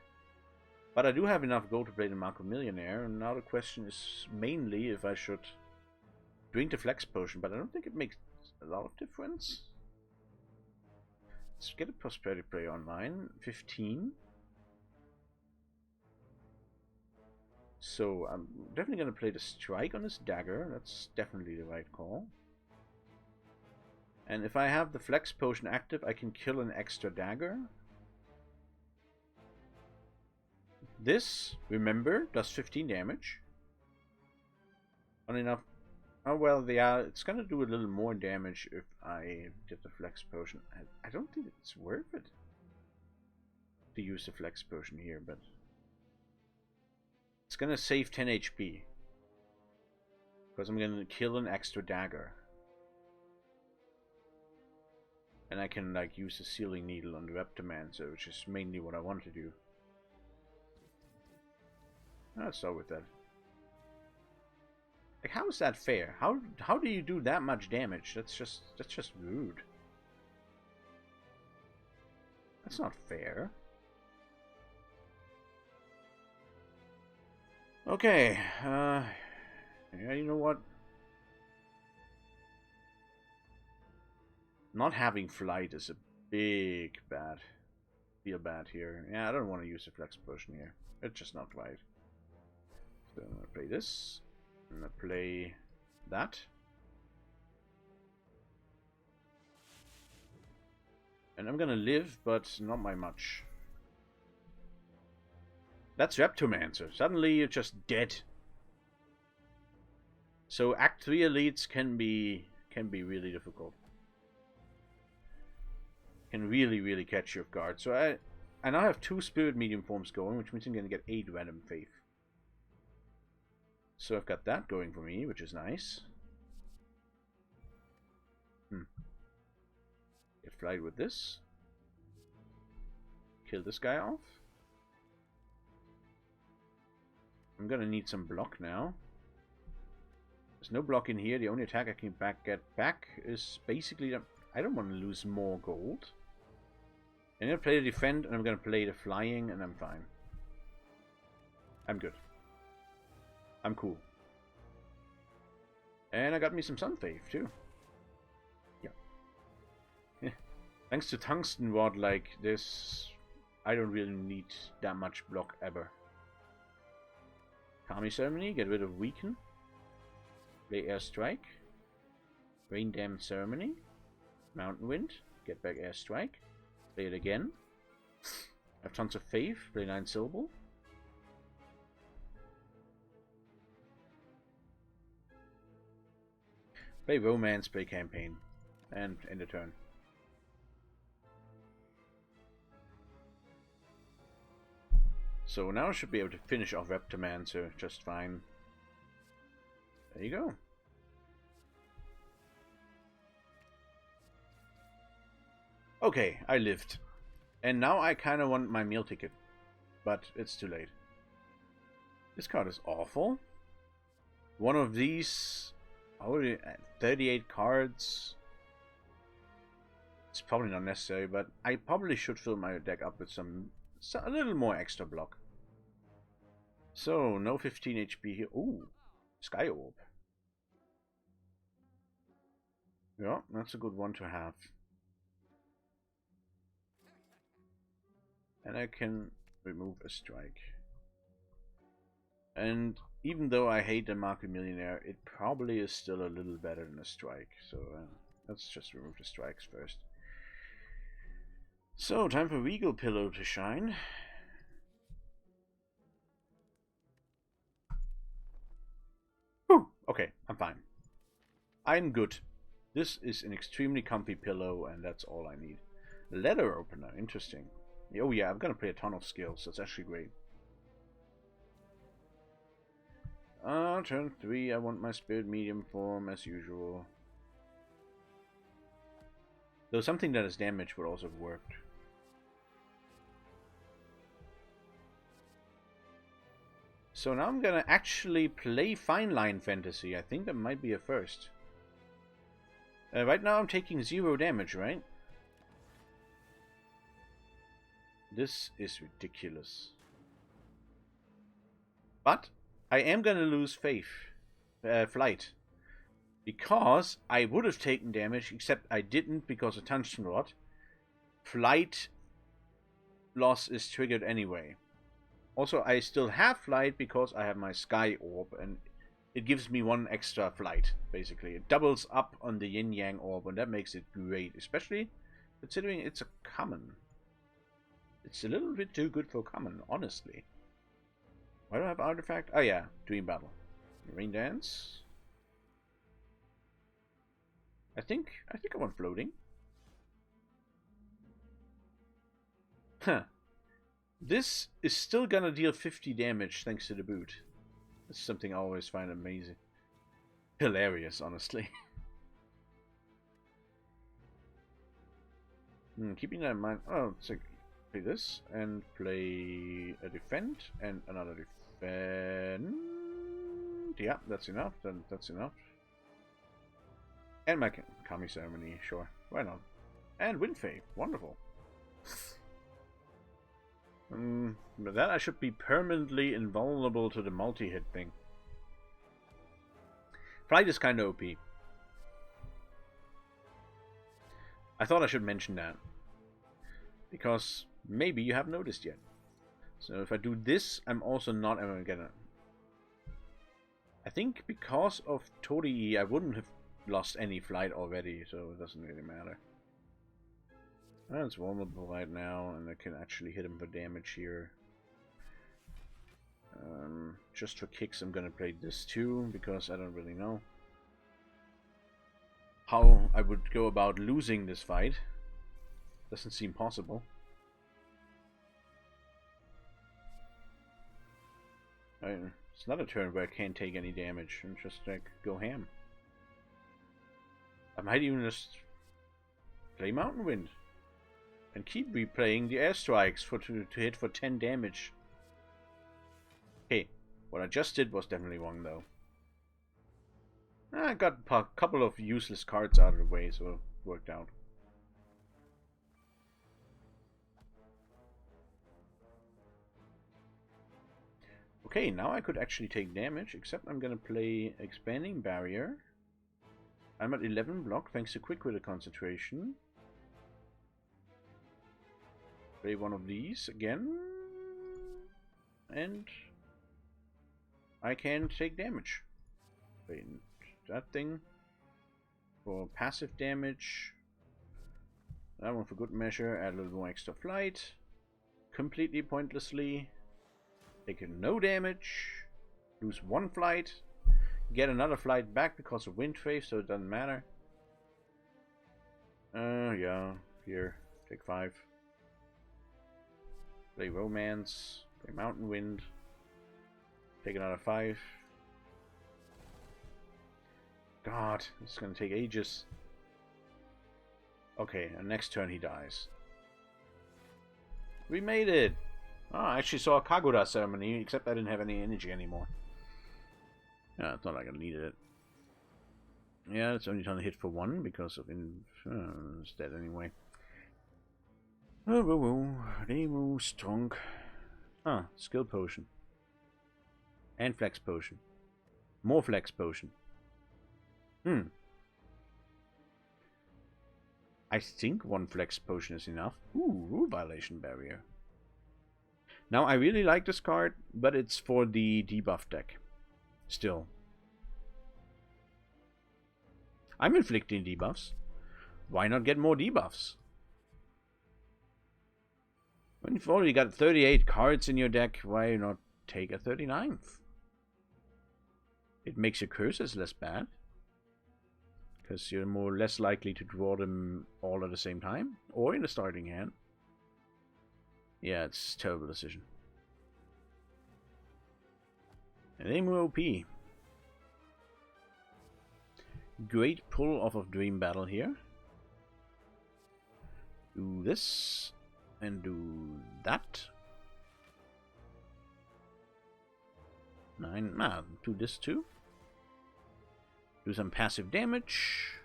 S1: But I do have enough gold to play the Marco Millionaire, and now the question is mainly if I should drink the Flex Potion, but I don't think it makes a lot of difference. Let's get a Prosperity Prayer online. 15. So I'm definitely going to play the Strike on this dagger. That's definitely the right call. And if I have the Flex Potion active, I can kill an extra dagger. This, remember, does 15 damage. Funny enough. Oh well, yeah, it's gonna do a little more damage if I get the Flex Potion. I don't think it's worth it to use the Flex Potion here, but it's gonna save 10 HP. Because I'm gonna kill an extra dagger. And I can like use the Sealing Needle on the Reptomancer, which is mainly what I want to do. Let's start with that. Like, how is that fair? How do you do that much damage? That's just rude. That's not fair. Okay, yeah, you know what? Not having flight is a big feel bad here. Yeah, I don't want to use the Flex Potion here. It's just not right. So I'm gonna play this. I'm gonna play that. And I'm gonna live, but not by much. That's Reptomancer. Suddenly you're just dead. So Act 3 elites can be really difficult. Can really catch you off guard. So I now have 2 Spirit Medium forms going, which means I'm gonna get 8 Random Faith. So I've got that going for me, which is nice. Get flight with this. Kill this guy off. I'm gonna need some block now. There's no block in here. The only attack I can get back is basically... I don't want to lose more gold. I'm gonna play the defend, and I'm gonna play the flying, and I'm fine. I'm good. I'm cool. And I got me some Sun Faith too. Yeah. Thanks to Tungsten Rod, like this, I don't really need that much block ever. Kami Ceremony, get rid of Weaken. Play Air Strike. Rain Damned Ceremony. Mountain Wind, get back Air Strike. Play it again. Have tons of faith, play 9 Syllable. Play Romance, play Campaign. And end the turn. So now I should be able to finish off Reptomancer just fine. There you go. Okay, I lived. And now I kind of want my meal ticket. But it's too late. This card is awful. One of these, already 38 cards. It's probably not necessary, but I probably should fill my deck up with a little more extra block. So, no 15 HP here. Ooh, Sky Orb. Yeah, that's a good one to have. And I can remove a strike. And even though I hate the Market Millionaire, it probably is still a little better than a strike. So let's just remove the strikes first. So, time for Regal Pillow to shine. Whew, okay, I'm fine. I'm good. This is an extremely comfy pillow, and that's all I need. Letter opener, interesting. Oh yeah, I'm gonna play a ton of skills. That's actually great. Turn 3, I want my Spirit Medium form as usual. Though something that is damage would also have worked. So now I'm gonna actually play Fine Line Fantasy. I think that might be a first. Right now I'm taking 0 damage, right? This is ridiculous. But I am gonna lose flight. Because I would have taken damage, except I didn't because of Tungsten Rod. Flight loss is triggered anyway. Also, I still have flight because I have my Sky Orb, and it gives me 1 extra flight, basically. It doubles up on the Yin Yang Orb, and that makes it great, especially considering it's a common. It's a little bit too good for common, honestly. Why do I have Artifact? Oh yeah, Dream Battle. Rain Dance. I think I want Floating. Huh. This is still gonna deal 50 damage thanks to the boot. That's something I always find amazing. Hilarious, honestly. Keeping that in mind. Oh, so play this and play a defend and another defend. Yeah, that's enough. Then that's enough. And my Kami Ceremony, sure. Why not? And Wind Fae, wonderful. But that I should be permanently invulnerable to the multi-hit thing. Flight is kind of OP. I thought I should mention that. Because maybe you haven't noticed yet. So if I do this, I'm also not ever gonna... I think because of Torii, I wouldn't have lost any flight already, so it doesn't really matter. It's vulnerable right now, and I can actually hit him for damage here. Just for kicks, I'm gonna play this too, because I don't really know how I would go about losing this fight. Doesn't seem possible. It's not a turn where I can't take any damage, and just like go ham. I might even just play Mountain Wind and keep replaying the airstrikes to hit for 10 damage. Okay, what I just did was definitely wrong though. I got a couple of useless cards out of the way, so it worked out. Okay, now I could actually take damage, except I'm gonna play Expanding Barrier. I'm at 11 block thanks to Quick Witter Concentration. Play one of these again. And I can take damage. Play that thing for passive damage. That one for good measure. Add a little more extra flight. Completely pointlessly. Take no damage. Lose 1 flight. Get another flight back because of Wind Fae, so it doesn't matter. Yeah. Here. Take 5. Play Romance. Play Mountain Wind. Take another 5. God, this is gonna take ages. Okay, and next turn he dies. We made it! Oh, I actually saw a Kagoda ceremony, except I didn't have any energy anymore. Yeah, it's not like I needed it. Yeah, it's only trying to hit for 1 because of it's dead anyway. Oh, they move strong. Ah, skill potion. And flex potion. More flex potion. I think 1 flex potion is enough. Ooh, rule violation barrier. Now, I really like this card, but it's for the debuff deck. Still. I'm inflicting debuffs. Why not get more debuffs? When you've already got 38 cards in your deck, why not take a 39th? It makes your curses less bad. Because you're more or less likely to draw them all at the same time. Or in the starting hand. Yeah, it's a terrible decision. And they move OP. Great pull off of Dream Battle here. Do this. And do that. 9. Do this too. Do some passive damage.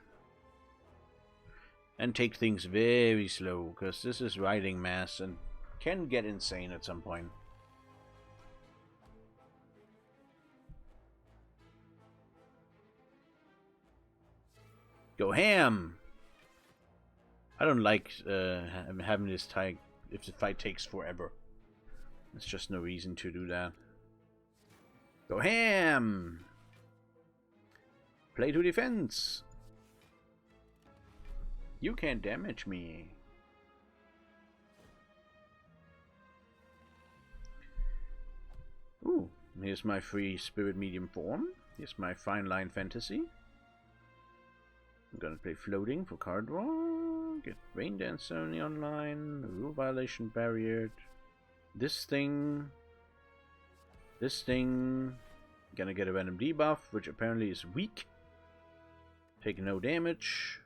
S1: And take things very slow. Because this is riding mass and can get insane at some point. Go ham! I don't like having this tie if the fight takes forever. There's just no reason to do that. Go ham! Play to defense! You can't damage me. Ooh, here's my free spirit medium form. Here's my fine line fantasy. I'm gonna play floating for card draw. Get Rain Dance only online. Rule violation barrier. This thing. This thing. Gonna get a random debuff, which apparently is weak. Take no damage.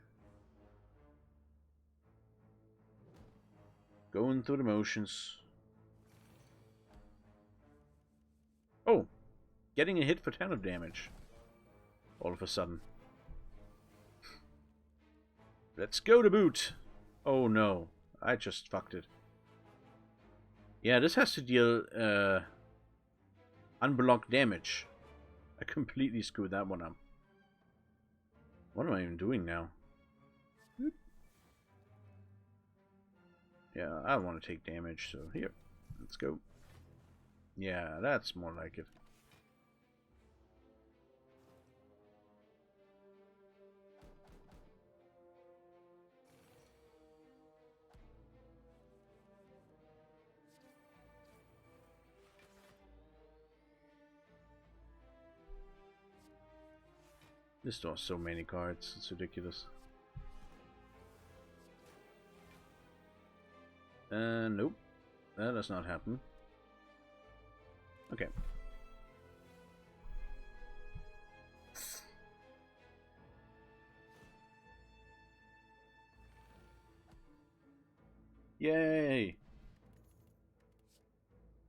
S1: Going through the motions. Oh! Getting a hit for 10 of damage. All of a sudden. Let's go to boot! Oh no, I just fucked it. Yeah, this has to deal unblocked damage. I completely screwed that one up. What am I even doing now? Yeah, I want to take damage, so here. Let's go. Yeah, that's more like it. This draws so many cards, it's ridiculous. Nope. That does not happen. Okay. Yay!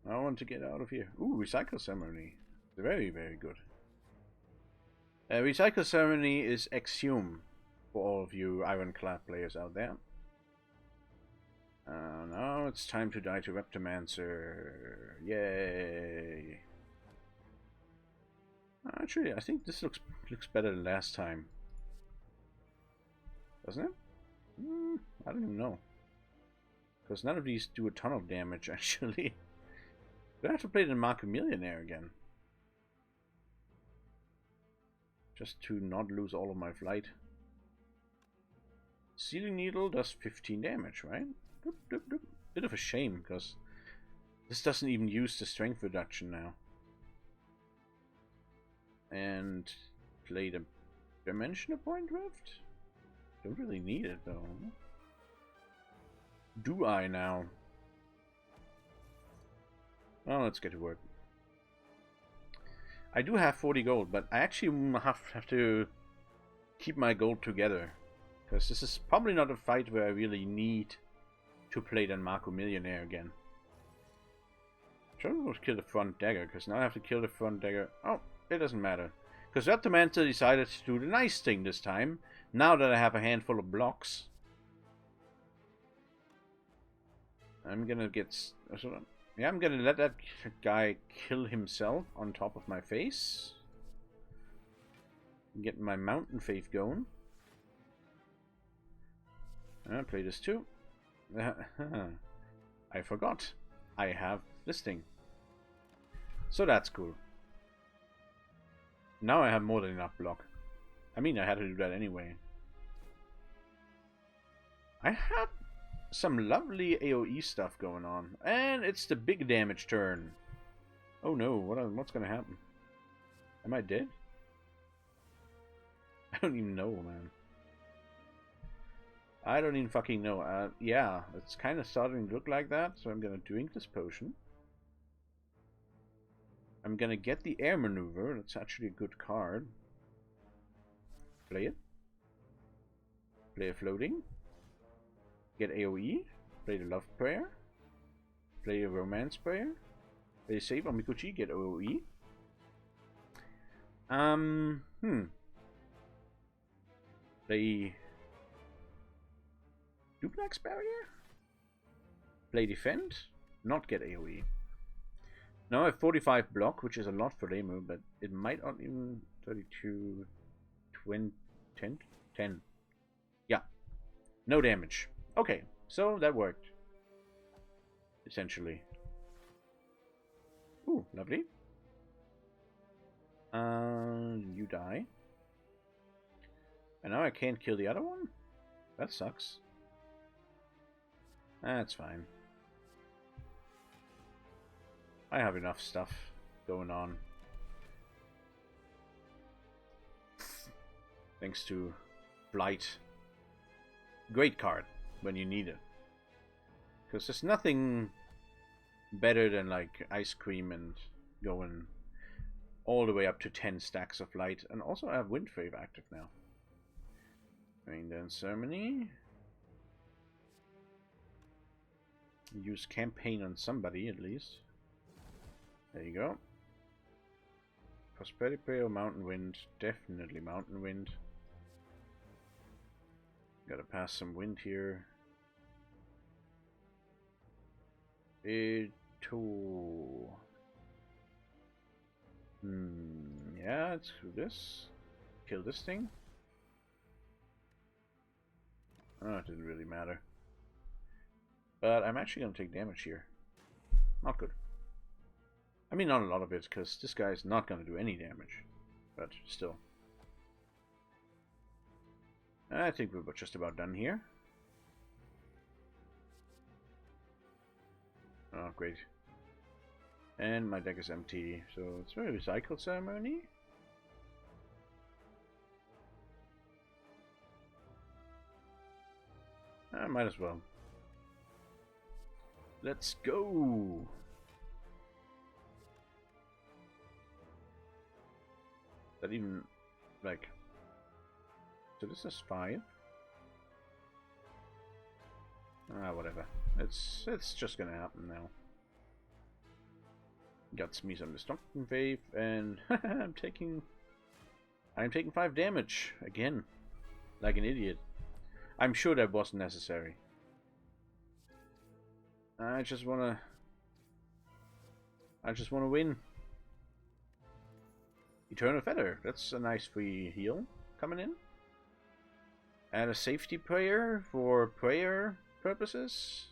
S1: I want to get out of here. Ooh, Recycle Ceremony. Very, very good. Recycle Ceremony is Exhume for all of you Ironclad players out there. Now it's time to die to Reptomancer. Yay! Actually, I think this looks better than last time. Doesn't it? I don't even know. Because none of these do a ton of damage, actually. Do I have to play the Mark Millionaire again? Just to not lose all of my flight. Sealing Needle does 15 damage, right? Doop, doop, doop. Bit of a shame, because this doesn't even use the strength reduction now. And play the Dimensional Point Rift? Don't really need it, though. Do I now? Well, let's get to work. I do have 40 gold, but I actually have to keep my gold together. Because this is probably not a fight where I really need to play the Marco Millionaire again. Try to kill the front dagger, because now I have to kill the front dagger. Oh, it doesn't matter. Because Reptomanta decided to do the nice thing this time, now that I have a handful of blocks. I'm gonna get... Yeah, I'm gonna let that guy kill himself on top of my face. Get my mountain faith going. I'll play this too. I forgot. I have this thing. So that's cool. Now I have more than enough block. I mean, I had to do that anyway. I had some lovely AoE stuff going on. And it's the big damage turn. Oh no, what's gonna happen? Am I dead? I don't even know, man. I don't even fucking know. Yeah, it's kind of starting to look like that, so I'm gonna drink this potion. I'm gonna get the air maneuver. That's actually a good card. Play it. Play a floating. Get AoE. Play the love prayer. Play a romance prayer. Play a save on Mikochi. Get AoE. Play duplex barrier. Play defend. Not get AoE. Now I have 45 block, which is a lot for Lemu, but it might not even 32, 20, 10. Yeah. No damage. Okay, so that worked. Essentially. Ooh, lovely. You die. And now I can't kill the other one? That sucks. That's fine. I have enough stuff going on. Thanks to Blight. Great card when you need it. Because there's nothing better than like ice cream and going all the way up to 10 stacks of light. And also I have Wind Wave active now. Rain Dance Ceremony. Use campaign on somebody at least. There you go. Prosperity Prayer, Mountain Wind. Definitely Mountain Wind. Gotta pass some wind here. Yeah, let's do this. Kill this thing. Oh, it didn't really matter. But I'm actually gonna take damage here. Not good. I mean, not a lot of it, because this guy's not gonna do any damage. But still. I think we're just about done here. Oh, great. And my deck is empty, so it's a recycle ceremony. I might as well. Let's go! That even, like... So this is 5. Whatever. It's just gonna happen now. Got me some Destruction Wave, and I'm taking 5 damage again, like an idiot. I'm sure that wasn't necessary. I just wanna win. Eternal Feather. That's a nice free heal coming in. And a safety prayer for prayer purposes.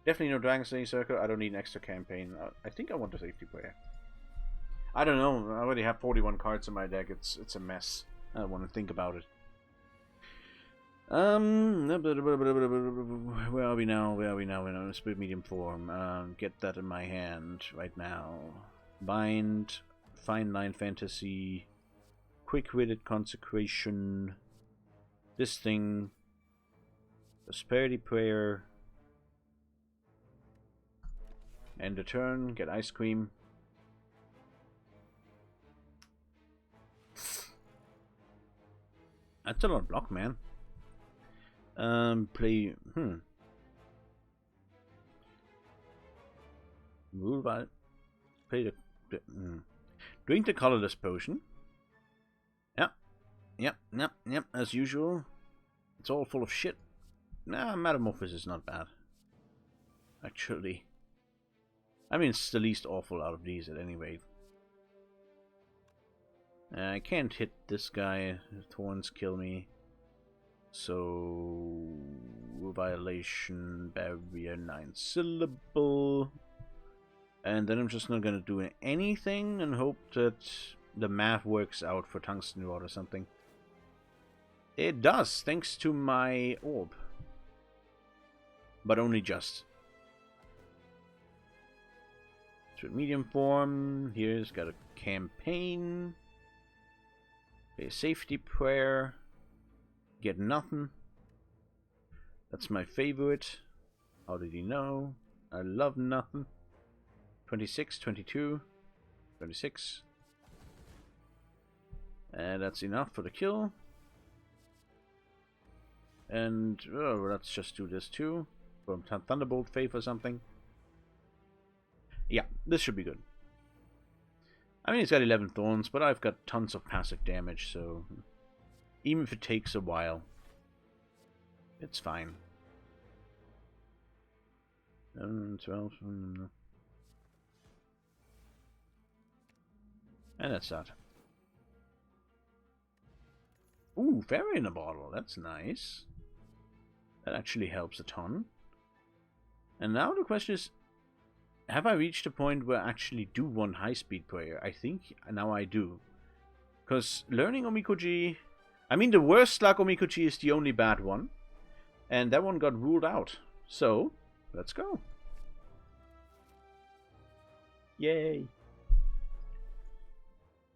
S1: Definitely no Dragon Slaying Circle. I don't need an extra campaign. I think I want a safety prayer. I don't know. I already have 41 cards in my deck. It's a mess. I don't want to think about it. Where are we now? Where are we now? We're in Spirit Medium form. Get that in my hand right now. Bind, Fine Line Fantasy, Quick-Witted Consecration, this thing, Prosperity Prayer, end the turn, get Ice Cream. That's a lot of block, man. Play, Move out. Play drink the colorless potion. Yep. As usual. It's all full of shit. Nah, Metamorphosis is not bad. Actually. I mean, it's the least awful out of these at any rate. I can't hit this guy. Thorns kill me. So... Violation, Barrier, 9-syllable. And then I'm just not gonna do anything and hope that the math works out for Tungsten Rod or something. It does, thanks to my orb. But only just. So medium form, here's got a campaign. A safety prayer. Get nothing. That's my favorite. How did he know? I love nothing. 26, 22, 26. And that's enough for the kill. And let's just do this too. From Thunderbolt Faith or something. Yeah, this should be good. I mean, it's got 11 thorns, but I've got tons of passive damage, so even if it takes a while, it's fine. 12. And that's that. Ooh, fairy in a bottle. That's nice. That actually helps a ton. And now the question is, have I reached a point where I actually do want high-speed prayer? I think now I do. Because learning Omikoji... I mean, the worst luck Omikoji is the only bad one. And that one got ruled out. So, let's go. Yay.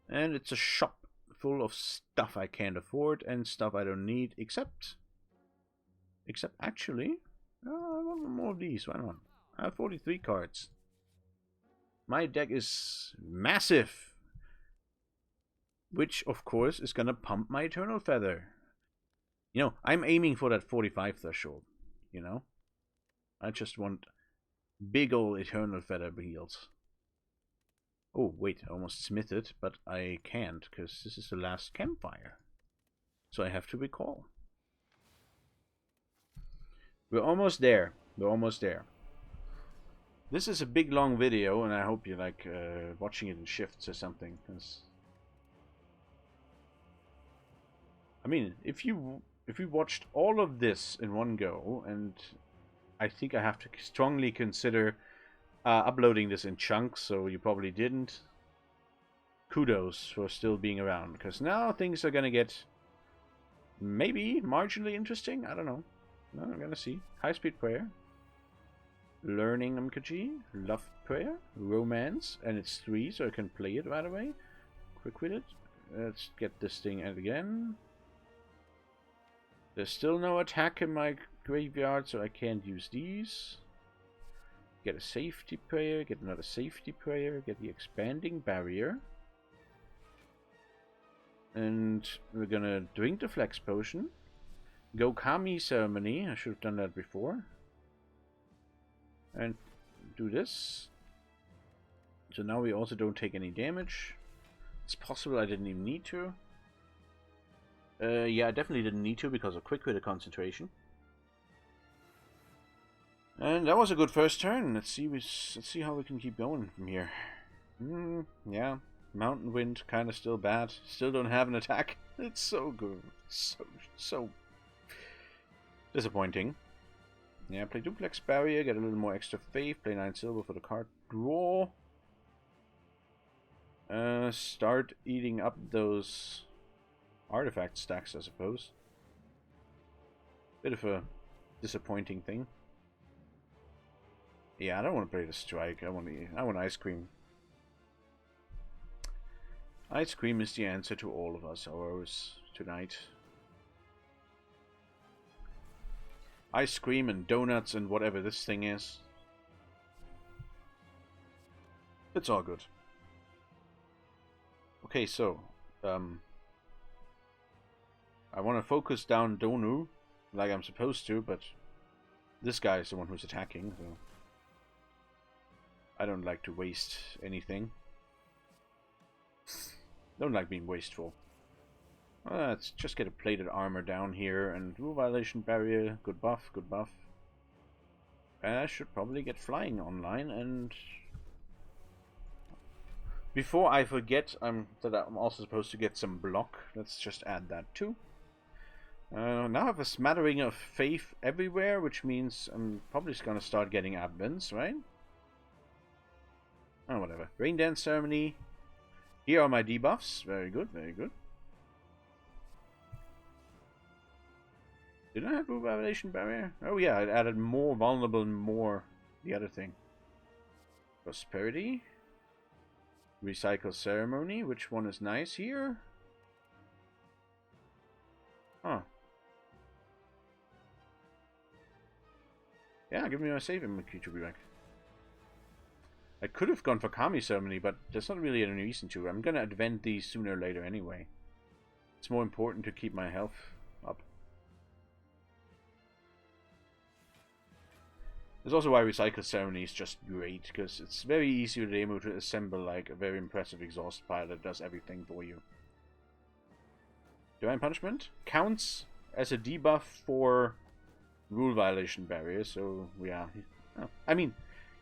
S1: And it's a shop full of stuff I can't afford and stuff I don't need, except actually, I want more of these. Why not? I have 43 cards. My deck is massive, which of course is gonna pump my Eternal Feather. You know, I'm aiming for that 45 threshold. You know, I just want big ol' Eternal Feather heals. Oh, wait, I almost smithed it, but I can't, because this is the last campfire. So I have to recall. We're almost there. We're almost there. This is a big, long video, and I hope you like watching it in shifts or something. Cause I mean, if you watched all of this in one go, and I think I have to strongly consider uploading this in chunks, so you probably didn't. Kudos for still being around, because now things are gonna get maybe marginally interesting. I don't know. No, I'm gonna see. High-speed prayer, learning MKG, love prayer, romance, and it's 3, so I can play it right away. Quick with it. Let's get this thing out again. There's still no attack in my graveyard, so I can't use these. Get a safety prayer, get another safety prayer, get the expanding barrier. And we're gonna drink the flex potion. Go Kami ceremony, I should have done that before. And do this. So now we also don't take any damage. It's possible I didn't even need to. Yeah, I definitely didn't need to because of quick with the concentration. And that was a good first turn. Let's see how we can keep going from here. Yeah, Mountain Wind kind of still bad. Still don't have an attack. It's so good. So disappointing. Yeah, play Duplex Barrier, get a little more extra faith. Play 9 silver for the card draw. Start eating up those artifact stacks, I suppose. Bit of a disappointing thing. Yeah, I don't want to play the strike. I want ice cream. Ice cream is the answer to all of us ours tonight. Ice cream and donuts and whatever this thing is. It's all good. Okay, so I want to focus down Donu like I'm supposed to, but this guy is the one who's attacking, so I don't like to waste anything. Don't like being wasteful. Let's just get a plated armor down here and rule violation barrier. Good buff, good buff. I should probably get flying online, and before I forget that I'm also supposed to get some block. Let's just add that too. Now I have a smattering of faith everywhere, which means I'm probably just gonna start getting advents, right? Oh, whatever. Rain Dance Ceremony. Here are my debuffs. Very good, very good. Did I have Rule Violation Barrier? Oh yeah, it added more vulnerable and more the other thing. Prosperity. Recycle Ceremony. Which one is nice here? Huh. Yeah, give me my save and to be back. I could have gone for Kami Ceremony, but there's not really any reason to. I'm gonna advent these sooner or later anyway. It's more important to keep my health up. That's also why Recycle Ceremony is just great, because it's very easy with Demo to assemble like a very impressive exhaust pile that does everything for you. Divine Punishment counts as a debuff for Rule Violation Barrier, so yeah. Oh, I mean,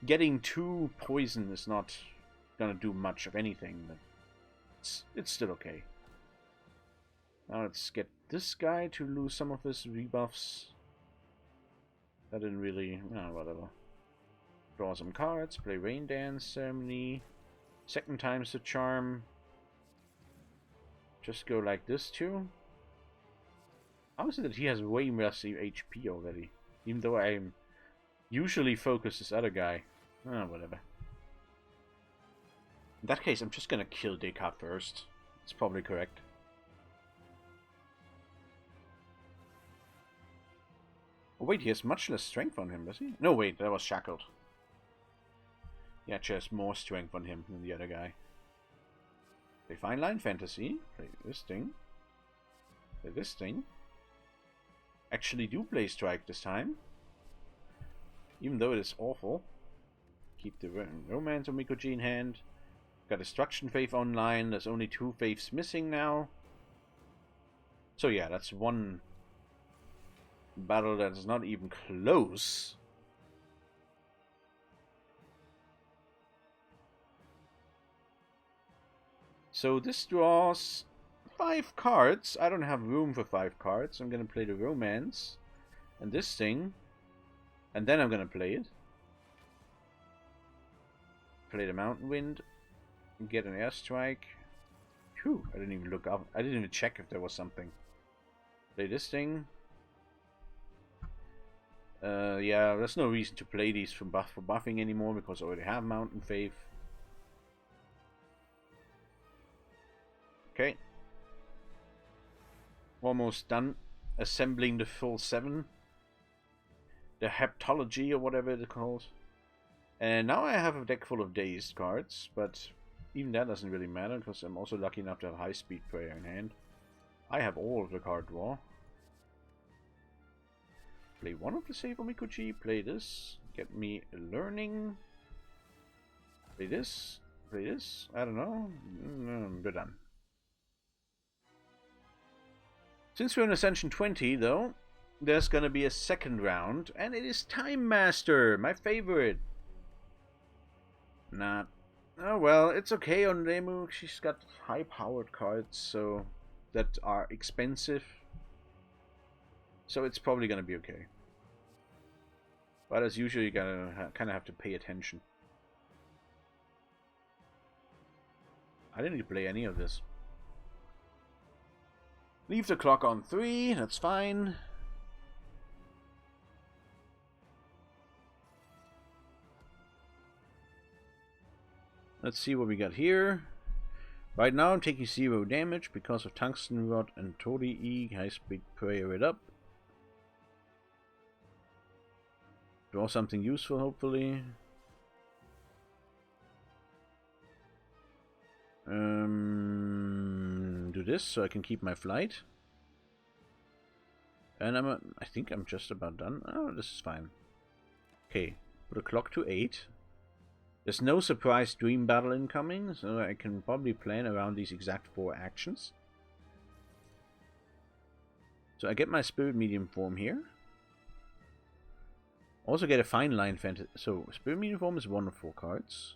S1: getting 2 poison is not gonna do much of anything, but it's still okay. Now let's get this guy to lose some of his rebuffs. That didn't really... oh, whatever. Draw some cards, play Rain Dance Ceremony. Second time's the charm. Just go like this too. How is it that he has way less HP already? Even though I'm usually focused this other guy. Oh, whatever. In that case, I'm just gonna kill Descartes first. It's probably correct. Oh wait, he has much less strength on him, does he? No, wait, that was Shackled. He actually has more strength on him than the other guy. Play Fine Line Fantasy. Play this thing. Play this thing. Actually do play Strike this time. Even though it is awful. Keep the Romance on Miko in hand. Got Destruction Faith online. There's only 2 faiths missing now. So yeah, that's one battle that is not even close. So this draws 5 cards. I don't have room for 5 cards. I'm gonna play the Romance and this thing, and then I'm gonna play it. Play the Mountain Wind, get an Airstrike. Phew, I didn't even look up. I didn't even check if there was something. Play this thing. Yeah, there's no reason to play these for buffing anymore because I already have Mountain Faith. Okay. Almost done assembling the full 7. The Heptology or whatever it's called. And now I have a deck full of Dazed cards, but even that doesn't really matter because I'm also lucky enough to have High Speed Prayer in hand. I have all of the card draw. Play one of the Save Omikuchi, play this, get me a learning. Play this, I don't know. We're done. Since we're in Ascension 20 though, there's gonna be a second round, and it is Time Master, my favorite. Not. Oh well, it's okay on Remu. She's got high-powered cards, so that are expensive. So it's probably gonna be okay. But as usual, you gotta kind of have to pay attention. I didn't need to play any of this. Leave the clock on 3. That's fine. Let's see what we got here. Right now I'm taking 0 damage because of Tungsten Rod and Tori-E. High Speed Prayer it up. Draw something useful, hopefully. Do this so I can keep my flight. And I think I'm just about done. Oh, this is fine. Okay, put a clock to 8. There's no surprise dream battle incoming, so I can probably plan around these exact 4 actions. So I get my spirit medium form here. Also get a fine line fantasy. So spirit medium form is 1 of 4 cards.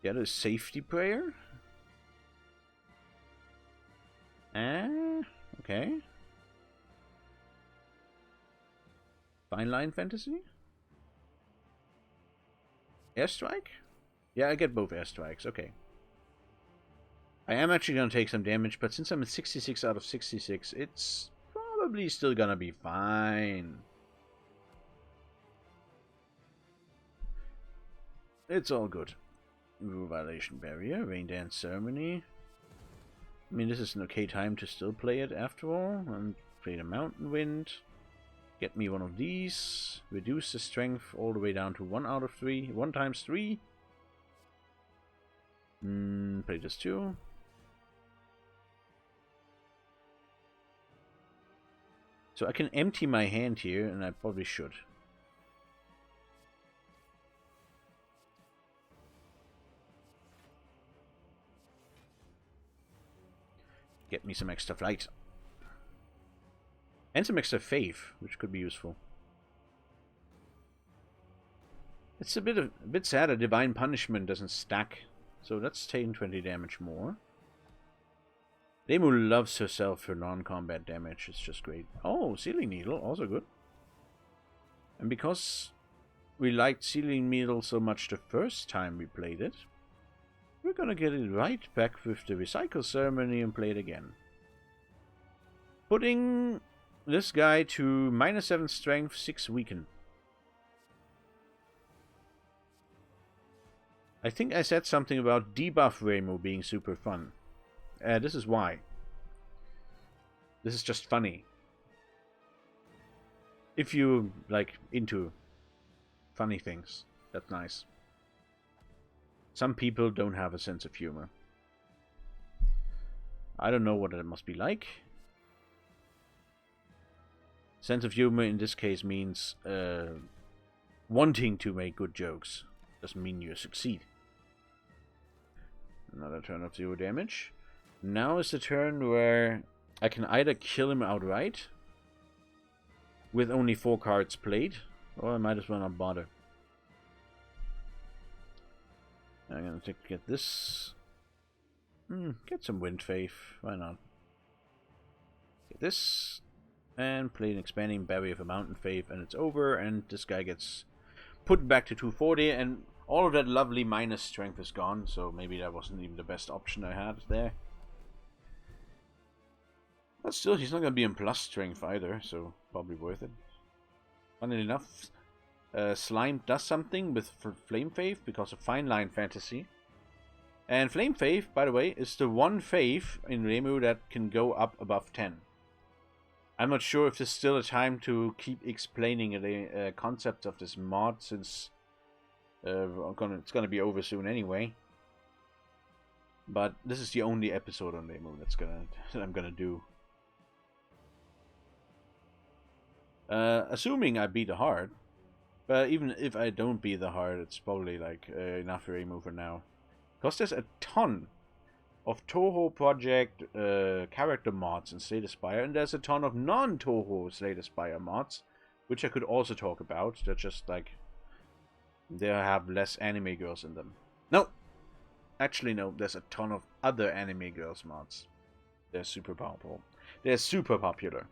S1: Get a safety prayer. Okay. Fine line fantasy. Airstrike? Yeah, I get both airstrikes. Okay. I am actually going to take some damage, but since I'm at 66 out of 66, it's probably still going to be fine. It's all good. Rule Violation Barrier, Rain Dance Ceremony. I mean, this is an okay time to still play it after all. And play the Mountain Wind. Get me one of these. Reduce the strength all the way down to 1 out of 3. 1 times 3. Play this too. So I can empty my hand here, and I probably should. Get me some extra flight. And some extra faith, which could be useful. It's a bit sad that Divine Punishment doesn't stack. So that's taking 20 damage more. Demu loves herself for non-combat damage. It's just great. Oh, Sealing Needle, also good. And because we liked Sealing Needle so much the first time we played it, we're gonna get it right back with the Recycle Ceremony and play it again. Putting this guy to -7 strength, 6 weaken. I think I said something about debuff Reimu being super fun. This is why. This is just funny. If you, like, into funny things, that's nice. Some people don't have a sense of humor. I don't know what that must be like. Sense of humor in this case means wanting to make good jokes. Doesn't mean you succeed. Another turn of 0 damage. Now is the turn where I can either kill him outright with only 4 cards played, or I might as well not bother. I'm gonna get this. Get some Wind Faith. Why not? Get this. And play an Expanding Barrier for Mountain Faith, and it's over, and this guy gets put back to 240, and all of that lovely minus strength is gone, so maybe that wasn't even the best option I had there. But still, he's not going to be in plus strength either, so probably worth it. Funnily enough, Slime does something with Flame Faith because of Fine Line Fantasy. And Flame Faith, by the way, is the one Faith in Reimu that can go up above 10. I'm not sure if there's still a time to keep explaining the concept of this mod, since it's gonna be over soon anyway. But this is the only episode on Reimu that I'm gonna do. Assuming I beat the hard, but even if I don't beat the hard, it's probably like enough for Reimu for now, because there's a ton of Touhou Project character mods in Slay the Spire, and there's a ton of non-Touhou Slay the Spire mods, which I could also talk about. They're just like, they have less anime girls in them. No! Actually, no, there's a ton of other anime girls mods. They're super powerful. They're super popular.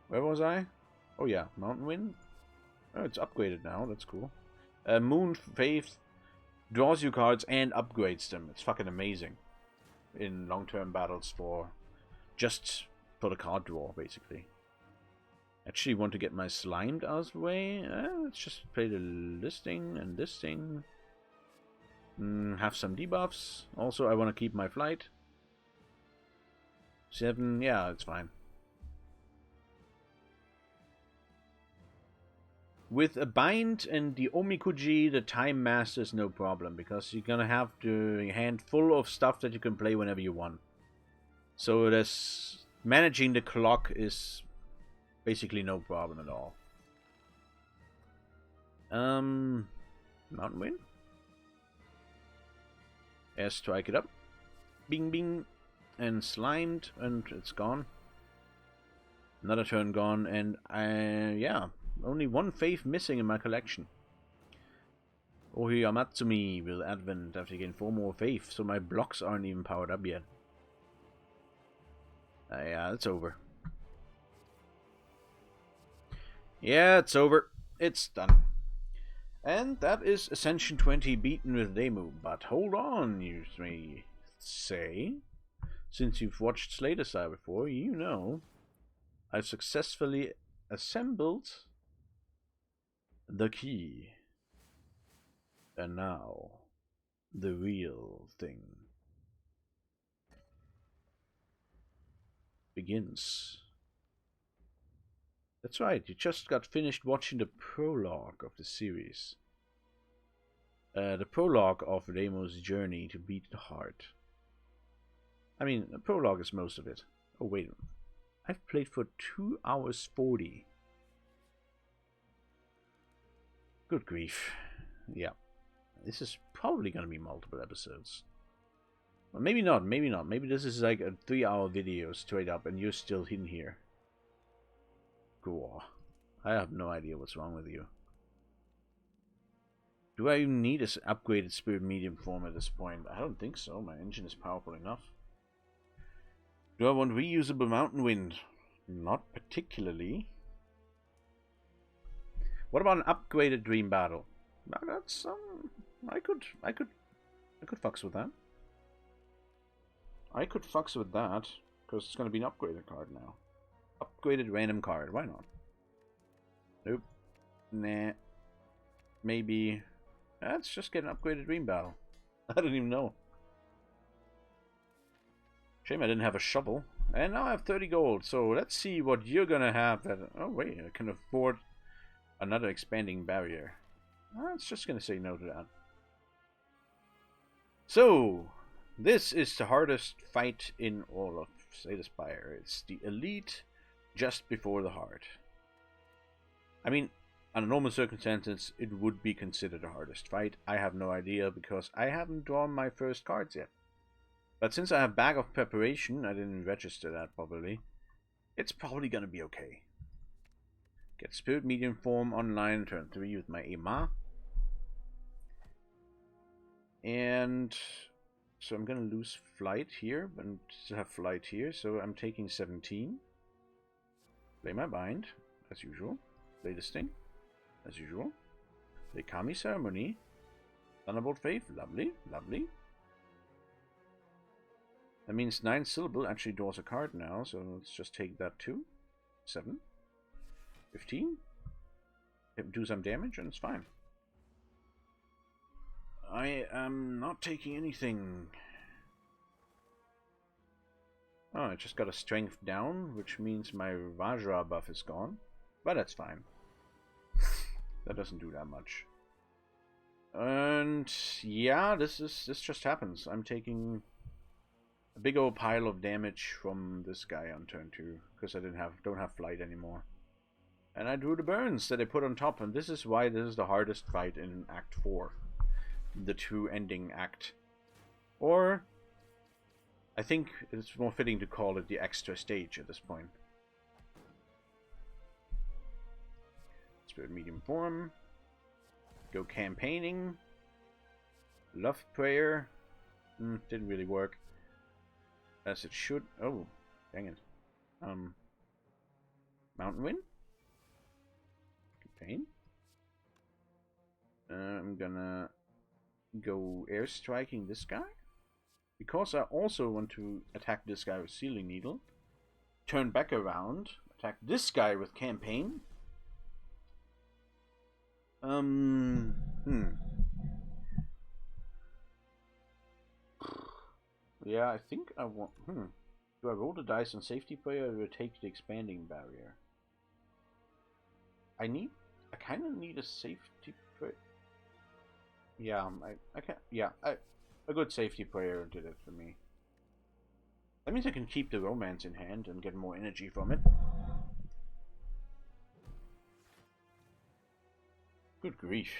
S1: Where was I? Oh yeah, Mountain Wind. Oh, it's upgraded now, that's cool. Moon Faith draws you cards and upgrades them. It's fucking amazing in long-term battles for the card draw, basically. Actually want to get my Slimed out of the way. Let's just play the listing and this thing. Have some debuffs. Also, I want to keep my flight. 7, yeah, it's fine. With a bind and the Omikuji, the Time Master is no problem, because you're gonna have the hand full of stuff that you can play whenever you want. So managing the clock is basically no problem at all. Mountain Wind. Air strike it up. Bing bing. And slimed, and it's gone. Another turn gone, and yeah, only one faith missing in my collection. Ohi Yamatsumi will advent after getting 4 more faith, so my blocks aren't even powered up yet. Yeah, it's over. Yeah, it's over. It's done. And that is Ascension 20 beaten with Demu. But hold on, you may say. Since you've watched Slater Side before, you know I've successfully assembled the key. And now, the real thing begins. That's right, you just got finished watching the prologue of the series. The prologue of Remo's journey to beat the heart. I mean, the prologue is most of it. Oh, wait. I've played for 2 hours 40. Good grief. Yeah. This is probably going to be multiple episodes. Well, maybe not, maybe not. Maybe this is like a 3-hour video straight up and you're still in here. Cool. I have no idea what's wrong with you. Do I even need an upgraded Spirit Medium form at this point? I don't think so. My engine is powerful enough. Do I want reusable Mountain Wind? Not particularly. What about an upgraded Dream Battle? Now that's I could fucks with that. I could fucks with that because it's going to be an upgraded card now. Upgraded random card. Why not? Nope. Nah. Maybe. Let's just get an upgraded Dream Battle. I don't even know. Shame I didn't have a shovel. And now I have 30 gold. So let's see what you're gonna have. Oh wait, I can afford another expanding barrier. It's just gonna say no to that. So this is the hardest fight in all of Slay It's the elite just before the heart. I mean, under normal circumstances, it would be considered the hardest fight. I have no idea because I haven't drawn my first cards yet. But since I have Bag of Preparation, I didn't register that properly, it's probably gonna be okay. Get Spirit Medium form online, turn 3 with my Ema. And so I'm gonna lose flight here, and still have flight here, so I'm taking 17. Play my bind, as usual. Play this thing, as usual. Play Kami Ceremony. Thunderbolt Faith, lovely, lovely. That means 9 syllable actually draws a card now, so let's just take that too. 7. 15. Do some damage and it's fine. I am not taking anything. Oh, I just got a strength down, which means my Vajra buff is gone. But that's fine. That doesn't do that much. And yeah, this just happens. I'm taking a big old pile of damage from this guy on turn 2 because I don't have flight anymore. And I drew the burns that I put on top, and this is why this is the hardest fight in Act 4. The 2 ending act. Or I think it's more fitting to call it the extra stage at this point. Spirit Medium form. Go campaigning. Love Prayer. Didn't really work. As it should. Oh, dang it. Mountain Wind. Campaign. I'm gonna go air striking this guy. Because I also want to attack this guy with Sealing Needle. Turn back around. Attack this guy with Campaign. Yeah, I think I want... Do I roll the dice on Safety Prayer or do I take the Expanding Barrier? I kind of need a Safety Prayer. Yeah, I can't... Yeah, a good Safety Prayer did it for me. That means I can keep the Romance in hand and get more energy from it. Good grief.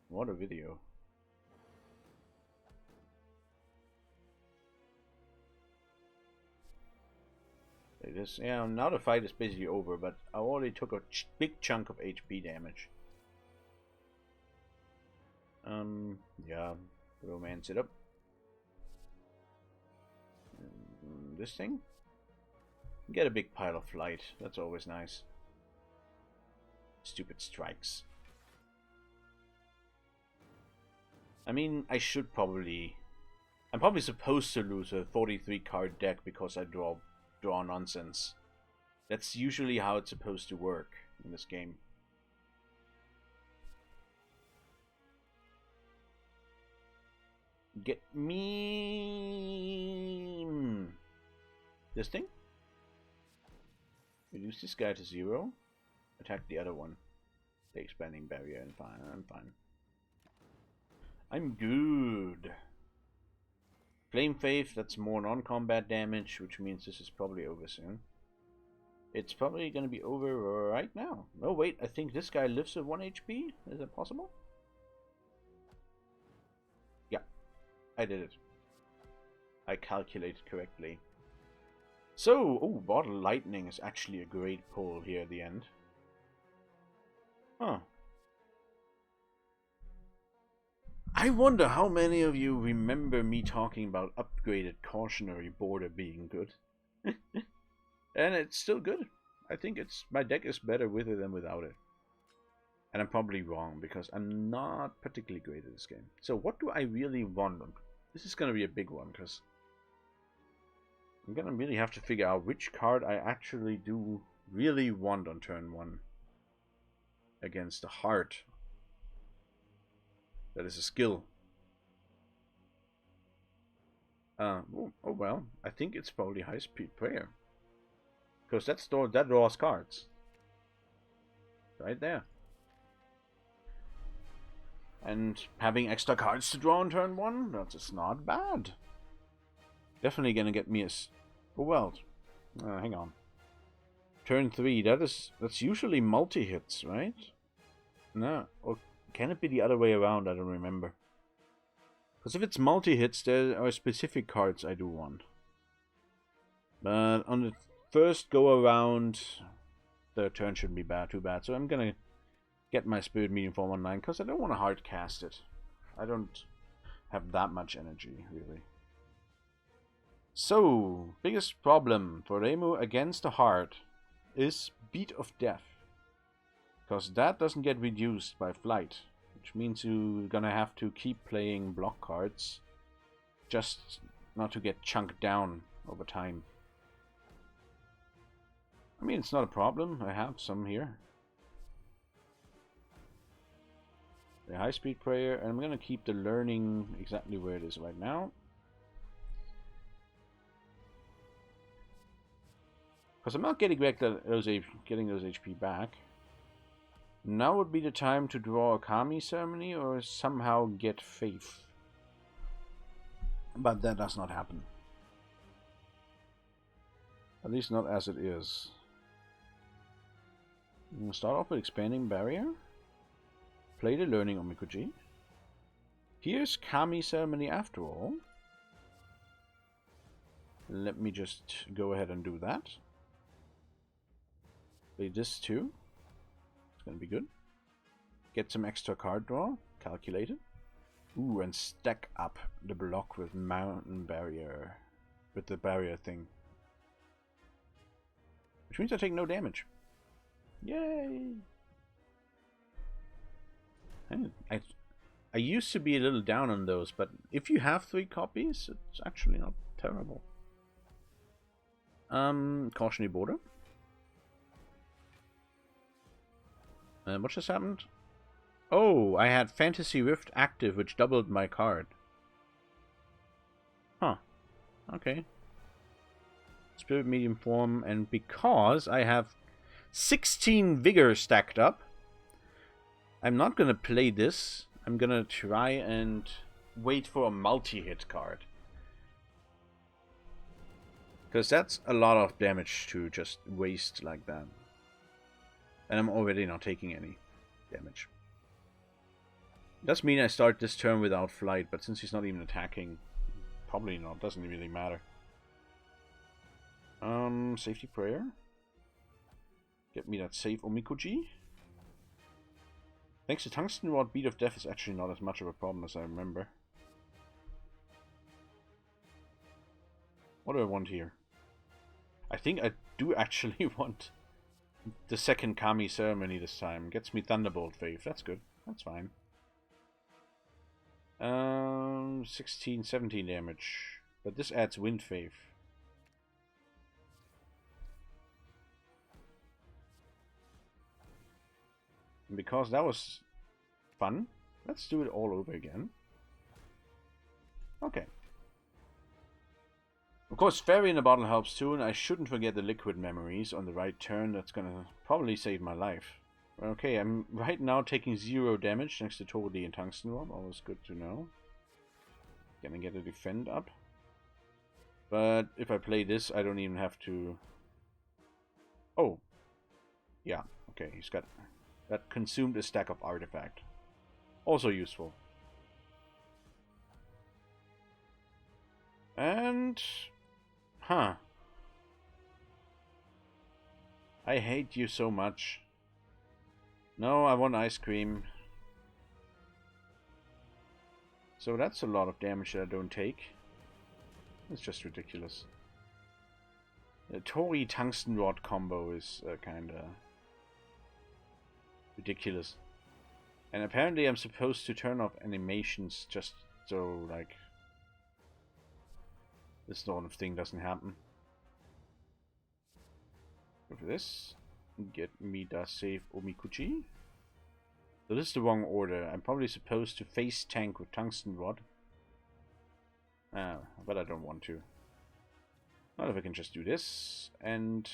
S1: What a video. It is, yeah, now the fight is basically over, but I already took a big chunk of HP damage. Yeah, romance it up. This thing? Get a big pile of light, that's always nice. Stupid strikes. I mean, I'm probably supposed to lose a 43 card deck because I draw nonsense. That's usually how it's supposed to work in this game. Get me this thing. Reduce this guy to 0. Attack the other one. The expanding barrier, and fine. I'm fine. I'm good. Flame Faith, that's more non-combat damage, which means this is probably over soon. It's probably gonna be over right now. No, wait, I think this guy lives at 1 HP. Is that possible? Yeah, I did it. I calculated correctly. So, oh, Bottle Lightning is actually a great pull here at the end. Huh. I wonder how many of you remember me talking about upgraded Cautionary Border being good. And it's still good. I think my deck is better with it than without it. And I'm probably wrong, because I'm not particularly great at this game. So what do I really want? This is going to be a big one, because I'm going to really have to figure out which card I actually do really want on turn 1. Against the heart. That is a skill. Oh well, I think it's probably High Speed Prayer. Because that draws cards. Right there. And having extra cards to draw on turn 1, that's just not bad. Definitely gonna get me a... Oh well. Hang on. Turn 3, that's usually multi-hits, right? No. Or can it be the other way around? I don't remember. Because if it's multi-hits, there are specific cards I do want. But on the first go around, the turn shouldn't be too bad. So I'm gonna get my Spirit Medium Form online because I don't want to hard cast it. I don't have that much energy, really. So, biggest problem for Reimu against the heart is Beat of Death. Because that doesn't get reduced by flight. Which means you're gonna have to keep playing block cards. Just not to get chunked down over time. I mean, it's not a problem. I have some here. The High Speed Prayer. And I'm gonna keep the Learning exactly where it is right now. Because I'm not getting back those HP back. Now would be the time to draw a Kami Ceremony or somehow get Faith. But that does not happen. At least not as it is. I'm going to start off with Expanding Barrier. Play the Learning on Mikoji. Here's Kami Ceremony after all. Let me just go ahead and do that. Play this too. It's gonna be good. Get some extra card draw. Calculated. Ooh, and stack up the block with Mountain Barrier. With the barrier thing. Which means I take no damage. Yay! I used to be a little down on those, but if you have 3 copies, it's actually not terrible. Cautionary Border. What just happened? Oh, I had Fantasy Rift active, which doubled my card. Huh. Okay. Spirit Medium Form, and because I have 16 Vigor stacked up, I'm not gonna play this. I'm gonna try and wait for a multi-hit card. Because that's a lot of damage to just waste like that. And I'm already not taking any damage. Does mean I start this turn without flight, but since he's not even attacking, probably not. Doesn't really matter. Safety prayer. Get me that safe Omikoji. Thanks to Tungsten Rod, Beat of Death is actually not as much of a problem as I remember. What do I want here? I think I do actually want the second Kami ceremony this time. Gets me Thunderbolt Wave. That's good. That's fine. 16, 17 damage. But this adds Wind Wave. And because that was fun, let's do it all over again. Okay. Of course, Fairy in a Bottle helps too, and I shouldn't forget the Liquid Memories on the right turn. That's gonna probably save my life. Okay, I'm right now taking 0 damage next to Touhou and Tungsten Rod. Always good to know. Gonna get a defend up. But if I play this, I don't even have to... Oh. Yeah, okay, he's got... That consumed a stack of artifact. Also useful. And... Huh. I hate you so much. No, I want ice cream. So that's a lot of damage that I don't take. It's just ridiculous. The Tori Tungsten Rod combo is kinda ridiculous. And apparently I'm supposed to turn off animations just so, like, this sort of thing doesn't happen. Go for this. Get me the safe Omikuchi. So this is the wrong order. I'm probably supposed to face tank with Tungsten Rod. But I don't want to. Not if I can just do this and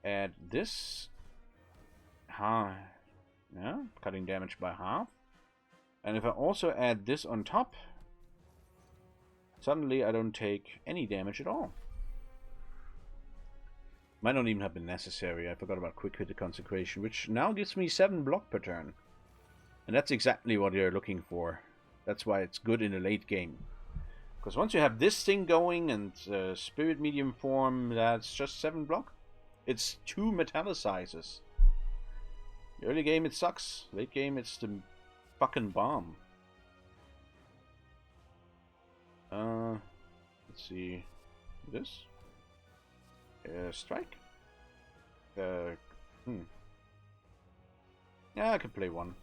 S1: add this. Yeah, cutting damage by half. And if I also add this on top, suddenly I don't take any damage at all. Might not even have been necessary. I forgot about Quick Hit Consecration, which now gives me 7 block per turn. And that's exactly what you're looking for. That's why it's good in the late game. Because once you have this thing going and Spirit Medium form, that's just 7 block. It's 2 Metallicizes. Early game it sucks. Late game it's the fucking bomb. Let's see. This. Strike. Yeah, I could play one.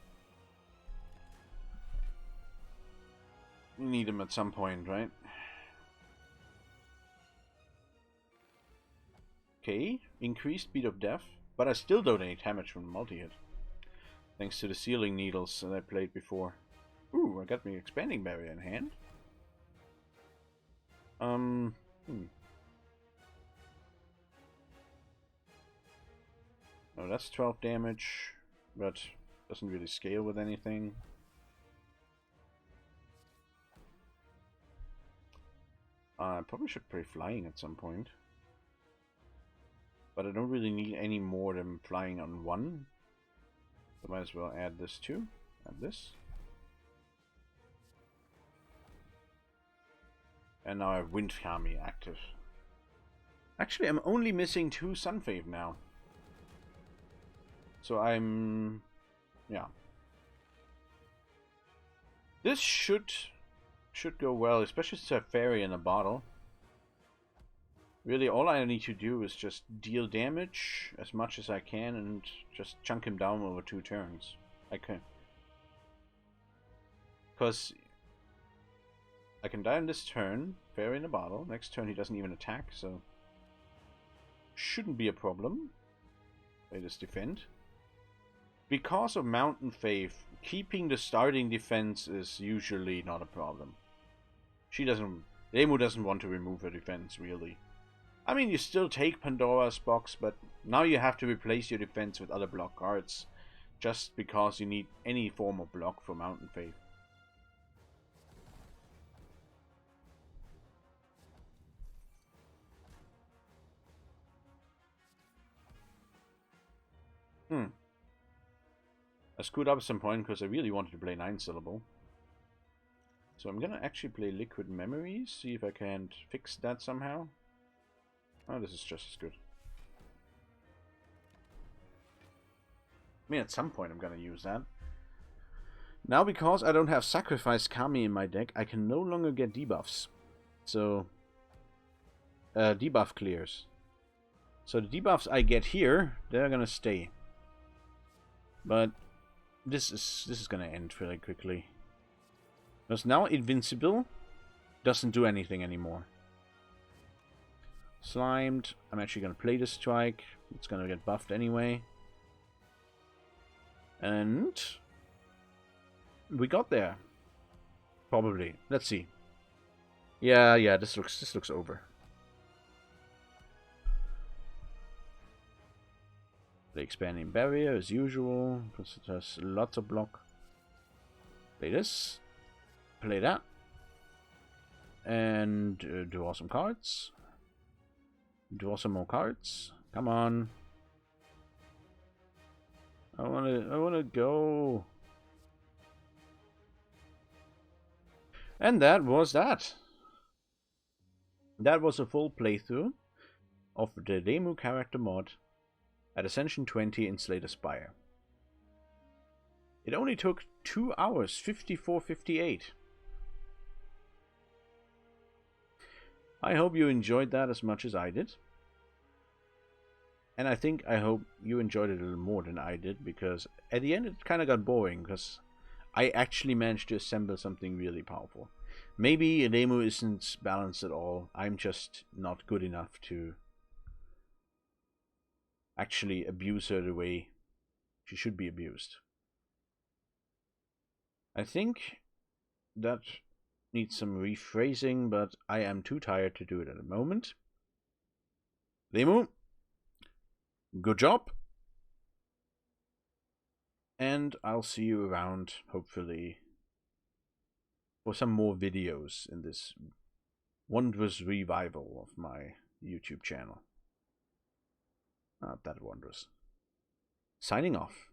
S1: Need him at some point, right? Okay, increased Beat of Death, but I still don't take damage from the multi-hit. Thanks to the Sealing Needles that I played before. Ooh, I got my Expanding Barrier in hand. Oh, that's 12 damage, but doesn't really scale with anything. I probably should play Flying at some point. But I don't really need any more than Flying on 1. So might as well add this too. Add this. And now I have Wind Kami active. Actually, I'm only missing 2 Sunfave now. So I'm... yeah. This should go well, especially since I have Fairy in a bottle. Really, all I need to do is just deal damage as much as I can and just chunk him down over 2 turns. Okay. Because I can die on this turn, Fairy in a bottle. Next turn he doesn't even attack, so shouldn't be a problem. Play this defend. Because of Mountain Faith, keeping the starting defense is usually not a problem. Reimu doesn't want to remove her defense, really. I mean, you still take Pandora's box, but now you have to replace your defense with other block cards, just because you need any form of block for Mountain Faith. I screwed up at some point because I really wanted to play 9-syllable. So I'm gonna actually play Liquid Memories, see if I can't fix that somehow. Oh, this is just as good. I mean, at some point I'm gonna use that. Now, because I don't have Sacrifice Kami in my deck, I can no longer get debuffs. So, debuff clears. So the debuffs I get here, they're gonna stay. But this is gonna end fairly quickly. Because now Invincible doesn't do anything anymore. Slimed. I'm actually gonna play this strike. It's gonna get buffed anyway. And we got there. Probably. Let's see. Yeah, this looks over. The expanding barrier as usual, because it has lots of block. Play this. Play that. And draw some cards. Draw some more cards. Come on. I wanna go. And that was that. That was a full playthrough of the Demu character mod at Ascension 20 in Slay the Spire. It only took 2 hours, 54:58. I hope you enjoyed that as much as I did. And I hope you enjoyed it a little more than I did, because at the end it kind of got boring, because I actually managed to assemble something really powerful. Maybe Demu isn't balanced at all. I'm just not good enough to actually abuse her the way she should be abused. I think that needs some rephrasing, but I am too tired to do it at the moment. Demu, good job. And I'll see you around, hopefully, for some more videos in this wondrous revival of my YouTube channel. Not that wondrous. Signing off.